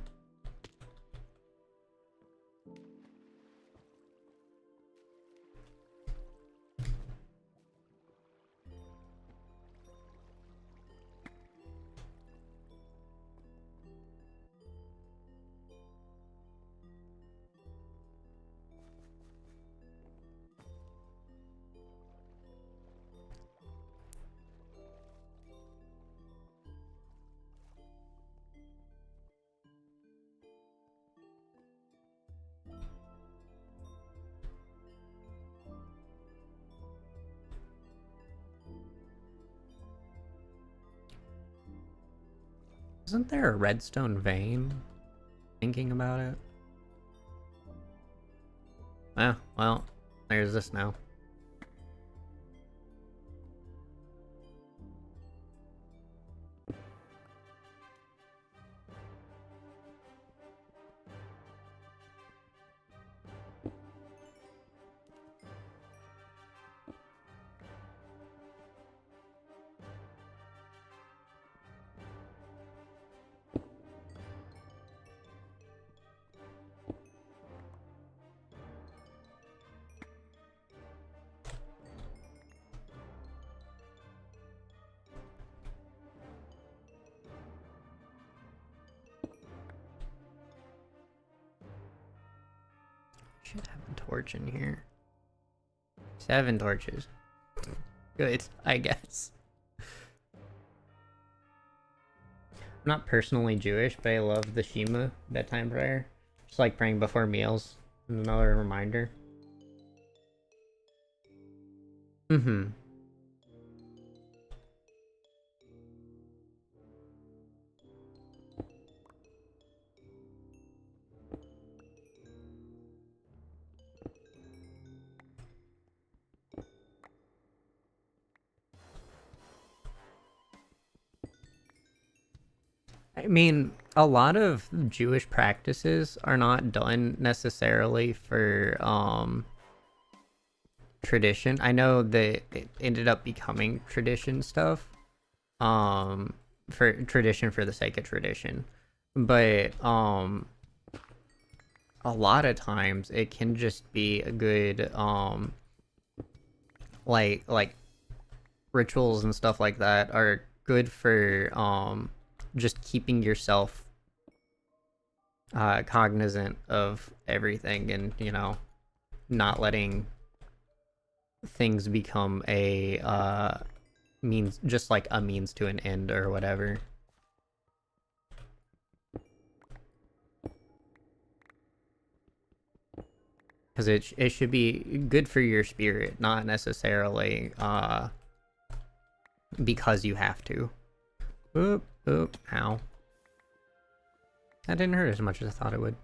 [SPEAKER 1] Isn't there a redstone vein? Thinking about it. Well, there's this now. Should have a torch in here. 7 torches. Good, I guess. I'm not personally Jewish, but I love the Shema bedtime prayer. Just like praying before meals. Another reminder. Mm-hmm. I mean, a lot of Jewish practices are not done necessarily for tradition. I know that it ended up becoming tradition stuff. For tradition for the sake of tradition. But a lot of times it can just be a good like rituals and stuff like that are good for just keeping yourself cognizant of everything, and you know, not letting things become a means, just like a means to an end or whatever. Because it should be good for your spirit, not necessarily because you have to. Oop, oop, ow. That didn't hurt as much as I thought it would.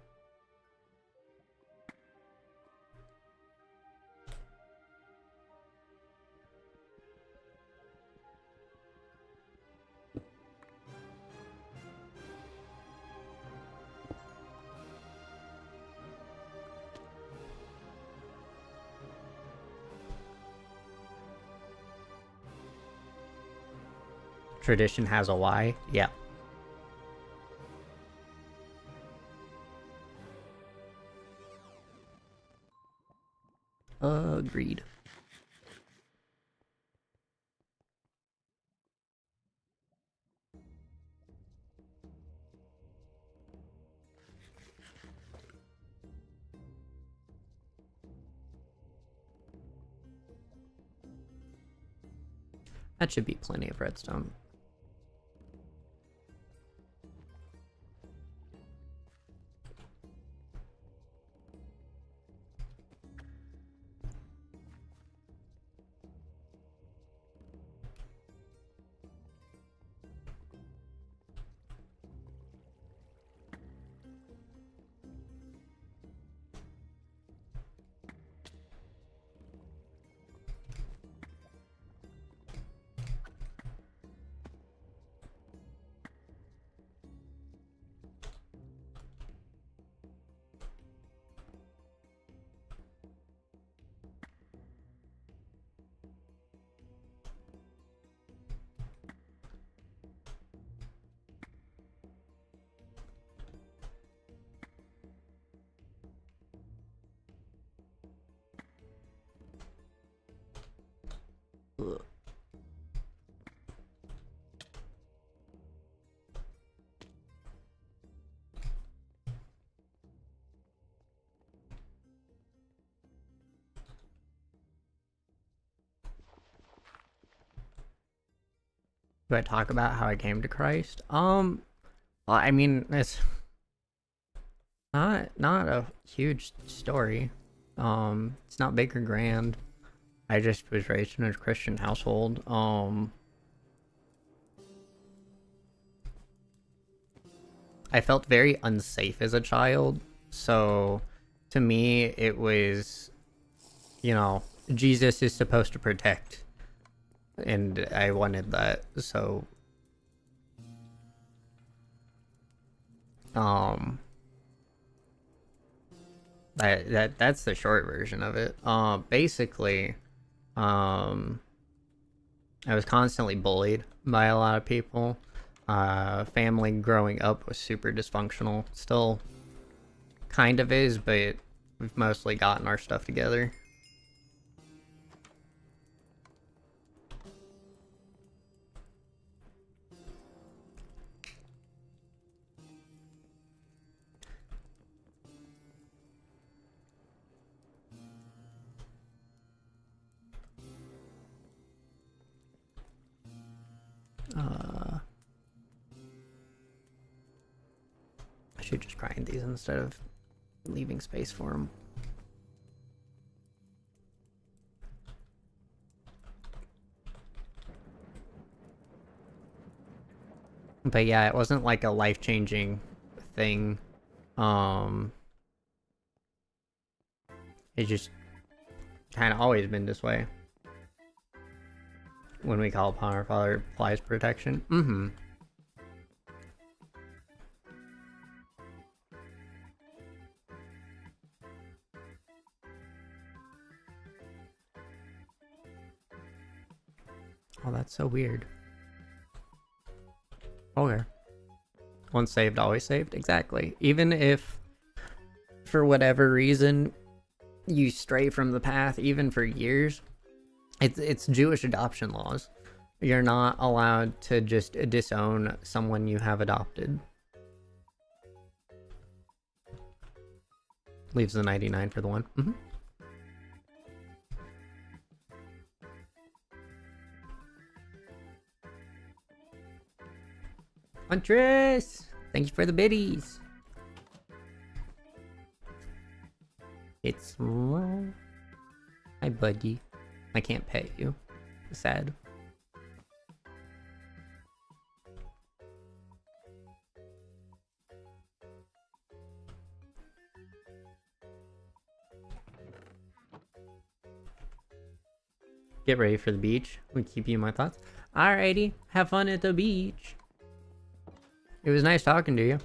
[SPEAKER 1] Tradition has a Y? Yeah. Agreed. That should be plenty of redstone. Ugh. Do I talk about how I came to Christ? Well, I mean, it's not a huge story. It's not big or grand. I just was raised in a Christian household. I felt very unsafe as a child, so to me it was, you know, Jesus is supposed to protect, and I wanted that. So um that's the short version of it. Basically, um I was constantly bullied by a lot of people. Family growing up was super dysfunctional. Still kind of is, but we've mostly gotten our stuff together. I should just grind these instead of leaving space for them. But yeah, it wasn't like a life-changing thing. Um, it just kind of always been this way. When we call upon our Father, applies protection. Mm-hmm. Oh, that's so weird. Okay. Once saved, always saved. Exactly. Even if, for whatever reason, you stray from the path, even for years, it's Jewish adoption laws. You're not allowed to just disown someone you have adopted. Leaves the 99 for the one. Mm-hmm. Huntress! Thank you for the biddies. It's hi, buddy. I can't pet you. Sad. Get ready for the beach. We keep you in my thoughts. Alrighty, have fun at the beach. It was nice talking to you.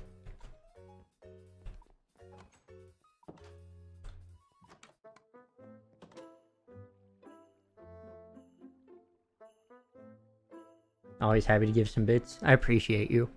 [SPEAKER 1] Always happy to give some bits. I appreciate you.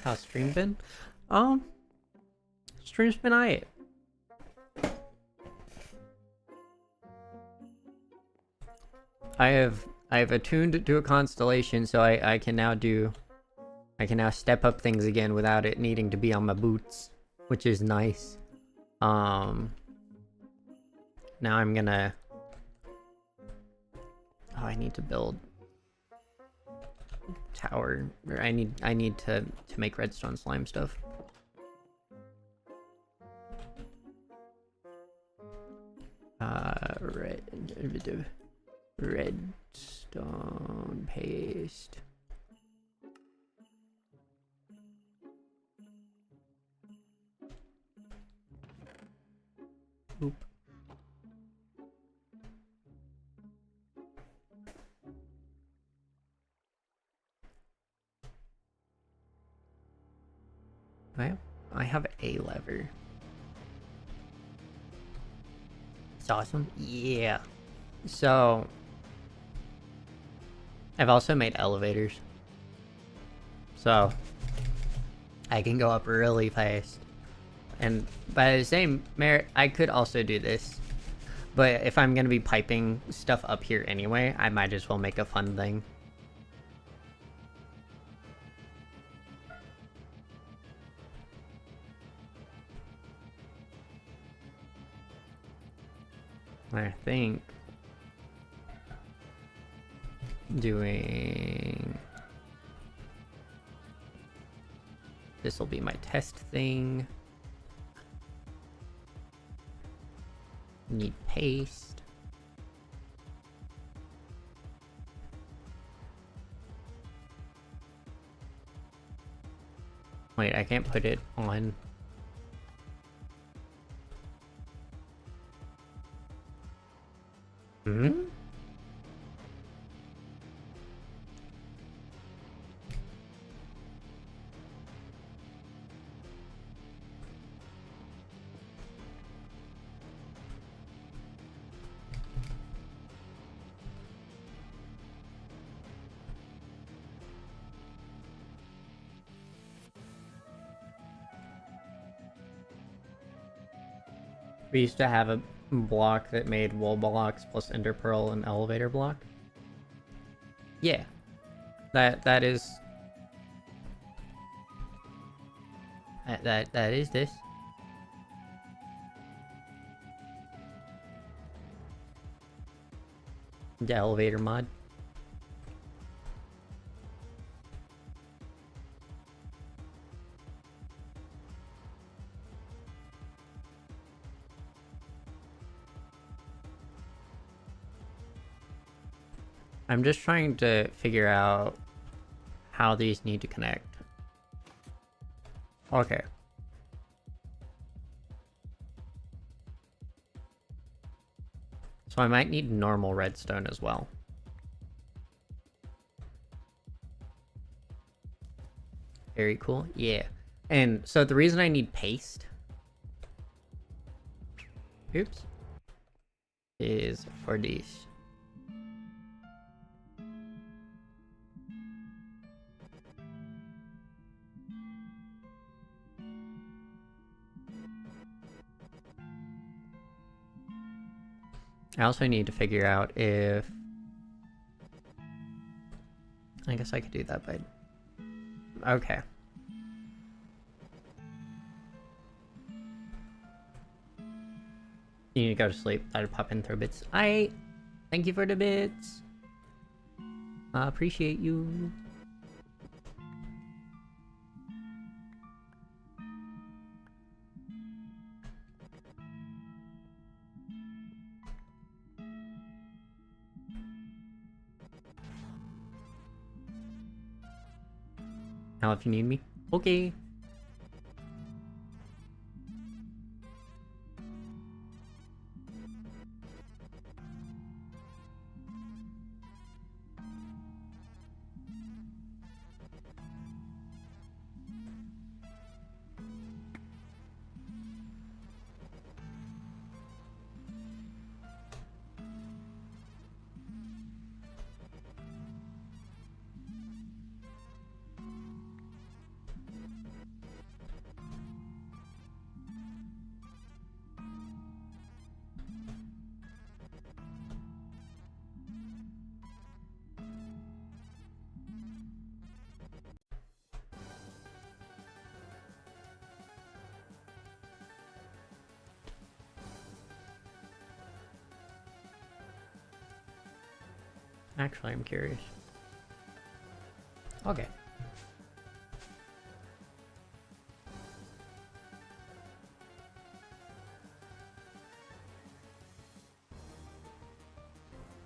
[SPEAKER 1] How's stream been? Stream's been aight. I have attuned to a constellation, so I can now step up things again without it needing to be on my boots, which is nice. Now I'm gonna. Oh, I need to build tower. Or I need to make redstone slime stuff. Redstone paste. Oop. I have a lever. It's awesome. Yeah. So I've also made elevators. So I can go up really fast. And by the same merit, I could also do this. But if I'm going to be piping stuff up here anyway, I might as well make a fun thing. I think doing this will be my test thing. Need paste. Wait, I can't put it on. Hmm? We used to have a block that made wool blocks plus ender pearl and elevator block. Yeah. That is that is this. The elevator mod. I'm just trying to figure out how these need to connect. Okay. So I might need normal redstone as well. Very cool. Yeah. And so the reason I need paste, oops, is for these. I also need to figure out if... I guess I could do that by... Okay. You need to go to sleep. I'd pop in through bits. Thank you for the bits. I appreciate you. Now if you need me. Okay. Actually, I'm curious. Okay.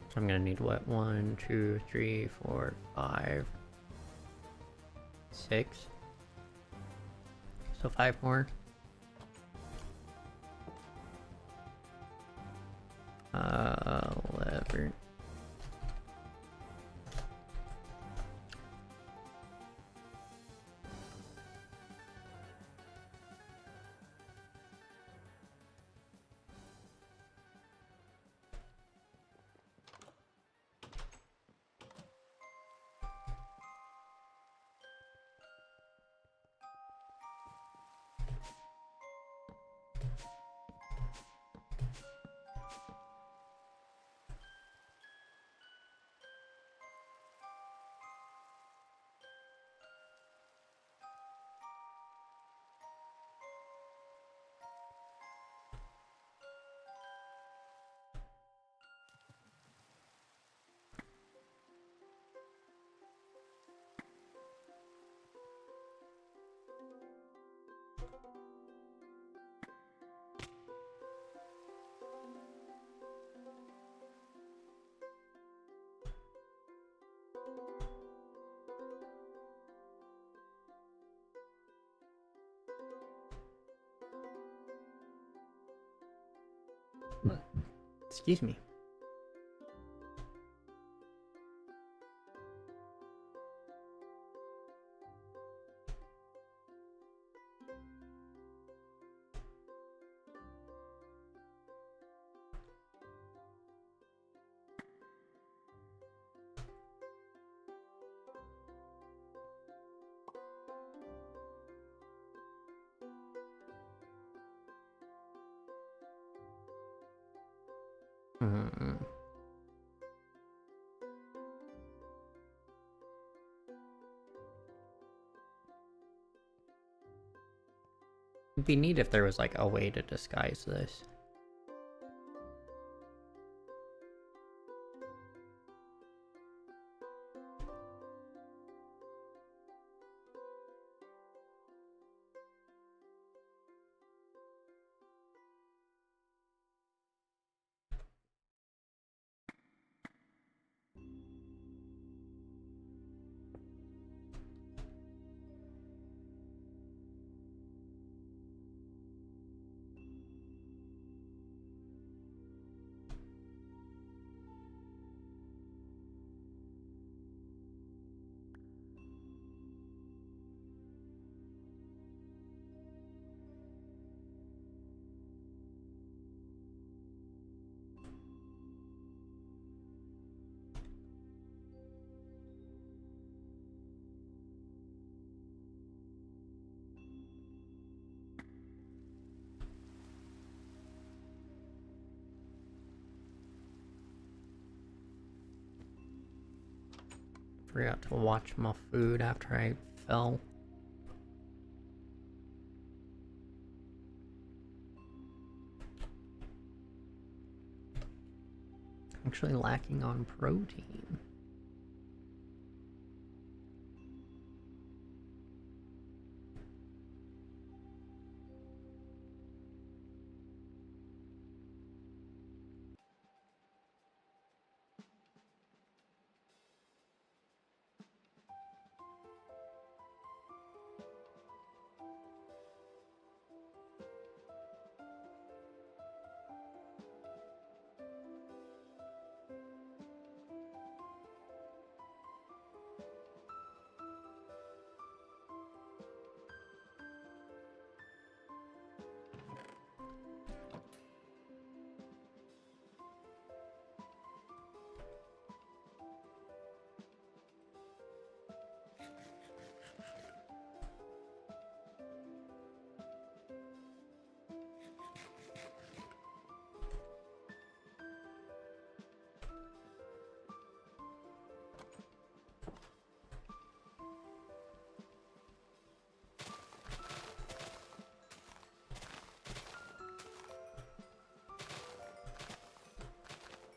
[SPEAKER 1] So I'm gonna need what? 1, 2, 3, 4, 5, 6. So 5 more. Lever. Excuse me. Mm-hmm. It'd be neat if there was like a way to disguise this. Forgot to watch my food after I fell. Actually lacking on protein.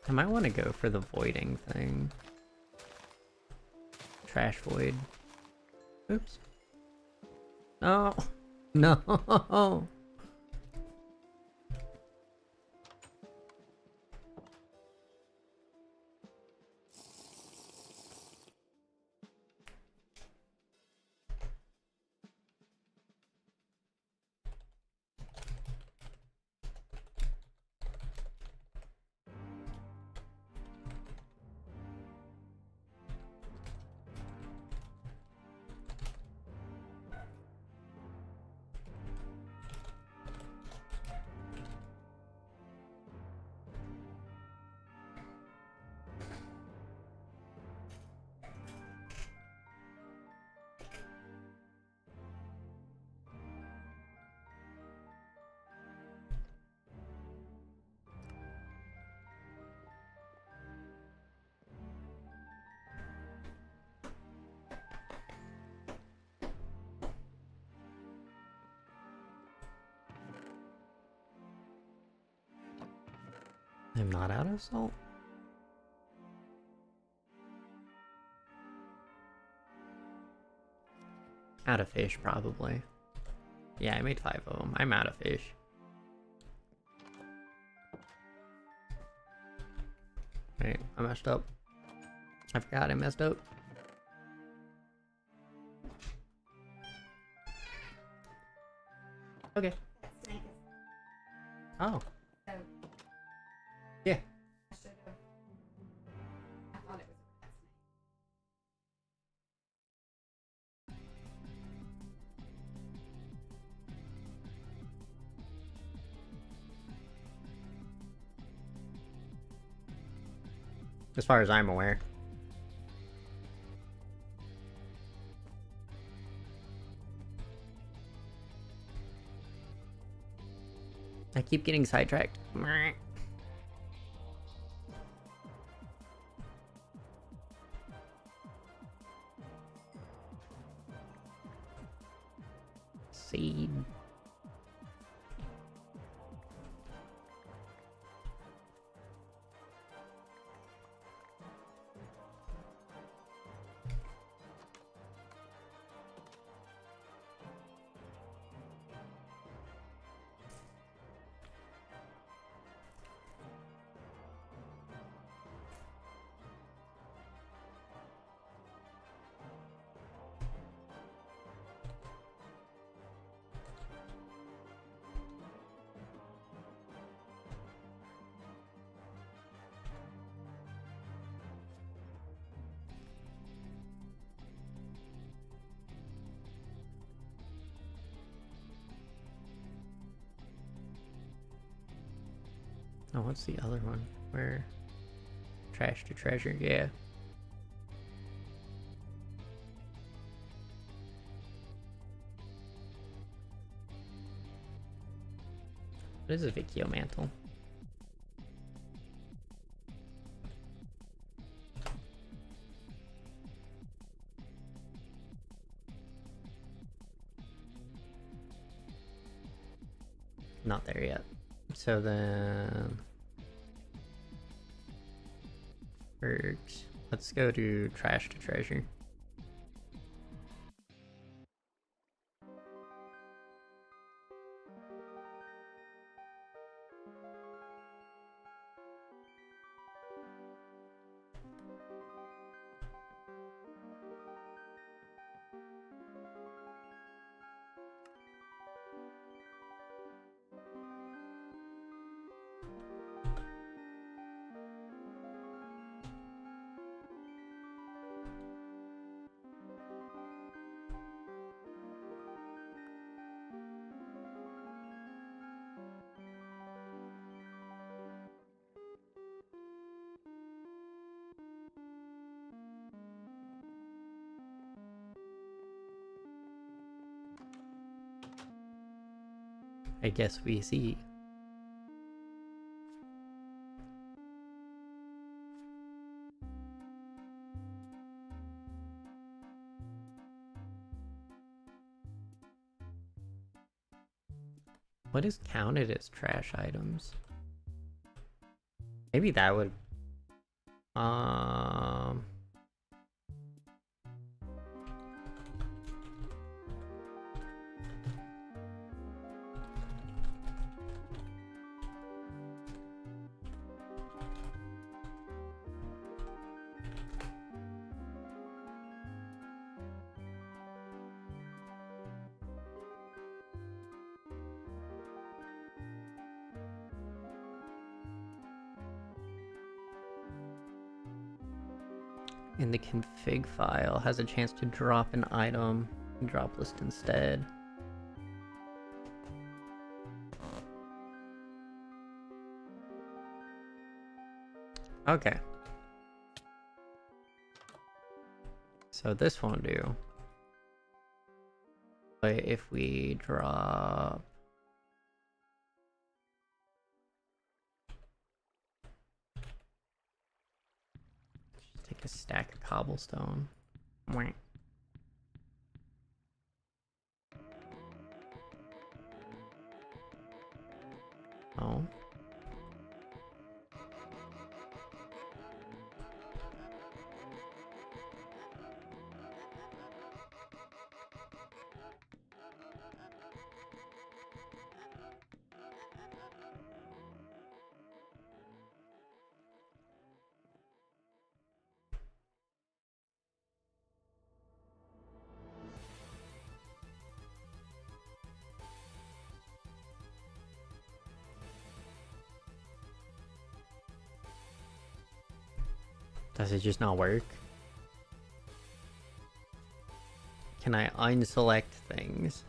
[SPEAKER 1] I might want to go for the voiding thing. Trash void. Oops. No. No. I'm not out of salt. Out of fish, probably. Yeah, I made 5 of them. I'm out of fish. Wait, I messed up. I forgot I messed up. Okay. Oh. Yeah. As far as I'm aware. I keep getting sidetracked. Seed. Oh, what's the other one? Where? Trash to treasure, yeah. What is a Vicchio mantle? Not there yet. So then... Works. Let's go to trash to treasure. I guess we see. What is counted as trash items? Maybe that would... in the config file has a chance to drop an item in drop list instead. Okay. So this won't do. But if we drop... Just take a stack of cobblestone. Wait. Oh. Does it just not work? Can I unselect things?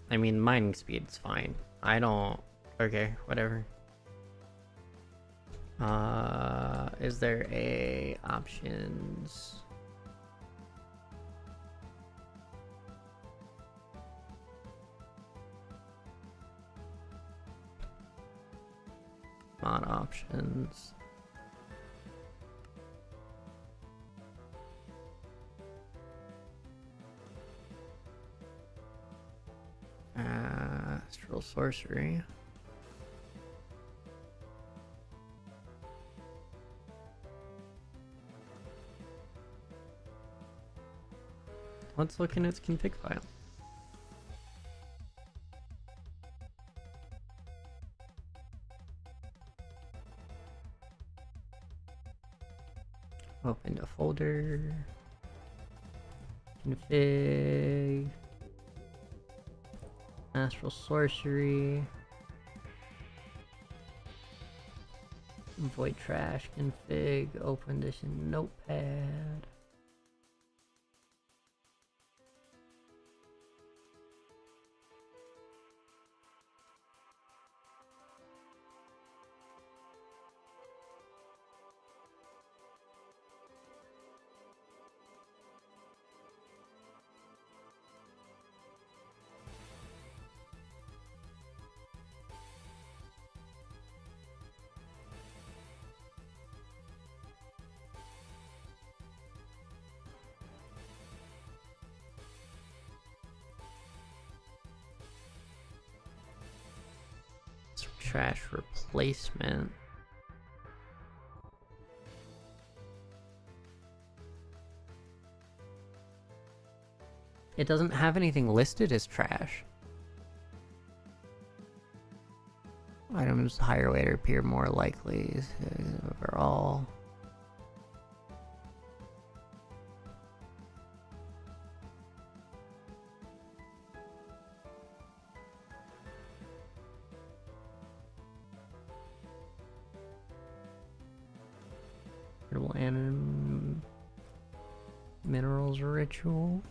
[SPEAKER 1] I mean, mining speed's fine. I don't... Okay, whatever. Is there a options? Mod options. Astral sorcery. Let's look in its config file. Open a folder. Config. Astral sorcery. Void trash config. Open this in Notepad. Trash replacement. It doesn't have anything listed as trash. Items higher weight appear more likely overall. And minerals ritual.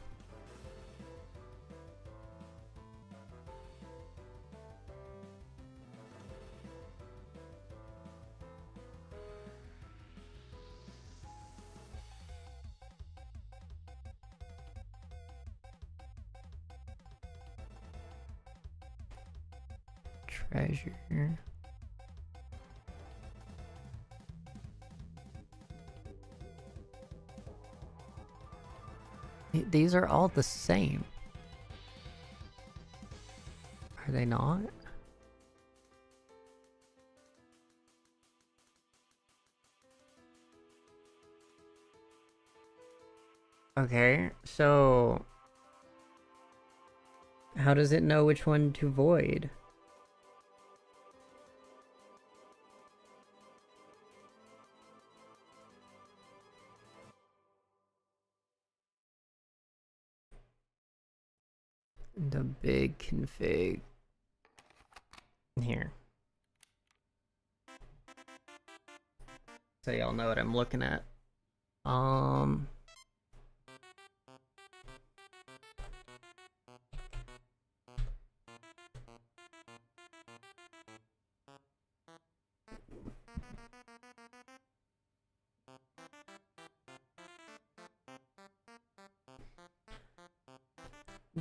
[SPEAKER 1] Treasure. These are all the same. Are they not? Okay, so how does it know which one to void? The big config. Here. So y'all know what I'm looking at.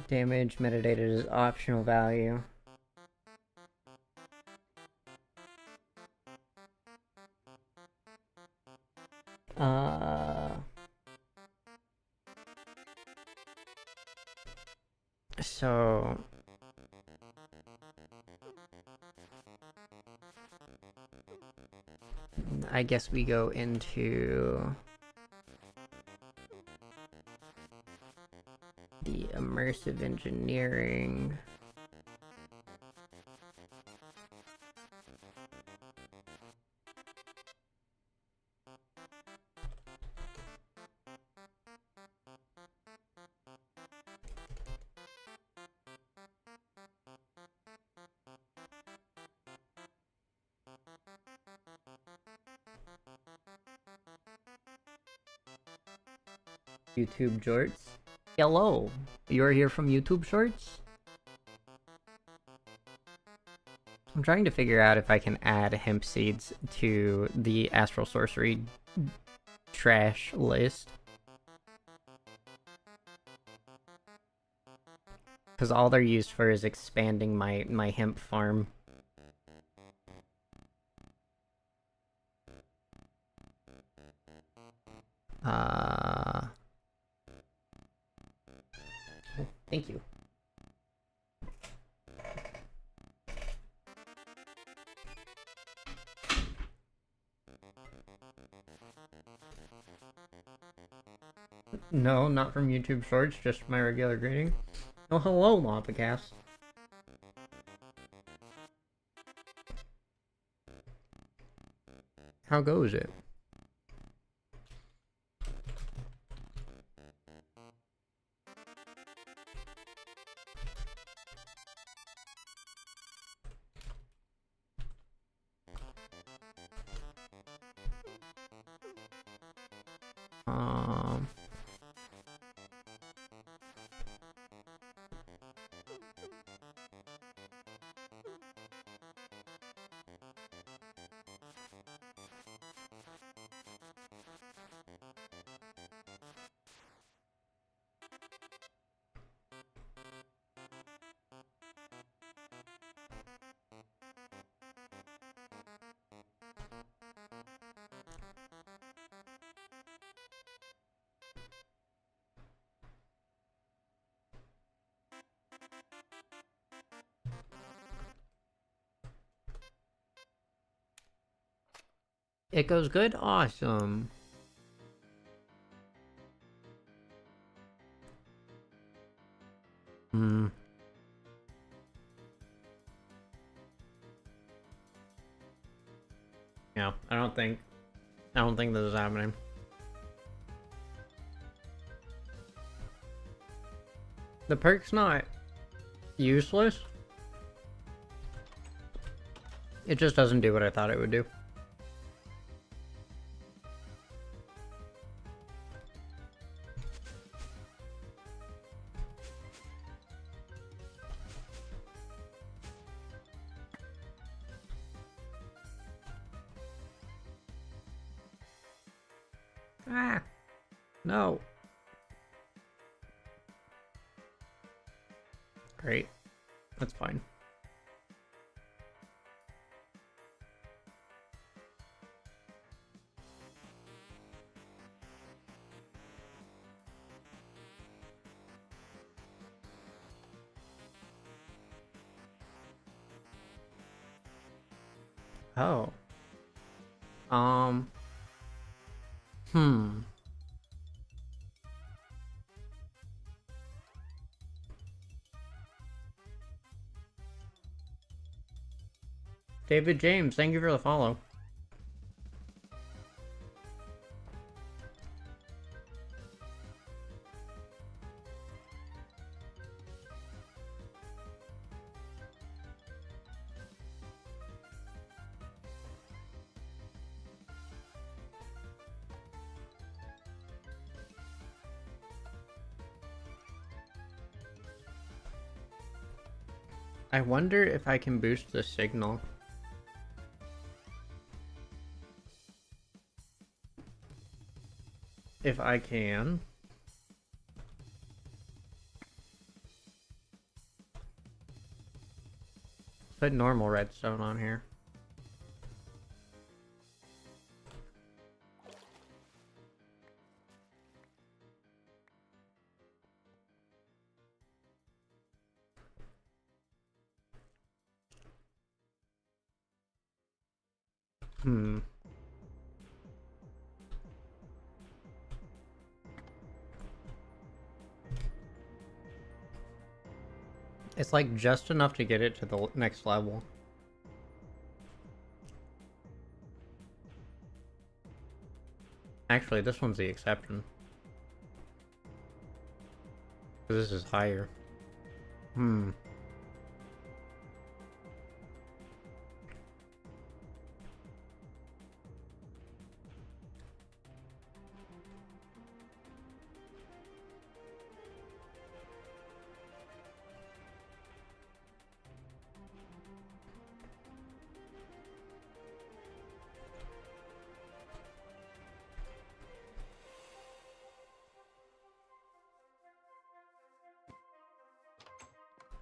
[SPEAKER 1] Damage metadata is optional value. So I guess we go into the immersive engineering. YouTube Shorts. Hello, you're here from YouTube Shorts? I'm trying to figure out if I can add hemp seeds to the Astral Sorcery trash list. Because all they're used for is expanding my hemp farm. Thank you. No, not from YouTube Shorts, just my regular greeting. Oh, hello, Lopacast. How goes it? It goes good? Awesome. Yeah, I don't think this is happening. The perk's not useless. It just doesn't do what I thought it would do. Ah! No. Great. That's fine. Oh. David James, thank you for the follow. I wonder if I can boost the signal. If I can. Put normal redstone on here. Hmm. It's like just enough to get it to the next level. Actually, this one's the exception. This is higher. Hmm.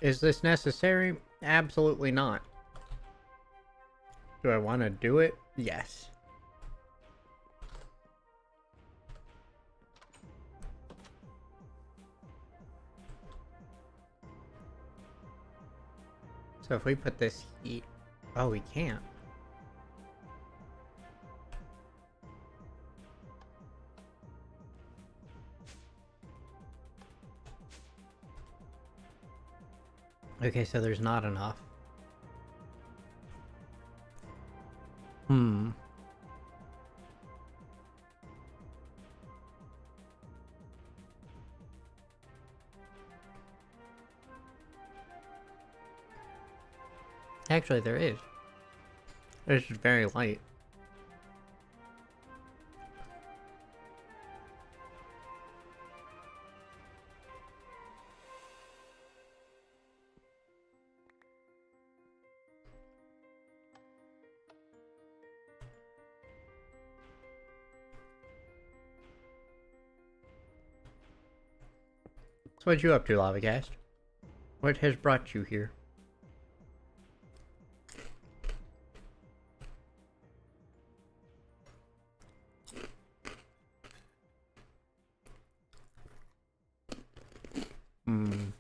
[SPEAKER 1] Is this necessary? Absolutely not. Do I want to do it? Yes. So if we put this heat... Oh, we can't. Okay, so there's not enough. Hmm. Actually, there is. It's just very light. So what you up to, LavaCast? What has brought you here? Hmm.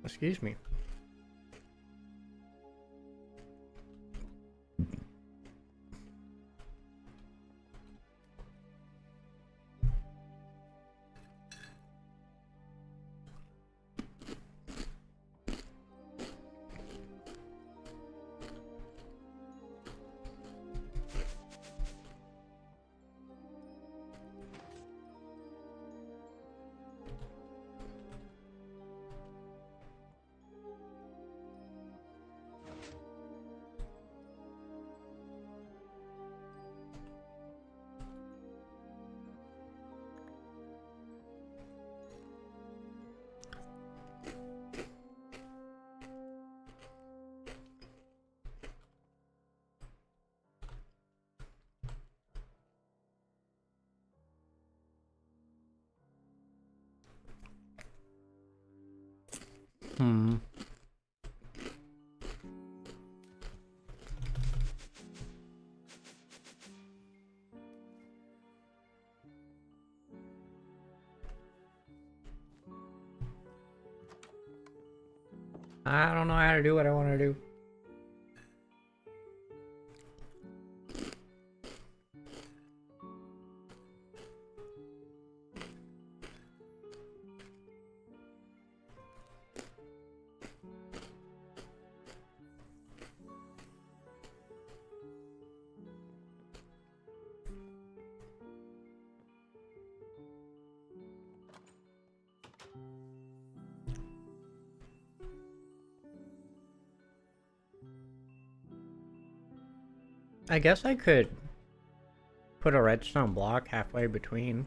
[SPEAKER 1] Excuse me. Hmm. I don't know how to do what I want to do. I guess I could put a redstone block halfway between.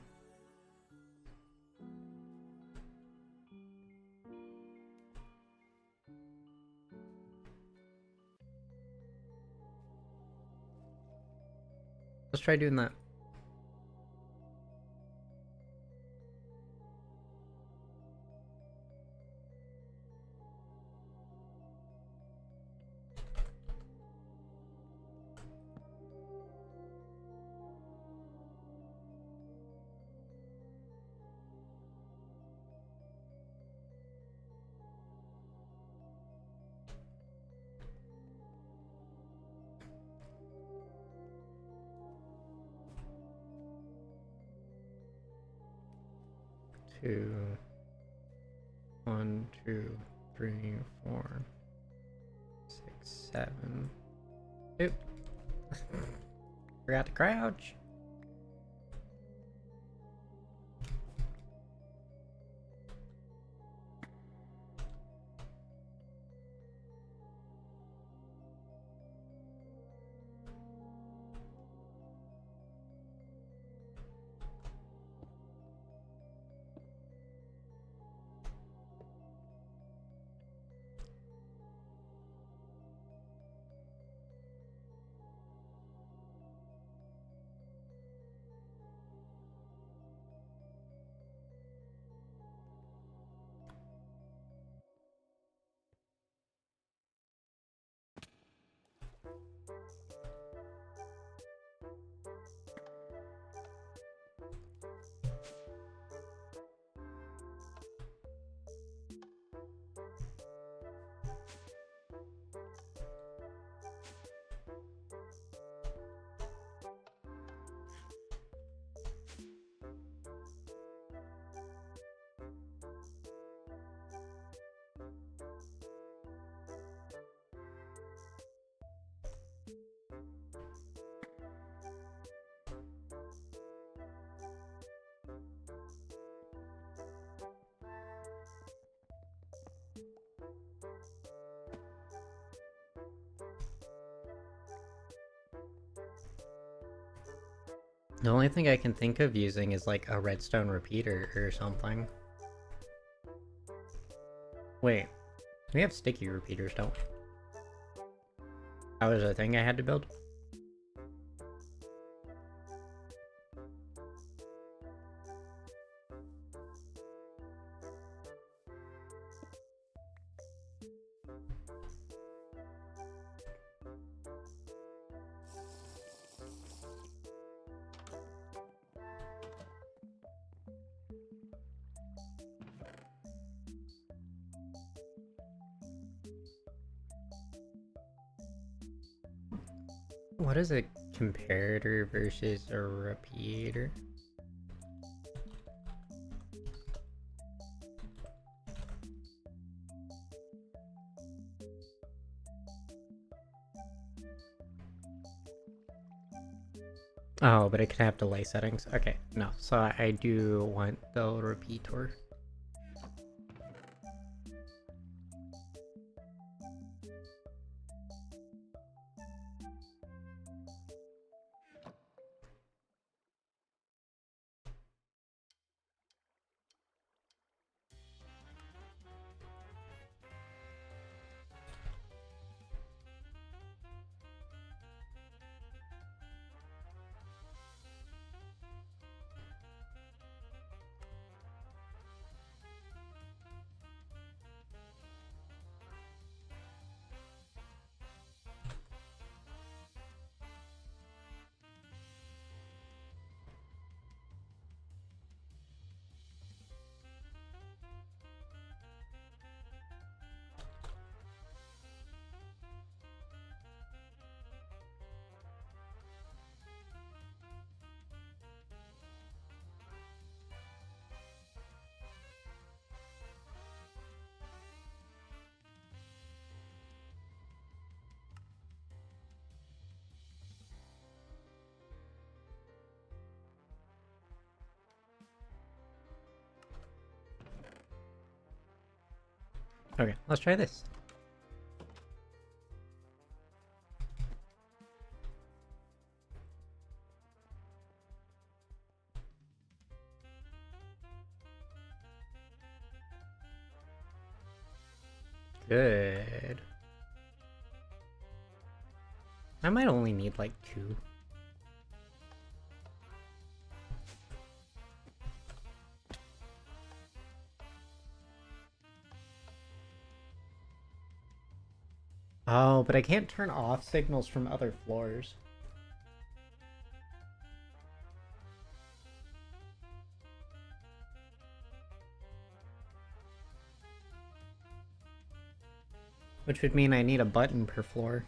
[SPEAKER 1] Let's try doing that. Two, 1, 2, 3, 4, 6, 7. Oop. Forgot to crouch. The only thing I can think of using is like a redstone repeater or something. Wait, we have sticky repeaters, don't we? That was a thing I had to build? What is a comparator versus a repeater? Oh, but it could have delay settings. Okay, no. So I do want the repeater. Okay, let's try this. good. I might only need like 2. Oh, but I can't turn off signals from other floors. Which would mean I need a button per floor.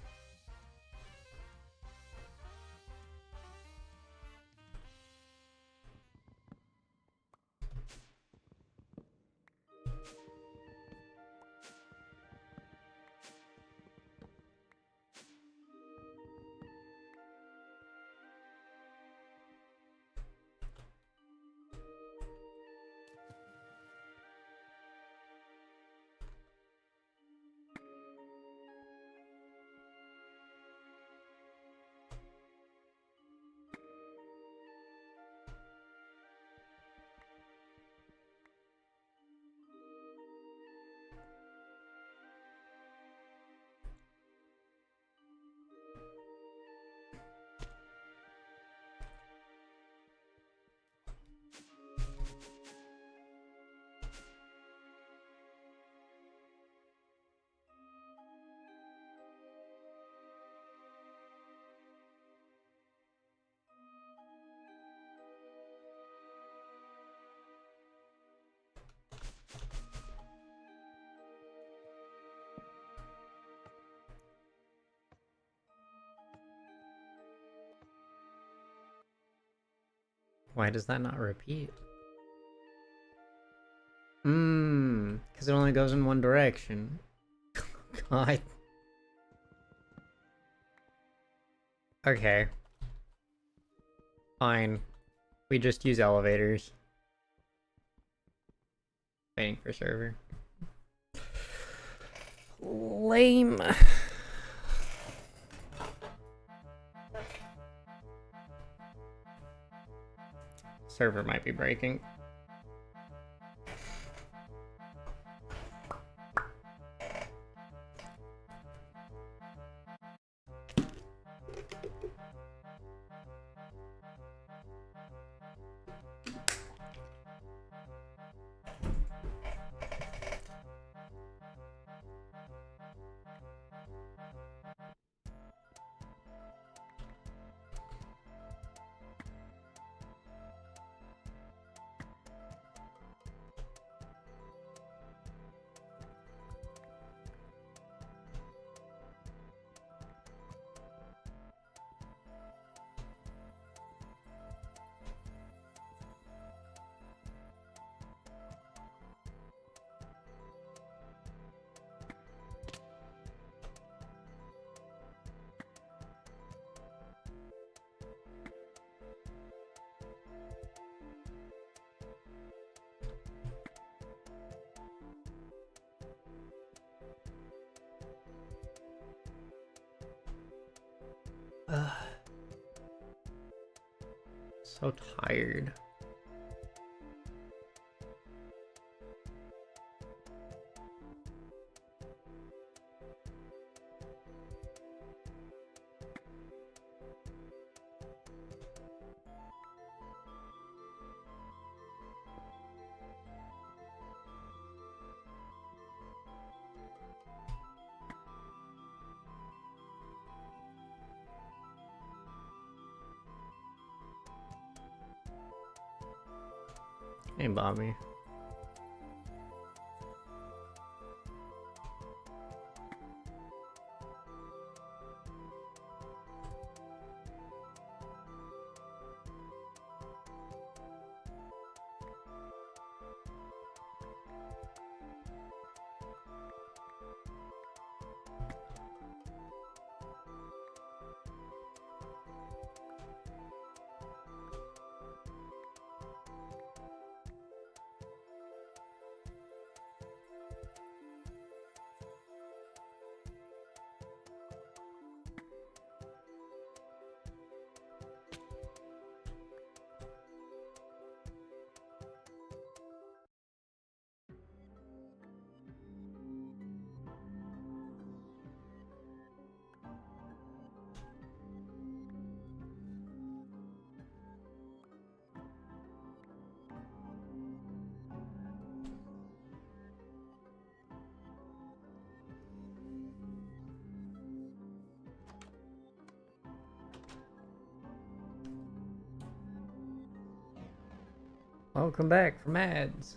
[SPEAKER 1] Why does that not repeat? Because it only goes in one direction. God. Okay. Fine. We just use elevators. Waiting for server. Lame. Server might be breaking. So tired. Hey, Bobby. Welcome back from ads.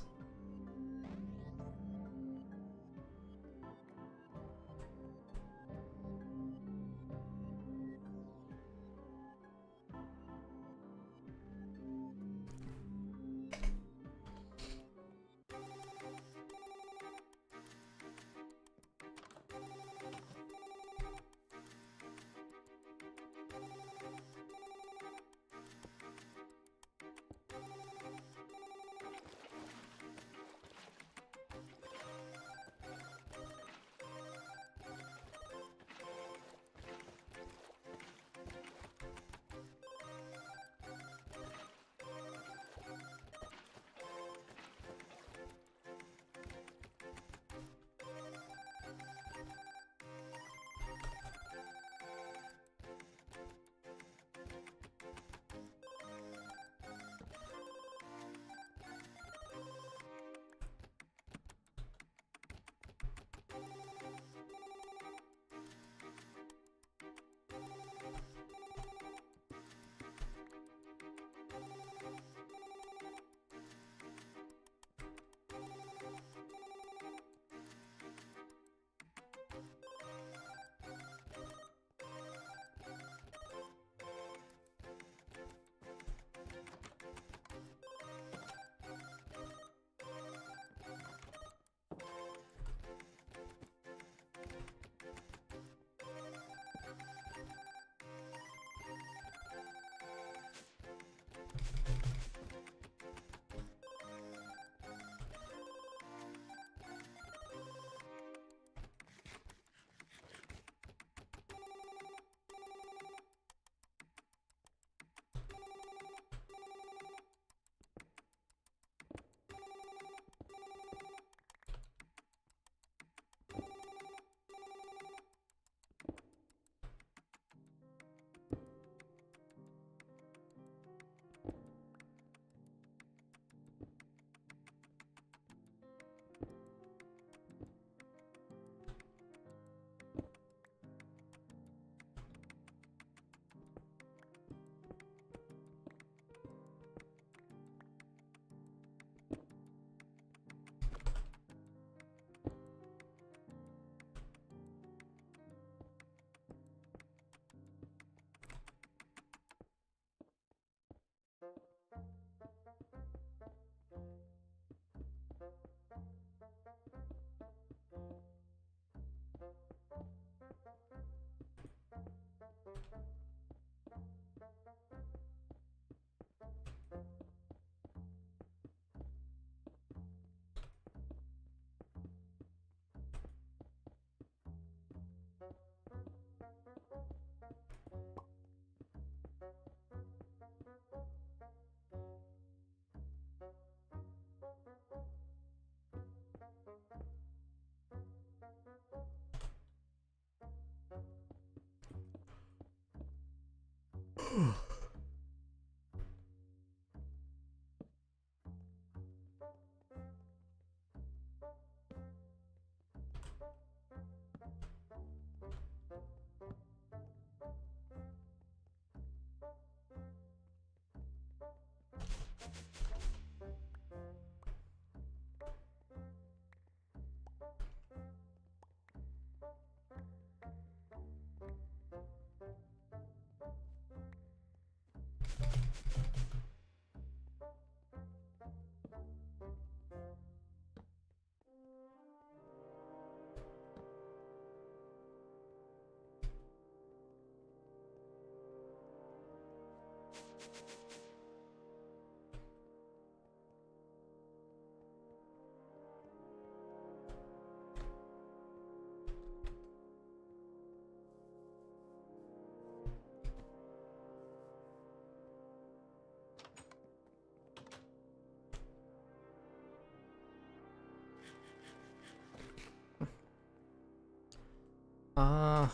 [SPEAKER 1] Uh,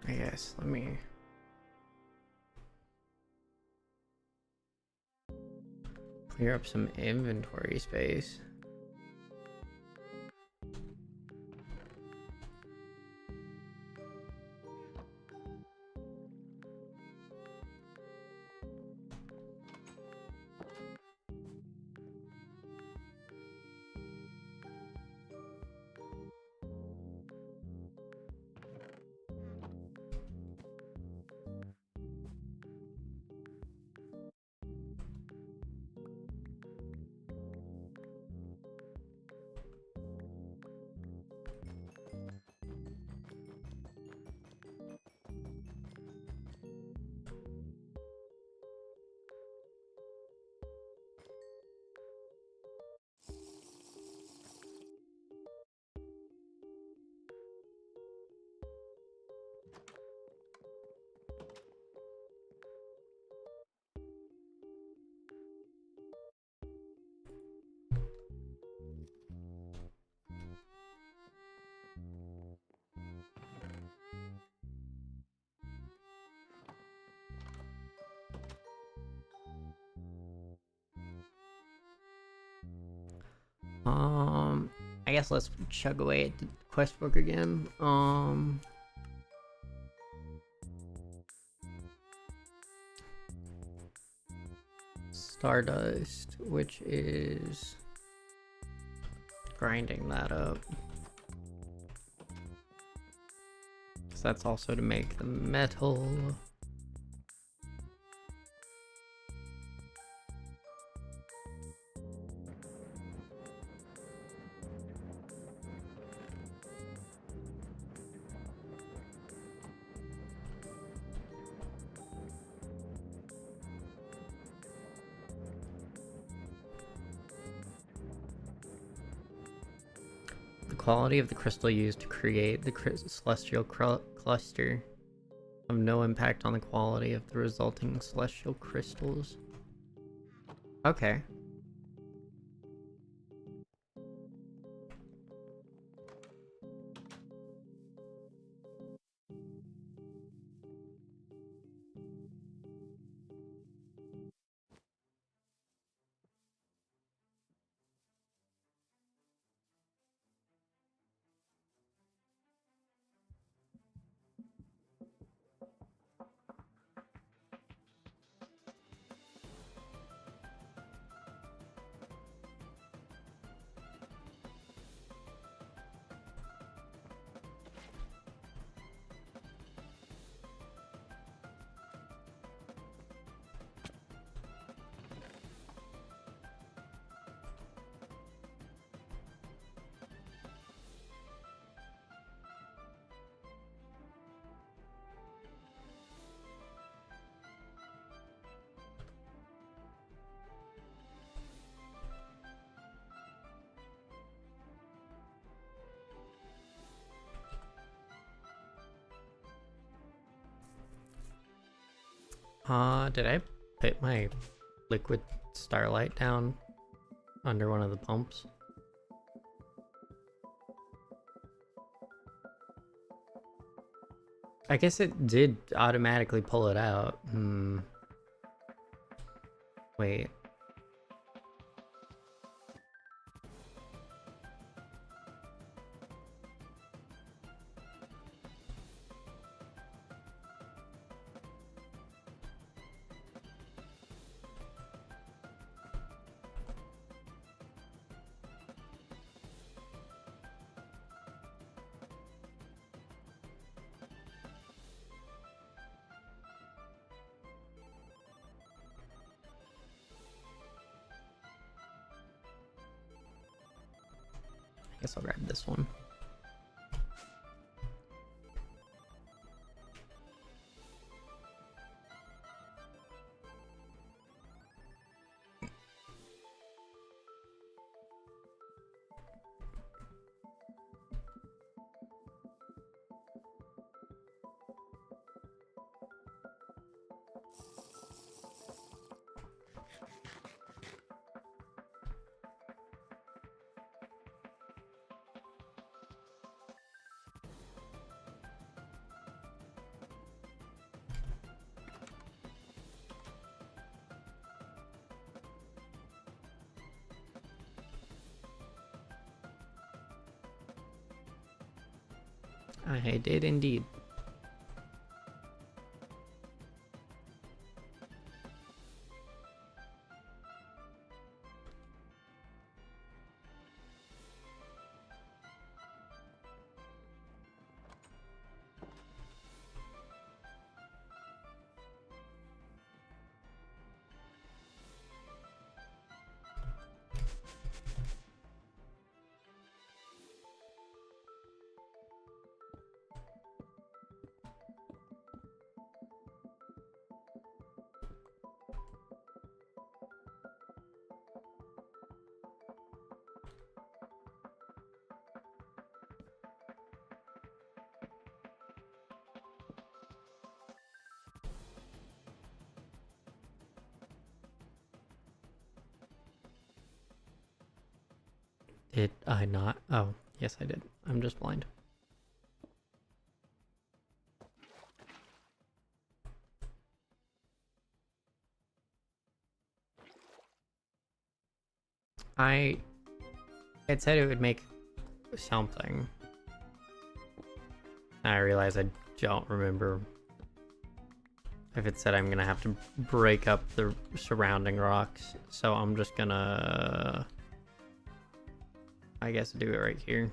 [SPEAKER 1] I guess, let me... Clear up some inventory space. I guess let's chug away at the quest book again. Stardust, which is grinding that up. Because that's also to make the metal. The quality of the crystal used to create the celestial cluster have no impact on the quality of the resulting celestial crystals. Okay. Did I put my liquid starlight down under one of the pumps? I guess it did automatically pull it out. Wait. I guess I'll grab this one. I did indeed. Did I not? Oh, yes, I did. I'm just blind. It said it would make something. I realize I don't remember if it said I'm gonna have to break up the surrounding rocks, so I'm just gonna, I guess, do it right here.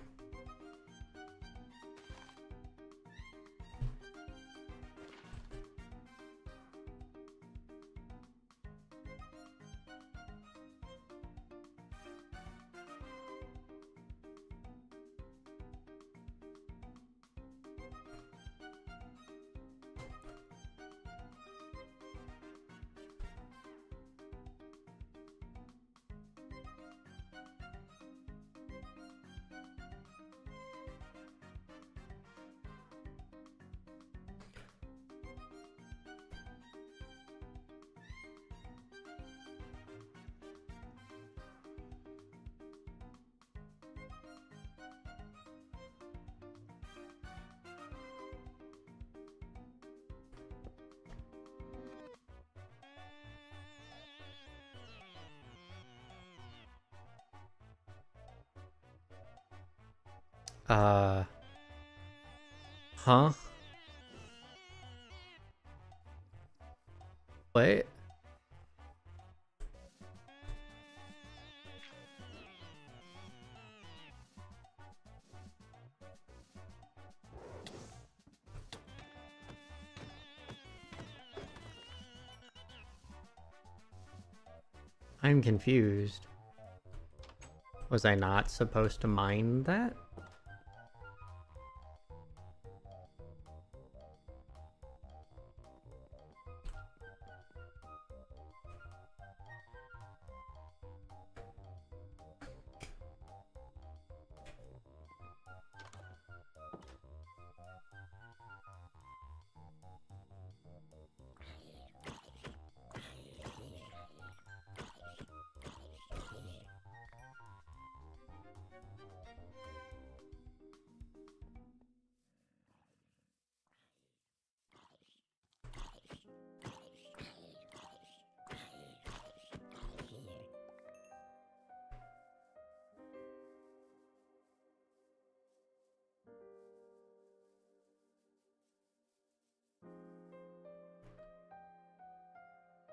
[SPEAKER 1] Huh? What? I'm confused. Was I not supposed to mine that?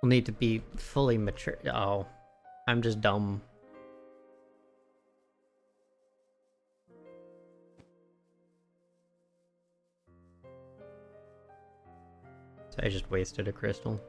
[SPEAKER 1] Will need to be fully mature. Oh, I'm just dumb. So I just wasted a crystal.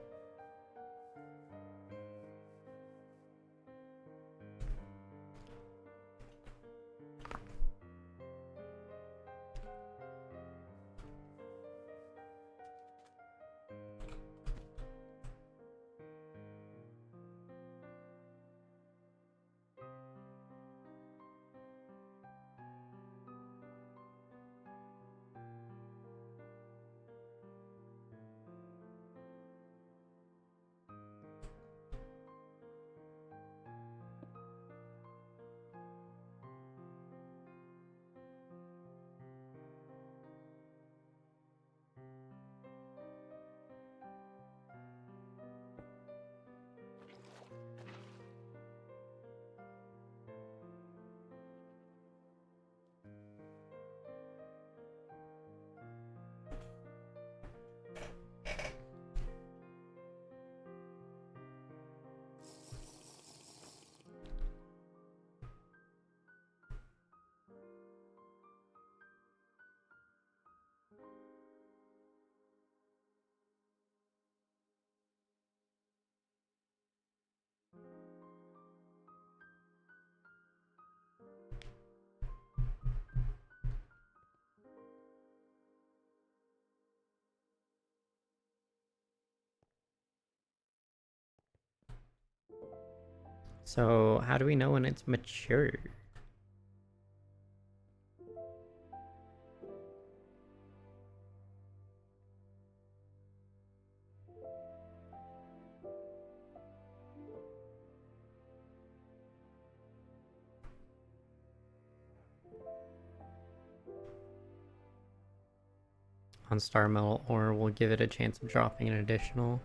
[SPEAKER 1] So how do we know when it's mature? On Star Metal, or we'll give it a chance of dropping an additional.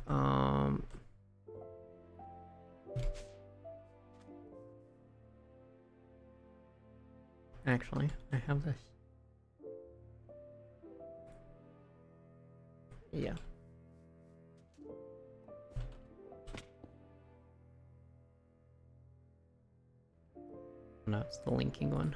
[SPEAKER 1] Um. Actually, I have this. Yeah. No, it's the linking one.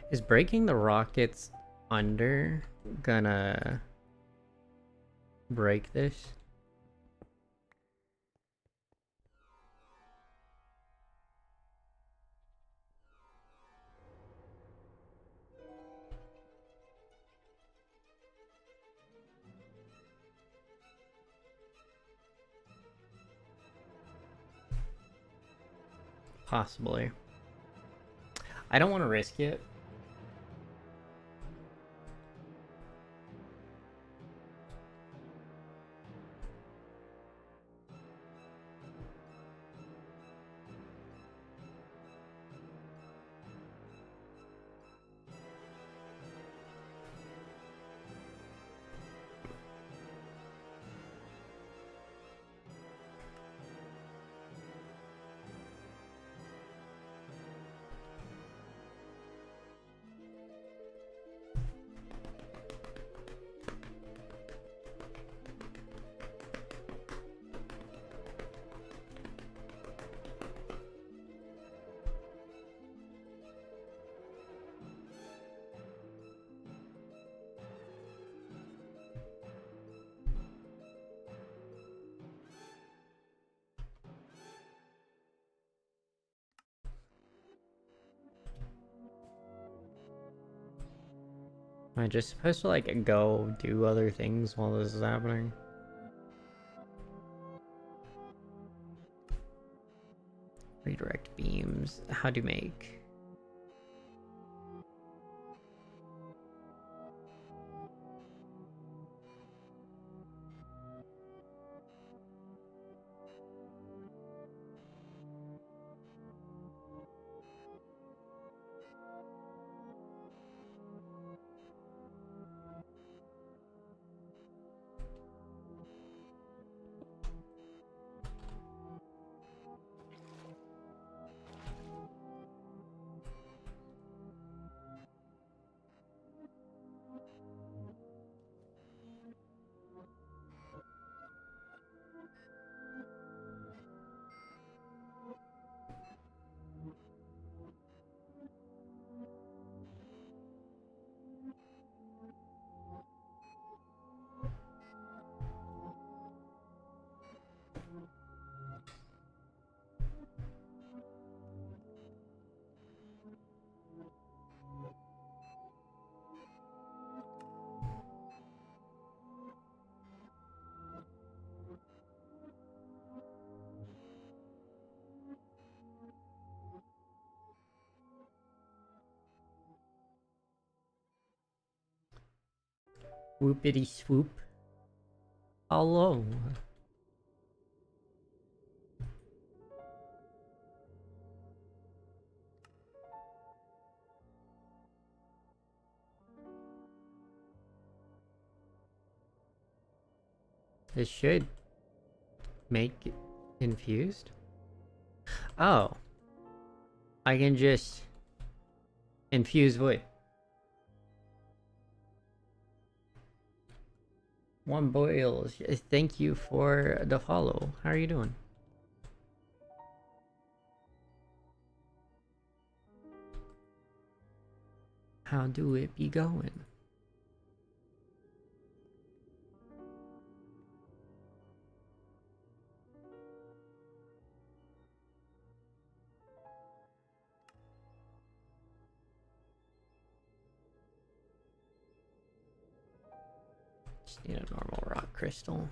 [SPEAKER 1] Is breaking the rockets under gonna break this? Possibly. I don't want to risk it. Am I just supposed to like go do other things while this is happening? Redirect beams. How do you make? Whoopity swoop. Hello. This should make it infused. Oh. I can just infuse wood. One boils. Thank you for the follow. How are you doing? How do it be going? Just need a normal rock crystal.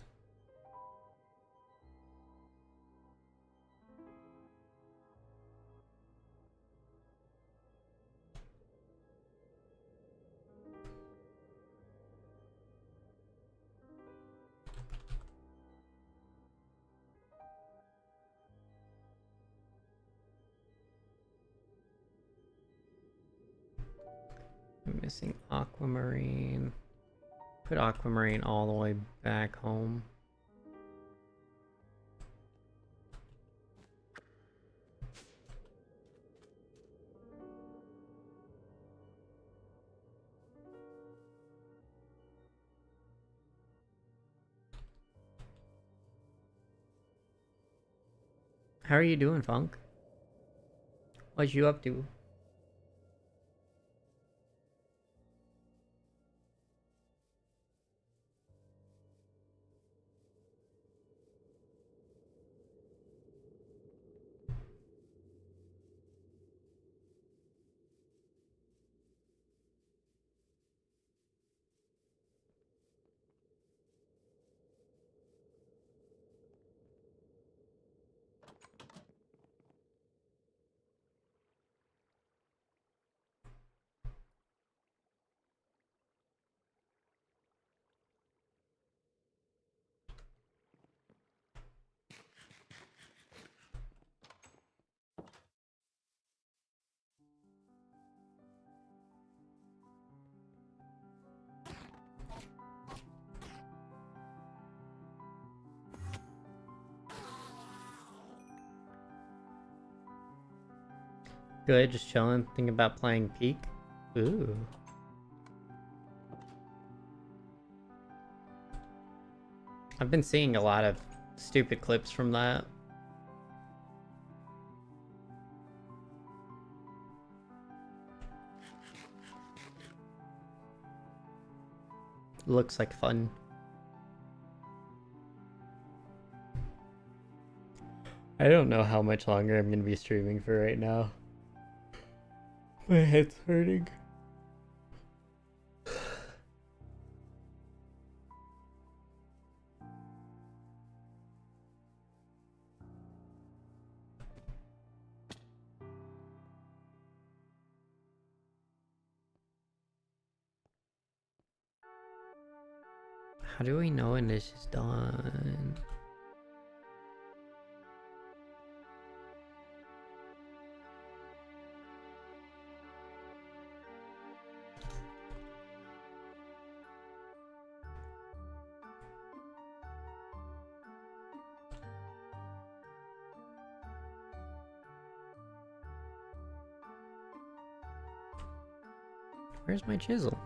[SPEAKER 1] I'm missing aquamarine. Put aquamarine all the way back home. How are you doing, Funk? What you up to? Good, just chilling, thinking about playing Peak. Ooh. I've been seeing a lot of stupid clips from that. Looks like fun. I don't know how much longer I'm gonna be streaming for right now. My head's hurting. How do we know when this is done? Where's my chisel?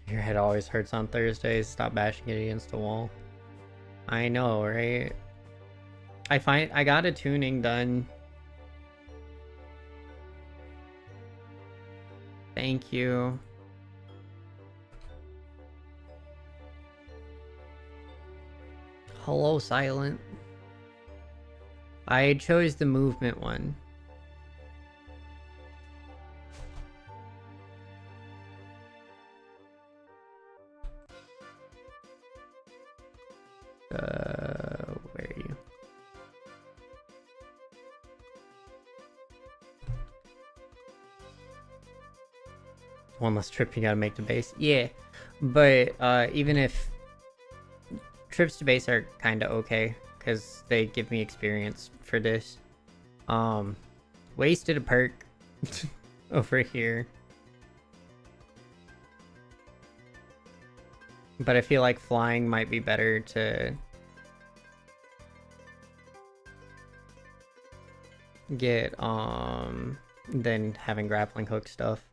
[SPEAKER 1] Your head always hurts on Thursdays. Stop bashing it against the wall. I know, right? I got a tuning done. Thank you. Hello, Silent. I chose the movement one. Where are you? One less trip you gotta make to base. Yeah, but even if trips to base are kind of okay because they give me experience for this. Wasted a perk over here. But I feel like flying might be better to get than having grappling hook stuff.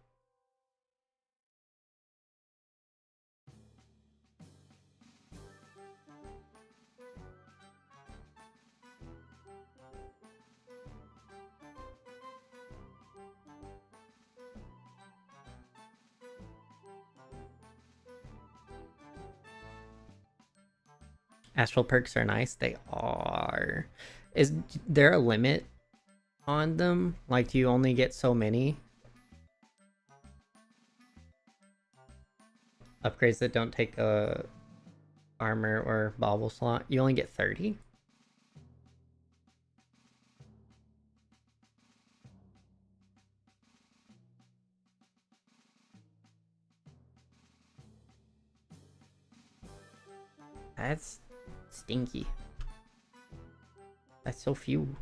[SPEAKER 1] Astral perks are nice. They are. Is there a limit on them? Like, do you only get so many upgrades that don't take a armor or bauble slot? You only get 30? That's stinky. That's so few.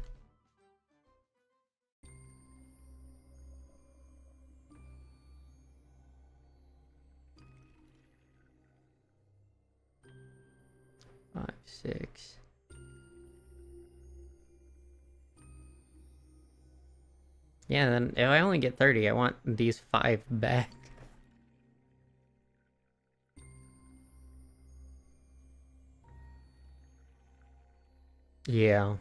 [SPEAKER 1] Five, 6. Yeah, then if I only get 30, I want these 5 back. Yeah.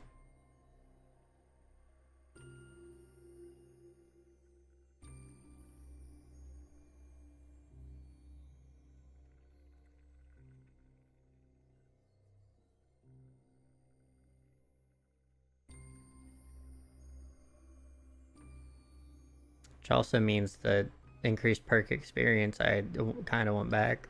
[SPEAKER 1] Which also means the increased perk experience I kind of want back.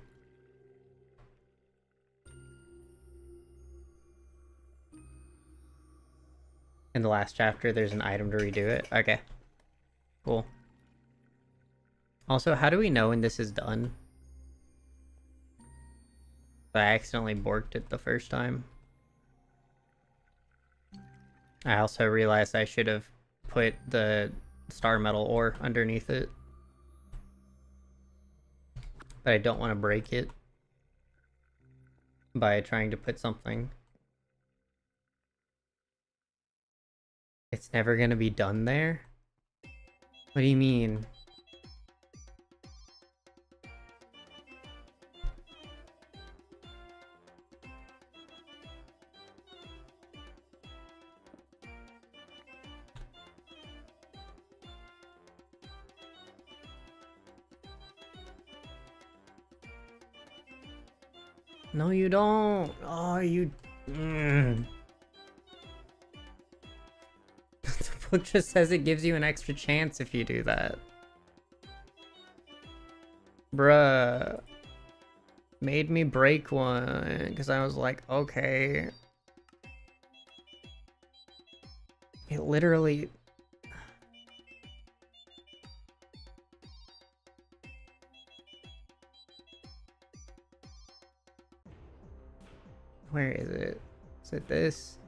[SPEAKER 1] In the last chapter, there's an item to redo it. Okay. Cool. Also, how do we know when this is done? I accidentally borked it the first time. I also realized I should have put the star metal ore underneath it. But I don't want to break it by trying to put something. It's never gonna be done there? What do you mean? No, you don't. Oh, you... The book just says it gives you an extra chance if you do that. Bruh. Made me break one, because I was like, okay. It literally... Where is it? Is it this?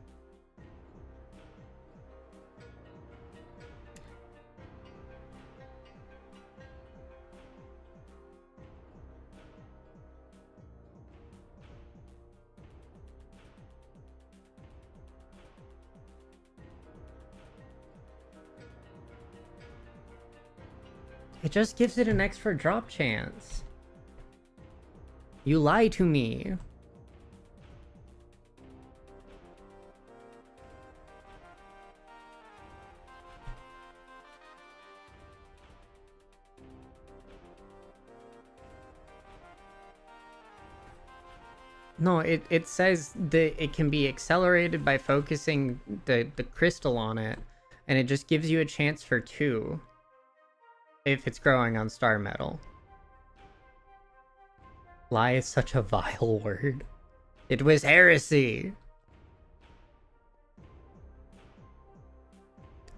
[SPEAKER 1] It just gives it an extra drop chance. You lie to me. No, it says that it can be accelerated by focusing the crystal on it, and it just gives you a chance for 2 if it's growing on star metal. Lie is such a vile word. It was heresy.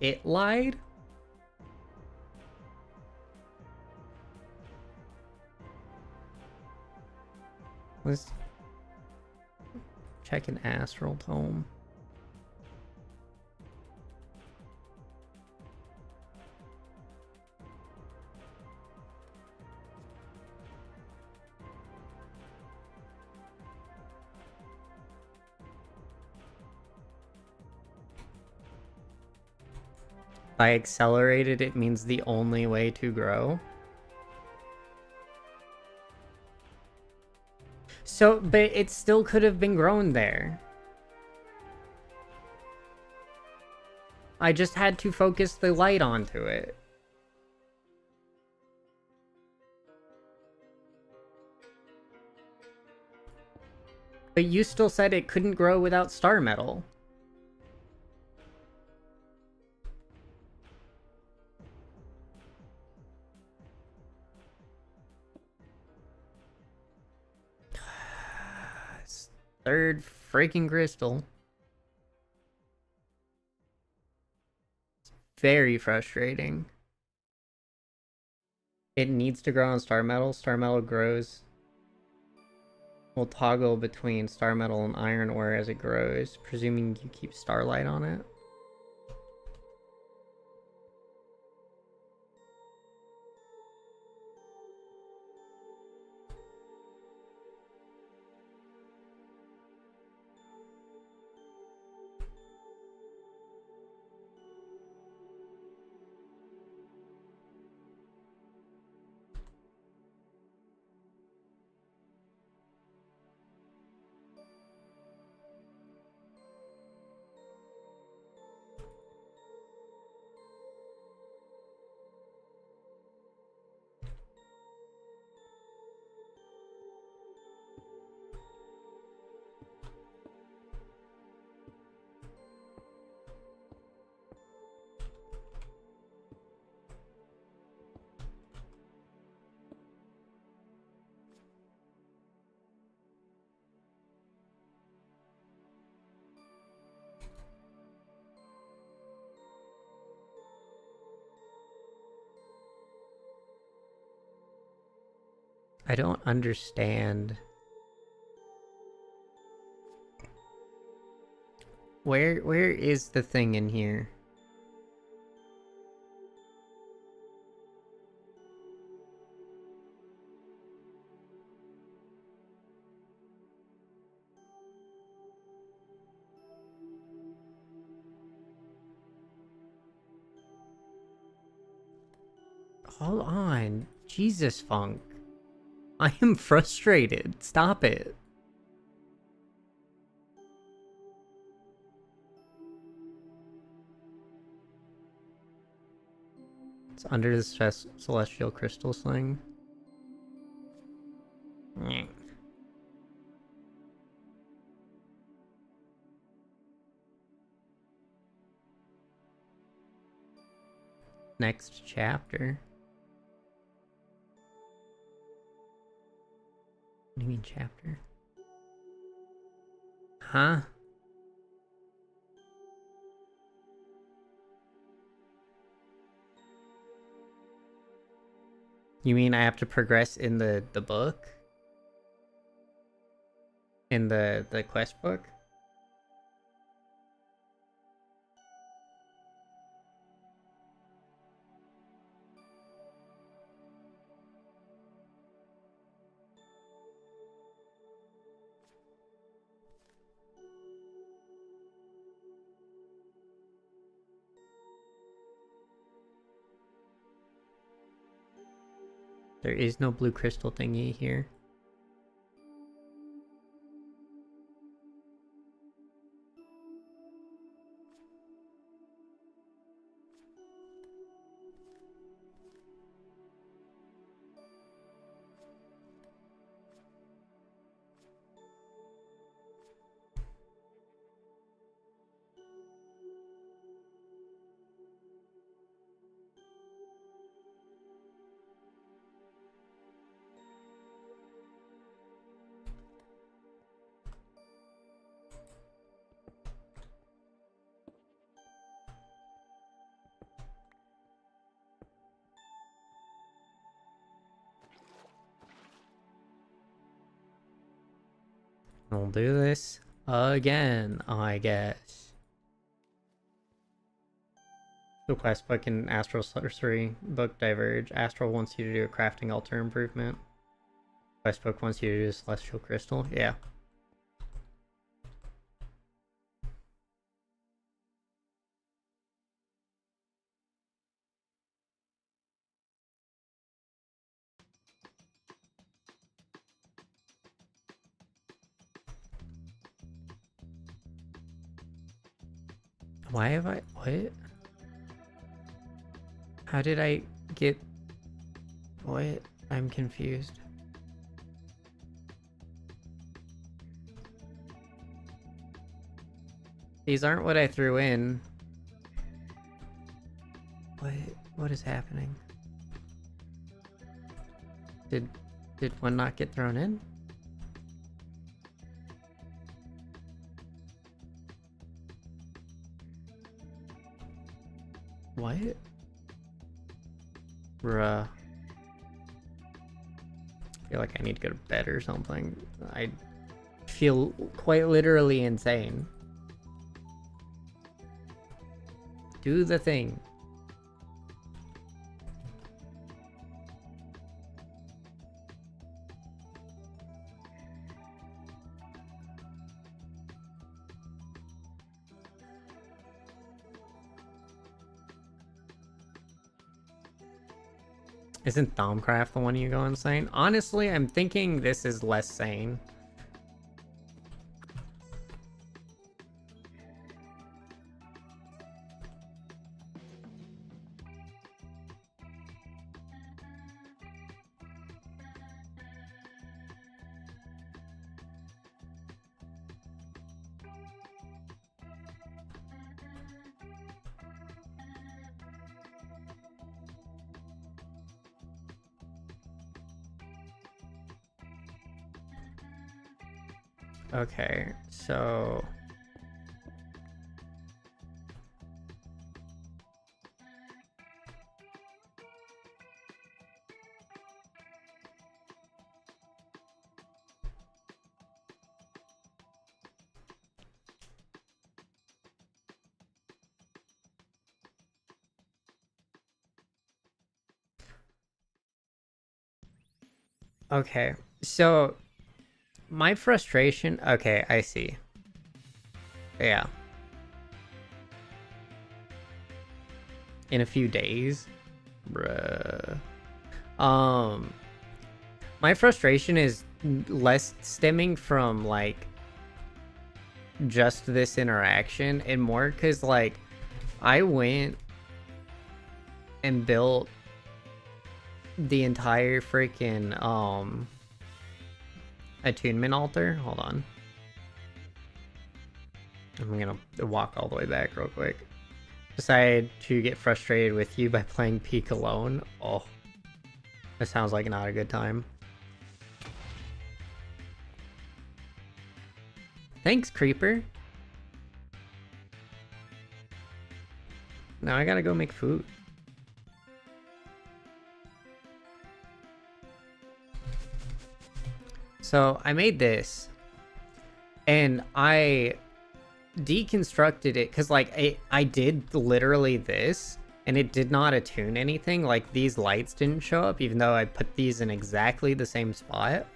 [SPEAKER 1] It lied? Let's check an astral tome. By accelerated, it means the only way to grow. So, but it still could have been grown there. I just had to focus the light onto it. But you still said it couldn't grow without star metal. Third freaking crystal. It's very frustrating. It needs to grow on star metal. Star metal grows. Will toggle between star metal and iron ore as it grows, presuming you keep starlight on it. I don't understand. Where is the thing in here? Hold on. Jesus, Funk. I am frustrated. Stop it. It's under the celestial crystal sling. Next chapter. What do you mean chapter? Huh? You mean I have to progress in the book? In the quest book? There is no blue crystal thingy here. We'll do this again, I guess. The quest book and Astral Sorcery book diverge. Astral wants you to do a crafting altar improvement. Quest book wants you to do a celestial crystal. Yeah. Why have I... What? How did I get... What? I'm confused. These aren't what I threw in. What is happening? Did one not get thrown in? What? Bruh. I feel like I need to go to bed or something. I feel quite literally insane. Do the thing. Isn't Thaumcraft the one you go insane? Honestly, I'm thinking this is less sane. Okay, so... Okay, so my frustration... Okay, I see. Yeah. In a few days? Bruh. My frustration is less stemming from, like, just this interaction and more because, like, I went and built the entire freaking attunement altar. Hold on, I'm gonna walk all the way back real quick. Decided to get frustrated with you by playing Peak alone. Oh, that sounds like not a good time. Thanks, Creeper. Now I gotta go make food. So I made this and I deconstructed it because, like, I did literally this and it did not attune anything. Like, these lights didn't show up even though I put these in exactly the same spot.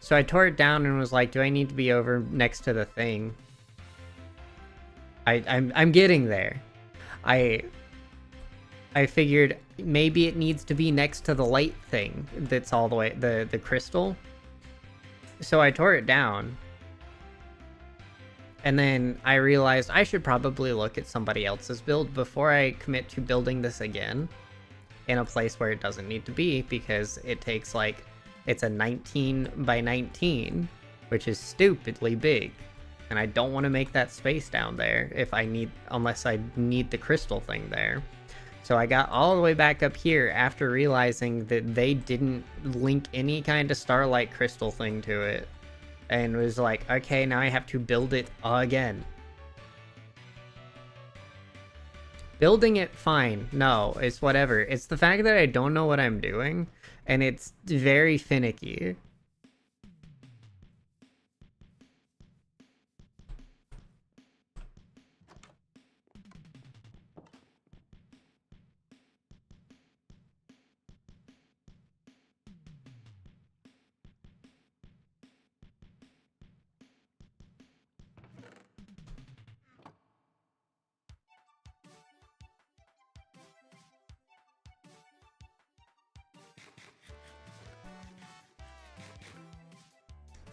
[SPEAKER 1] So I tore it down and was like, do I need to be over next to the thing? I'm getting there. I figured maybe it needs to be next to the light thing that's all the way, the crystal. So I tore it down. And then I realized I should probably look at somebody else's build before I commit to building this again in a place where it doesn't need to be, because it takes, like, it's a 19 by 19, which is stupidly big. And I don't want to make that space down there unless I need the crystal thing there. So I got all the way back up here after realizing that they didn't link any kind of starlight crystal thing to it. And was like, okay, now I have to build it again. Building it, fine. No, it's whatever. It's the fact that I don't know what I'm doing, and it's very finicky.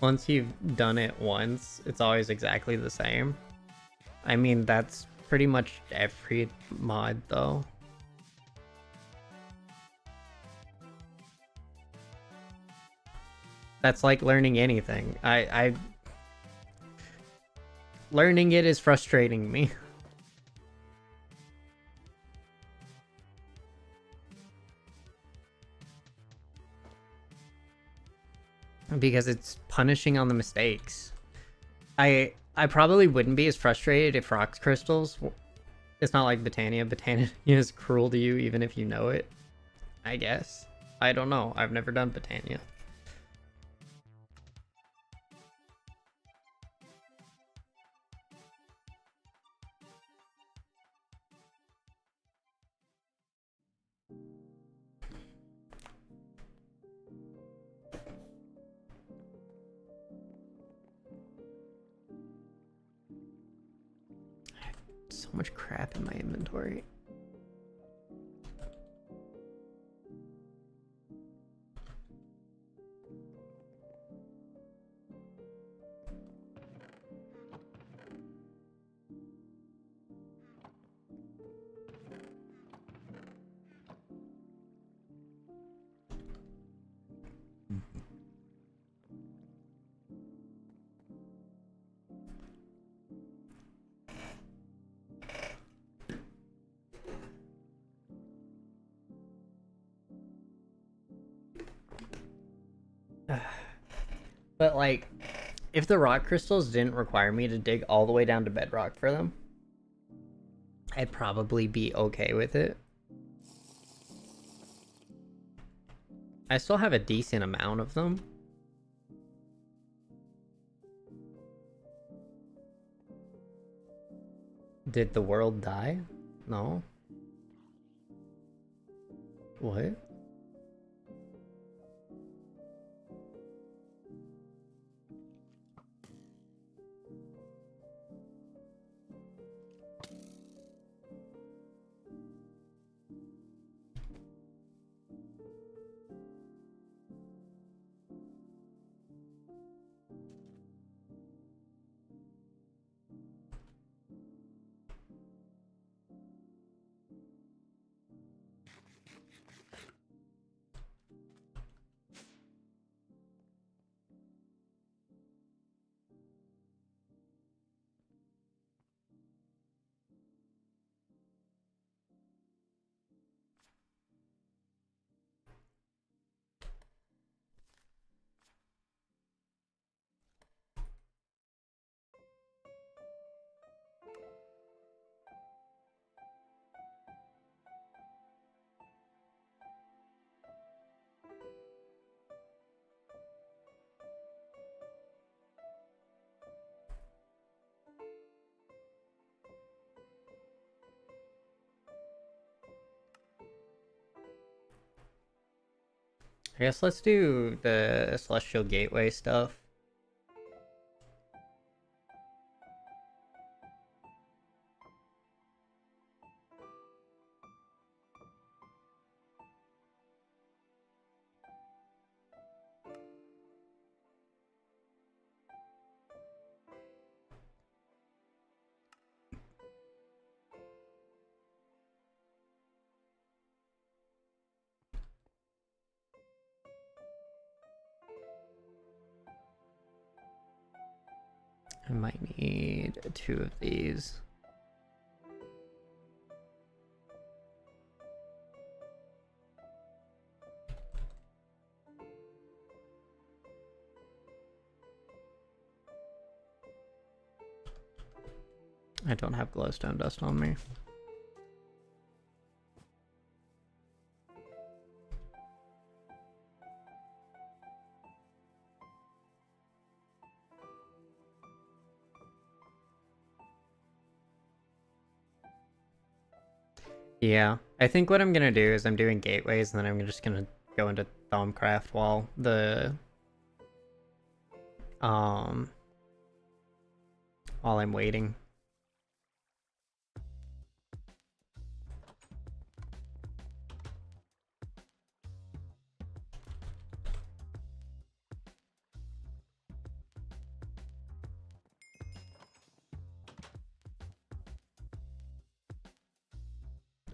[SPEAKER 1] Once you've done it once, it's always exactly the same. I mean, that's pretty much every mod, though. That's like learning anything. learning it is frustrating me. Because it's punishing on the mistakes. I probably wouldn't be as frustrated if rock crystals. It's not like Botania. Botania is cruel to you even if you know it. I guess. I don't know. I've never done Botania. So much crap in my inventory. But like, if the rock crystals didn't require me to dig all the way down to bedrock for them, I'd probably be okay with it. I still have a decent amount of them. Did the world die? No. What? I guess let's do the Celestial Gateway stuff. I might need 2 of these. I don't have glowstone dust on me. Yeah, I think what I'm gonna do is I'm doing gateways and then I'm just gonna go into Thaumcraft while while I'm waiting.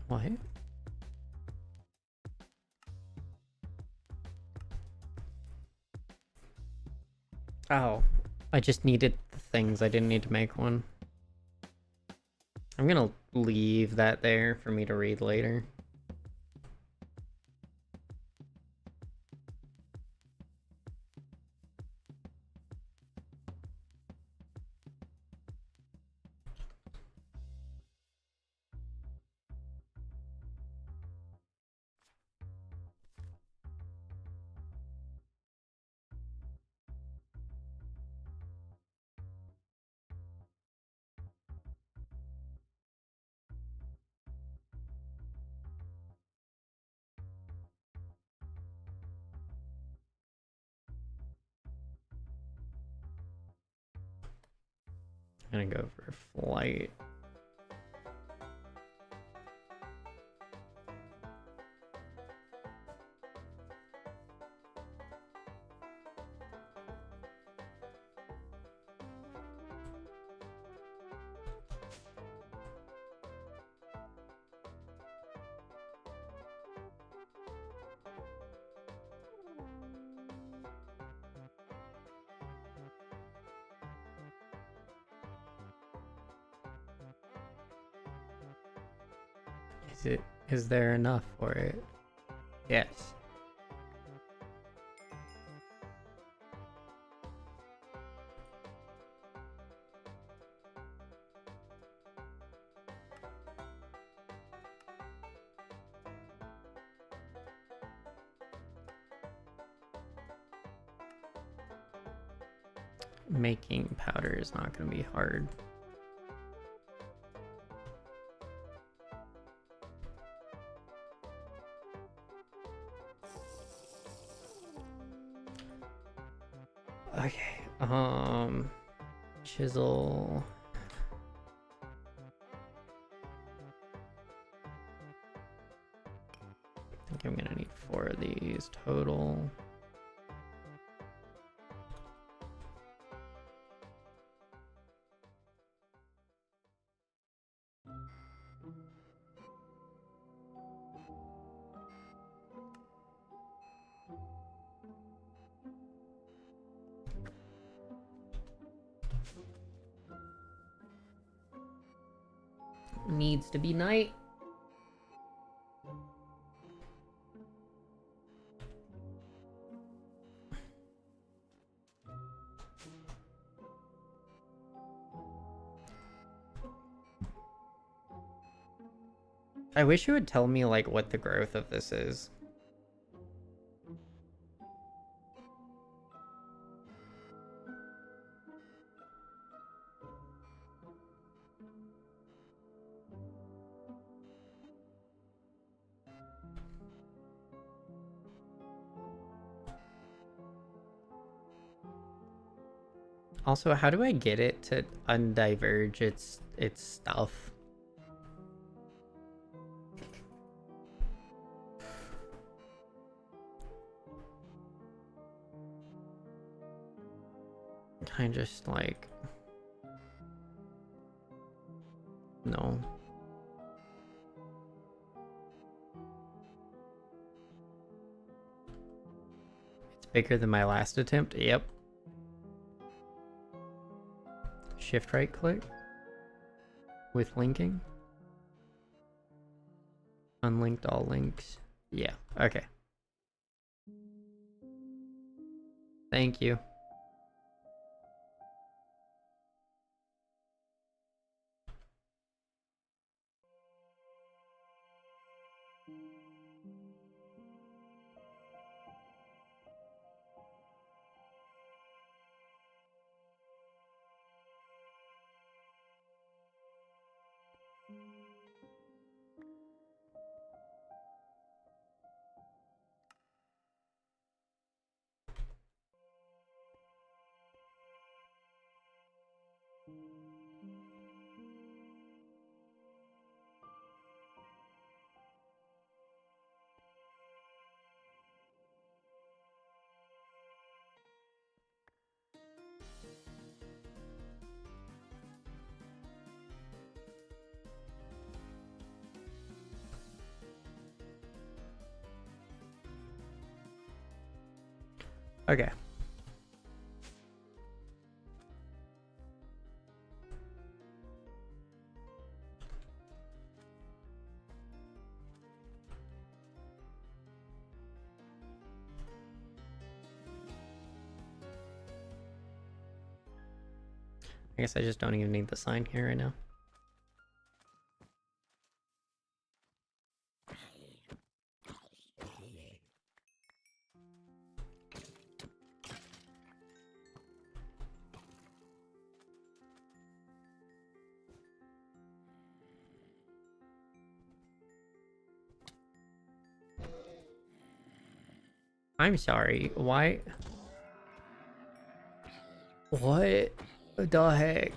[SPEAKER 1] What? Oh, I just needed the things. I didn't need to make one. I'm gonna leave that there for me to read later. I'm gonna go for flight. Is there enough for it? Yes. Making powder is not going to be hard. Okay, chisel. I think I'm gonna need 4 of these total. Needs to be night. I wish you would tell me like what the growth of this is. Also, how do I get it to undiverge its stuff? Kind of just like no. It's bigger than my last attempt. Yep. Shift right click with linking. Unlinked all links. Yeah, okay. Thank you. Okay. I guess I just don't even need the sign here right now. I'm sorry, why? What the heck?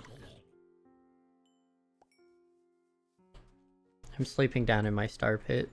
[SPEAKER 1] I'm sleeping down in my star pit.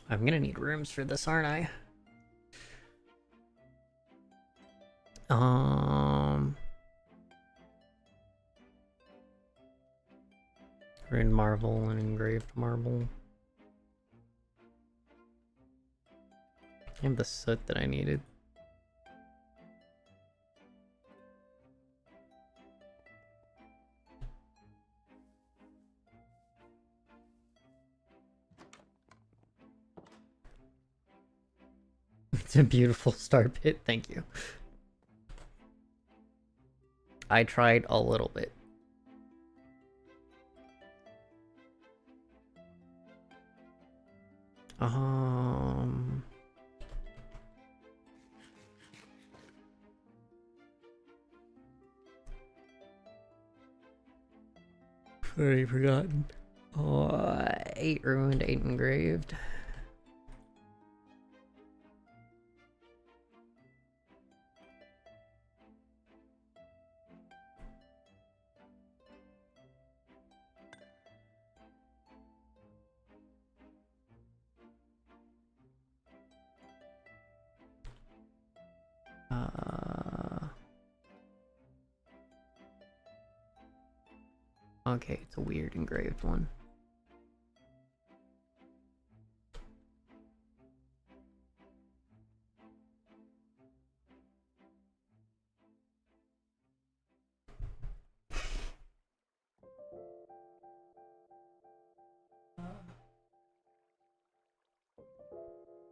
[SPEAKER 1] I'm gonna need rooms for this, aren't I? Ruined marble and engraved marble. I have the soot that I needed. It's a beautiful star pit, thank you. I tried a little bit. Already forgotten. Oh, 8 ruined, 8 engraved. Okay, it's a weird engraved one.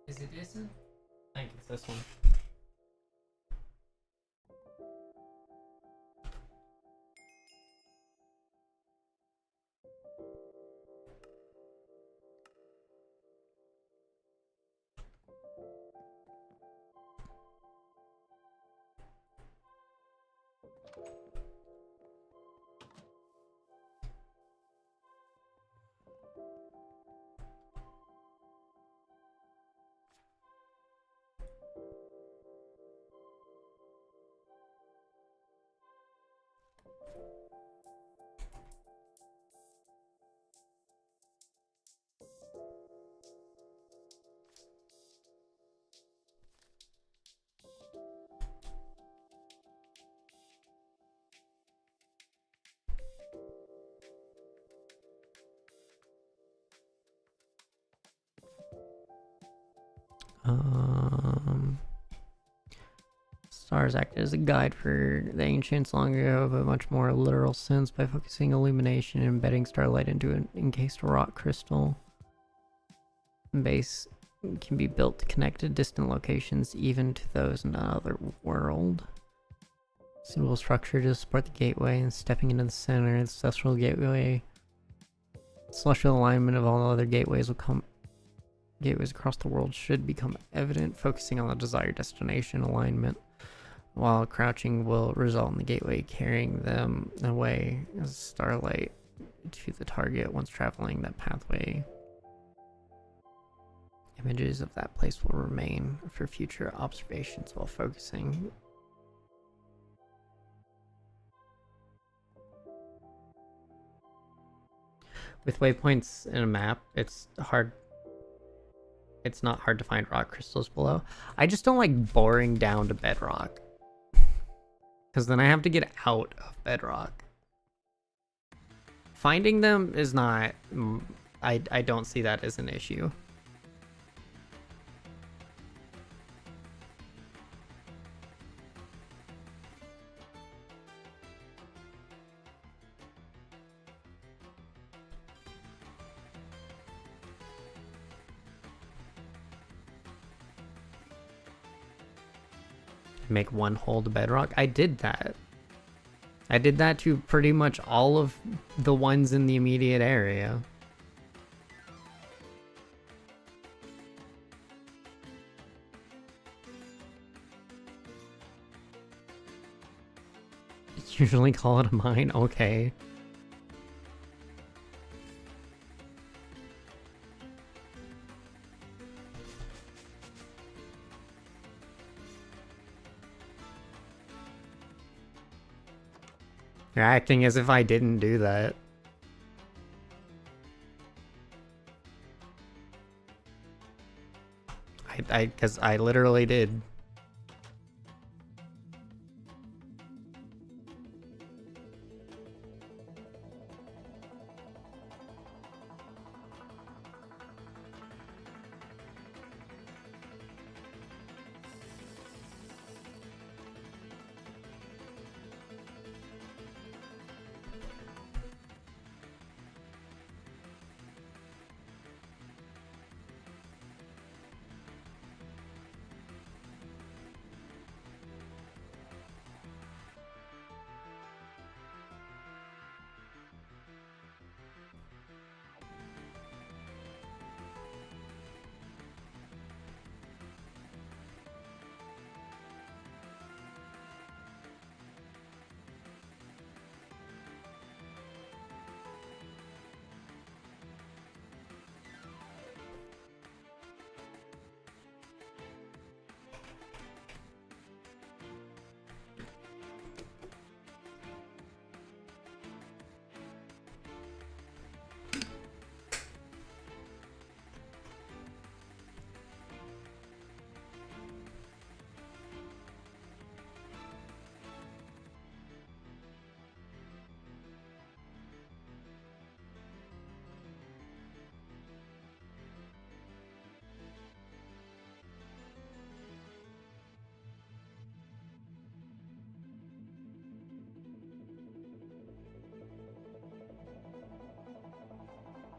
[SPEAKER 1] Is it this one? I think it's this one. Stars act as a guide for the ancients long ago, but much more literal sense by focusing illumination and embedding starlight into an encased rock crystal. Base can be built to connect to distant locations, even to those in another world. Suitable structure to support the gateway, and stepping into the center, the celestial gateway Celestial alignment of all other gateways across the world should become evident, focusing on the desired destination alignment, while crouching will result in the gateway carrying them away as starlight to the target once traveling that pathway. Images of that place will remain for future observations while focusing. With waypoints in a map, it's not hard to find rock crystals below. I just don't like boring down to bedrock, because then I have to get out of bedrock. Finding them is not... I don't see that as an issue. Make one hole to bedrock. I did that. I did that to pretty much all of the ones in the immediate area. Usually call it a mine? Okay. You're acting as if I didn't do that. Because I literally did.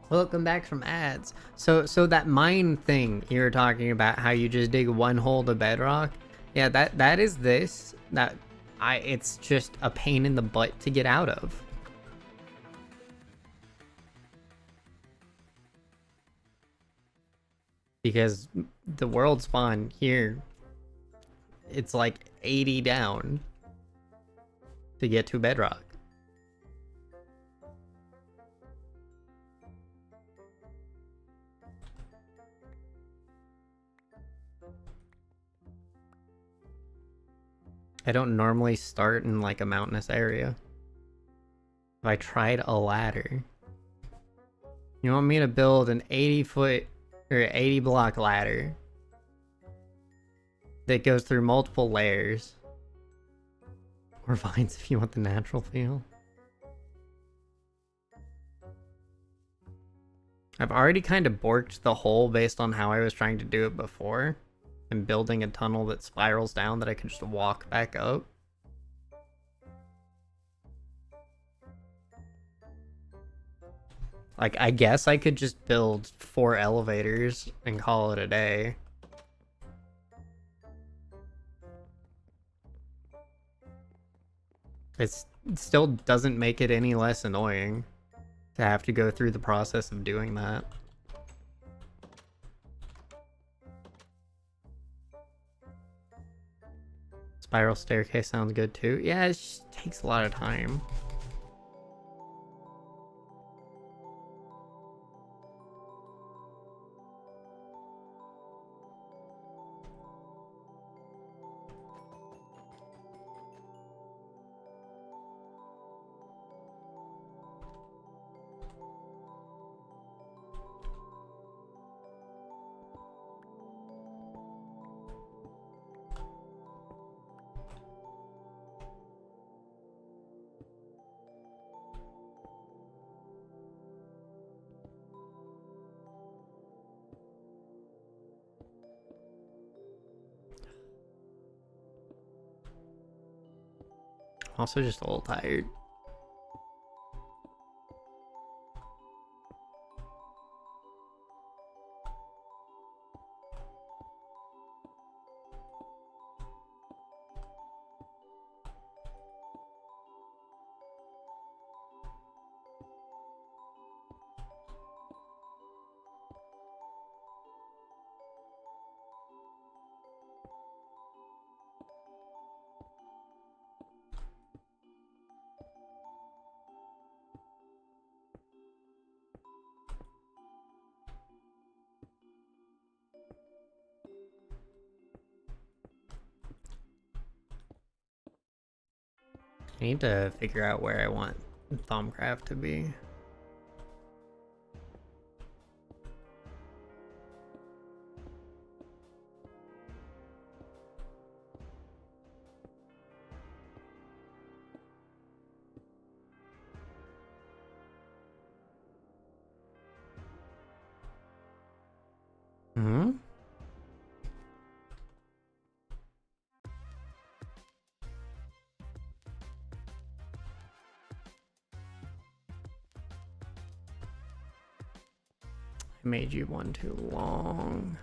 [SPEAKER 1] Welcome back from ads. So that mine thing you were talking about, how you just dig one hole to bedrock, yeah, that is this. It's just a pain in the butt to get out of. Because the world spawn here, it's like 80 down to get to bedrock. I don't normally start in like a mountainous area. If I tried a ladder. You want me to build an 80-foot or 80 block ladder that goes through multiple layers? Or vines if you want the natural feel. I've already kind of borked the hole based on how I was trying to do it before. And building a tunnel that spirals down that I can just walk back up. Like, I guess I could just build 4 elevators and call it a day. It still doesn't make it any less annoying. to have to go through the process of doing that. Spiral staircase sounds good too. Yeah, it just takes a lot of time. Also just a little tired. I need to figure out where I want Thaumcraft to be. Hmm? I made you one too long.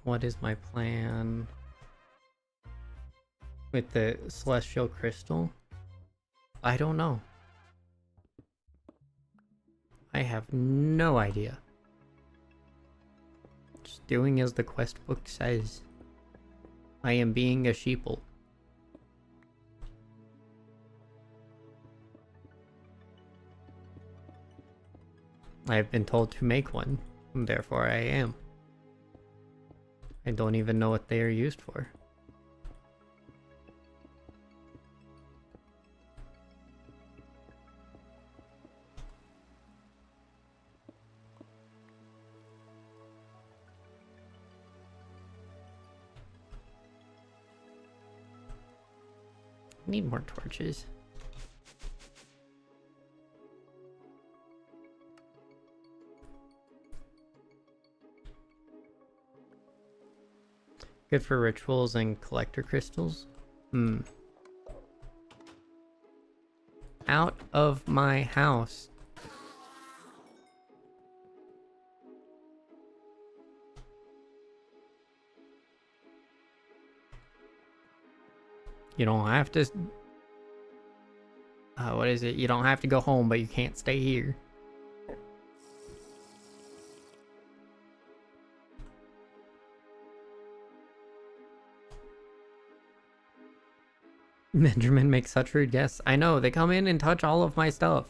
[SPEAKER 1] What is my plan with the celestial crystal? I don't know. I have no idea. Just doing as the quest book says. I am being a sheeple. I have been told to make one, and therefore I am. I don't even know what they are used for. I need more torches. Good for rituals and collector crystals. Out of my house. You don't have to... what is it? You don't have to go home, but you can't stay here. Benjamin makes such rude guests. I know, they come in and touch all of my stuff.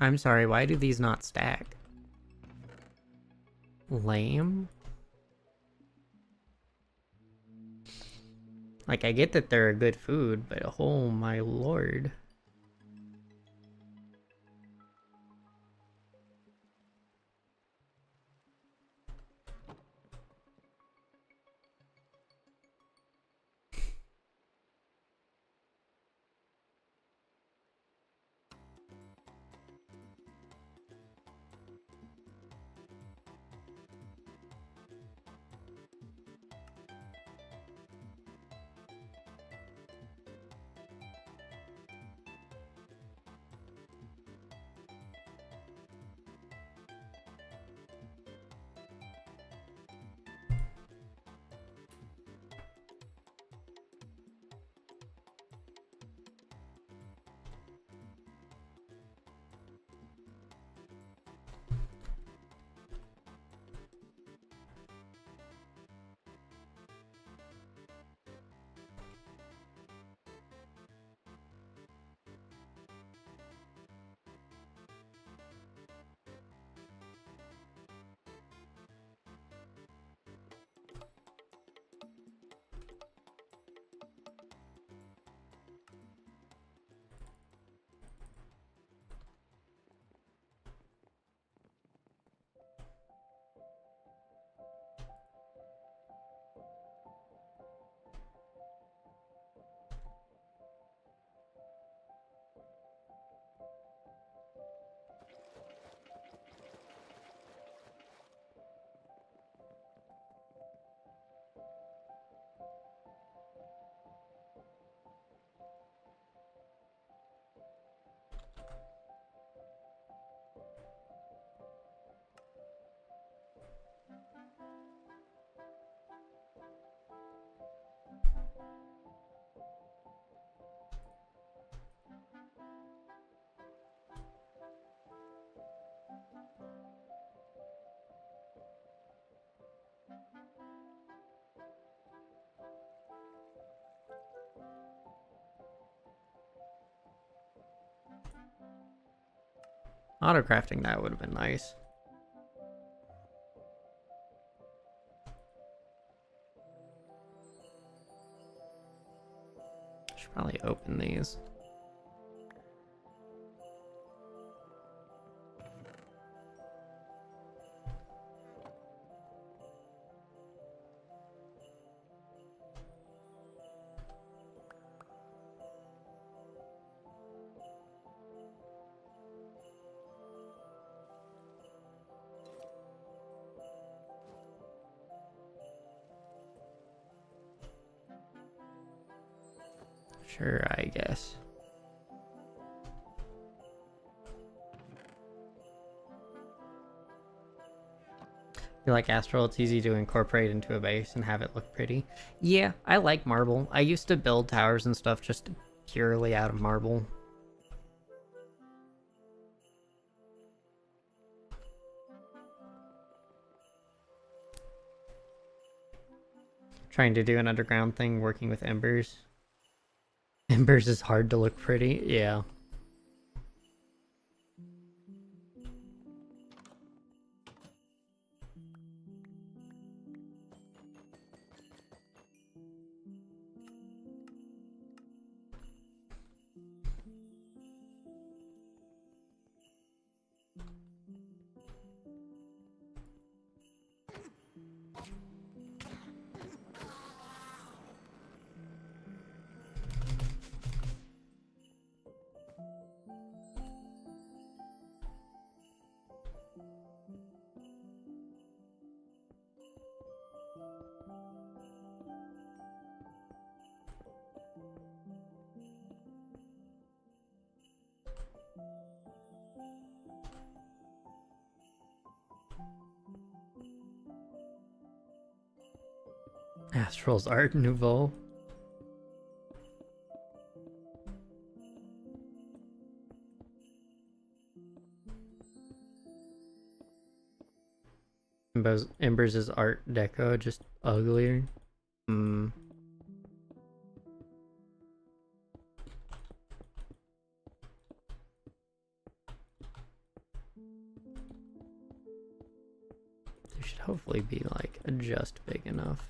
[SPEAKER 1] I'm sorry, why do these not stack? Lame? Like, I get that they're a good food, but oh my lord. Auto-crafting that would have been nice. Should probably open these. Sure, I guess. You like Astral? It's easy to incorporate into a base and have it look pretty. Yeah, I like marble. I used to build towers and stuff just purely out of marble. Trying to do an underground thing working with embers. Embers is hard to look pretty, yeah. Astral's Art Nouveau. Embers is Art Deco, just uglier. Hmm. We should hopefully be like just big enough.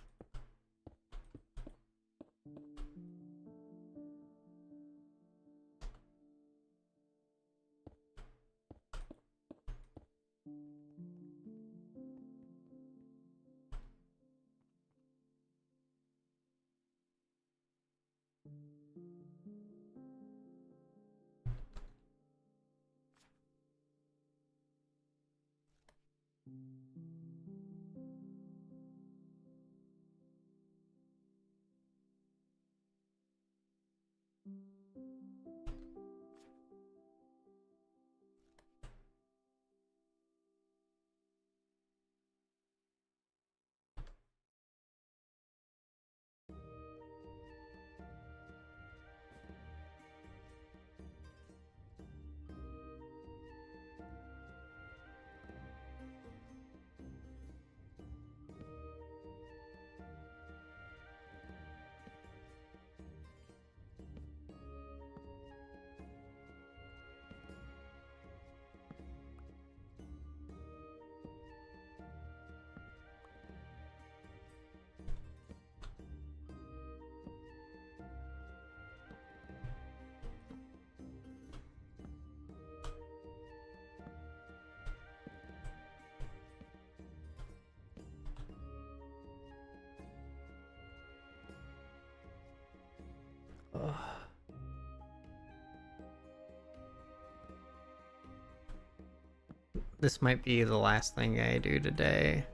[SPEAKER 1] Ugh. This might be the last thing I do today.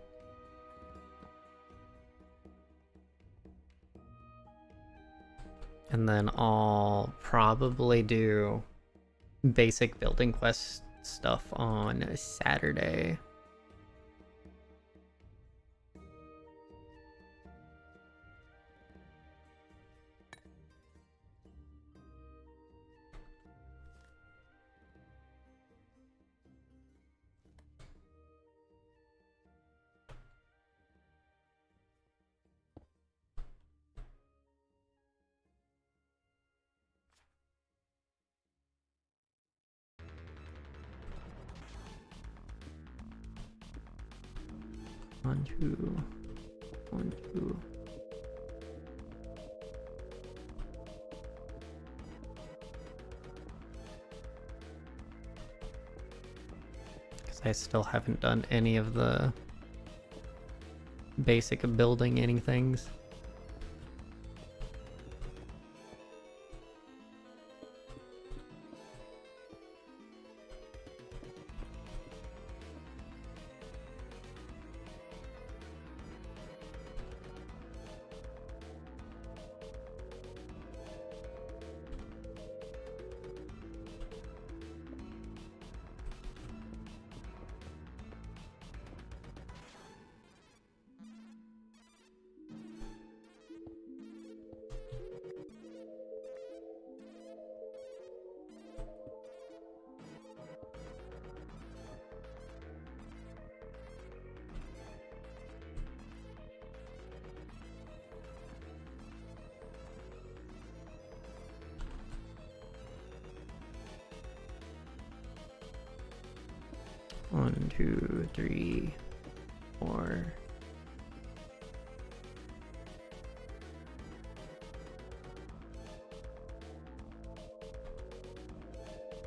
[SPEAKER 1] And then I'll probably do basic building quest stuff on Saturday. One, two. Because I still haven't done any of the basic building anythings. One, two, three, four.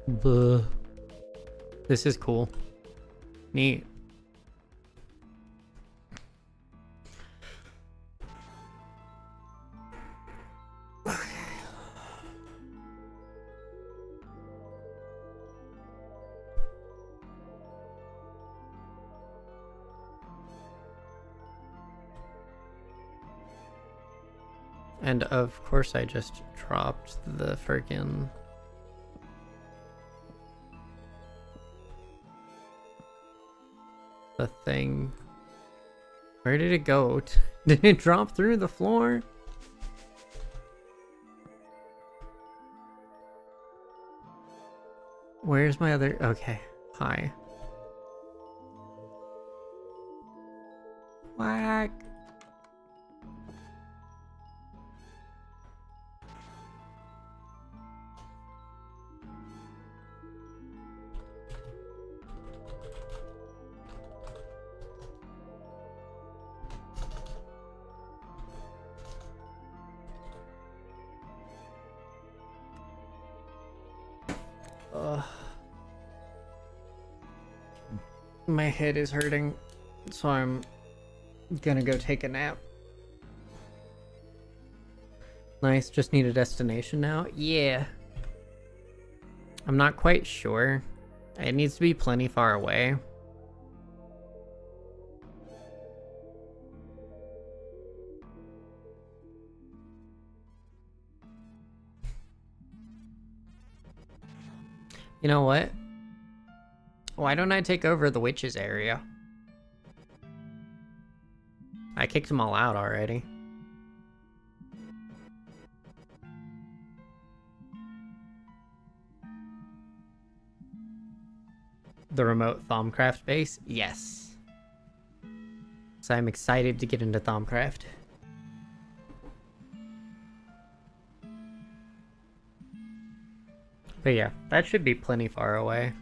[SPEAKER 1] Buh. This is cool. Neat. And of course I just dropped the friggin' the thing. Where did it go? Did it drop through the floor? Where's my other... Okay. Hi. Whack. My head is hurting, so I'm gonna go take a nap. Nice, just need a destination now? Yeah. I'm not quite sure. It needs to be plenty far away. You know what? Why don't I take over the witches area? I kicked them all out already. The remote Thaumcraft base? Yes. So I'm excited to get into Thaumcraft. But yeah, that should be plenty far away.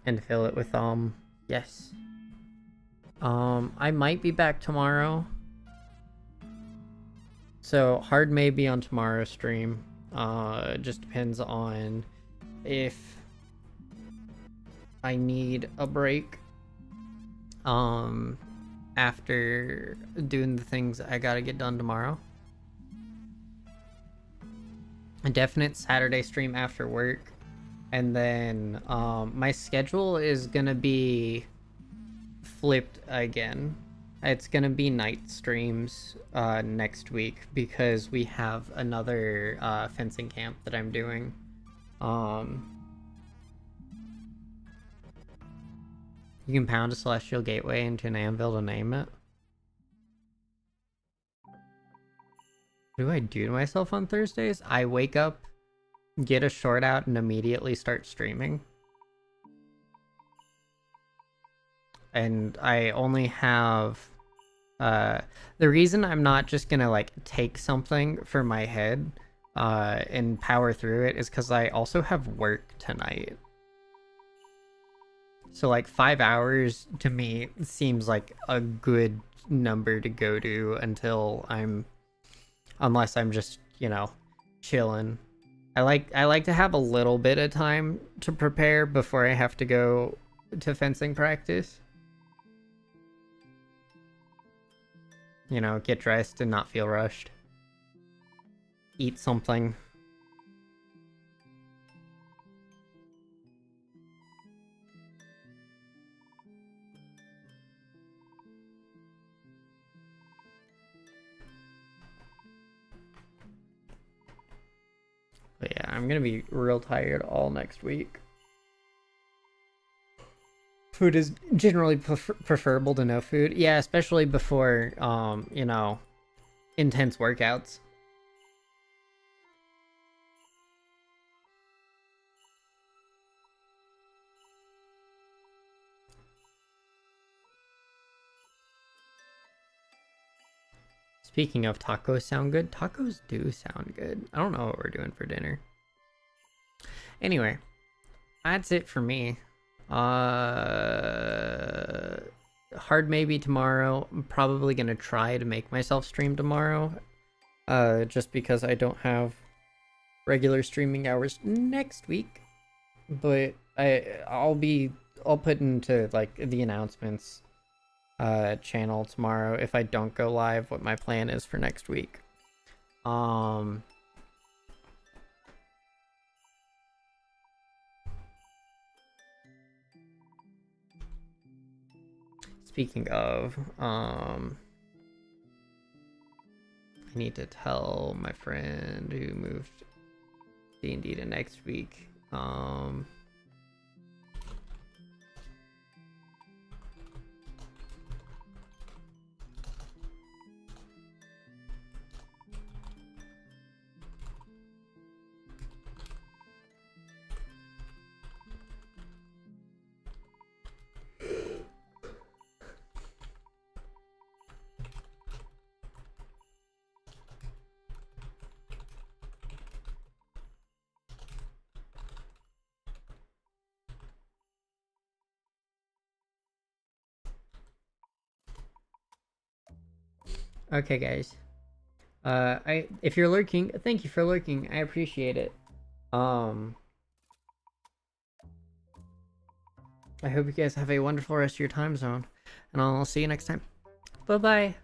[SPEAKER 1] And fill it with yes. I might be back tomorrow. So hard may be on tomorrow's stream. It just depends on if I need a break. After doing the things I gotta get done tomorrow. A definite Saturday stream after work. And then my schedule is gonna be flipped again. It's gonna be night streams next week because we have another fencing camp that I'm doing. You can pound a celestial gateway into an anvil to name it. What do I do to myself on Thursdays? I wake up, get a short out, and immediately start streaming. And I only have... the reason I'm not just gonna, like, take something for my head and power through it is because I also have work tonight. So, like, 5 hours to me seems like a good number to go to until I'm... Unless I'm just, you know, chilling. I like to have a little bit of time to prepare before I have to go to fencing practice. You know, get dressed and not feel rushed. Eat something. But yeah, I'm gonna be real tired all next week. Food is generally preferable to no food. Yeah, especially before, you know, intense workouts. Speaking of tacos sound good, tacos do sound good. I don't know what we're doing for dinner. Anyway, that's it for me. Hard maybe tomorrow. I'm probably gonna try to make myself stream tomorrow. Just because I don't have regular streaming hours next week. But I'll put into like the announcements channel tomorrow if I don't go live what my plan is for next week. Speaking of, I need to tell my friend who moved D&D to next week. Okay, guys. If you're lurking, thank you for lurking. I appreciate it. I hope you guys have a wonderful rest of your time zone, and I'll see you next time. Bye bye.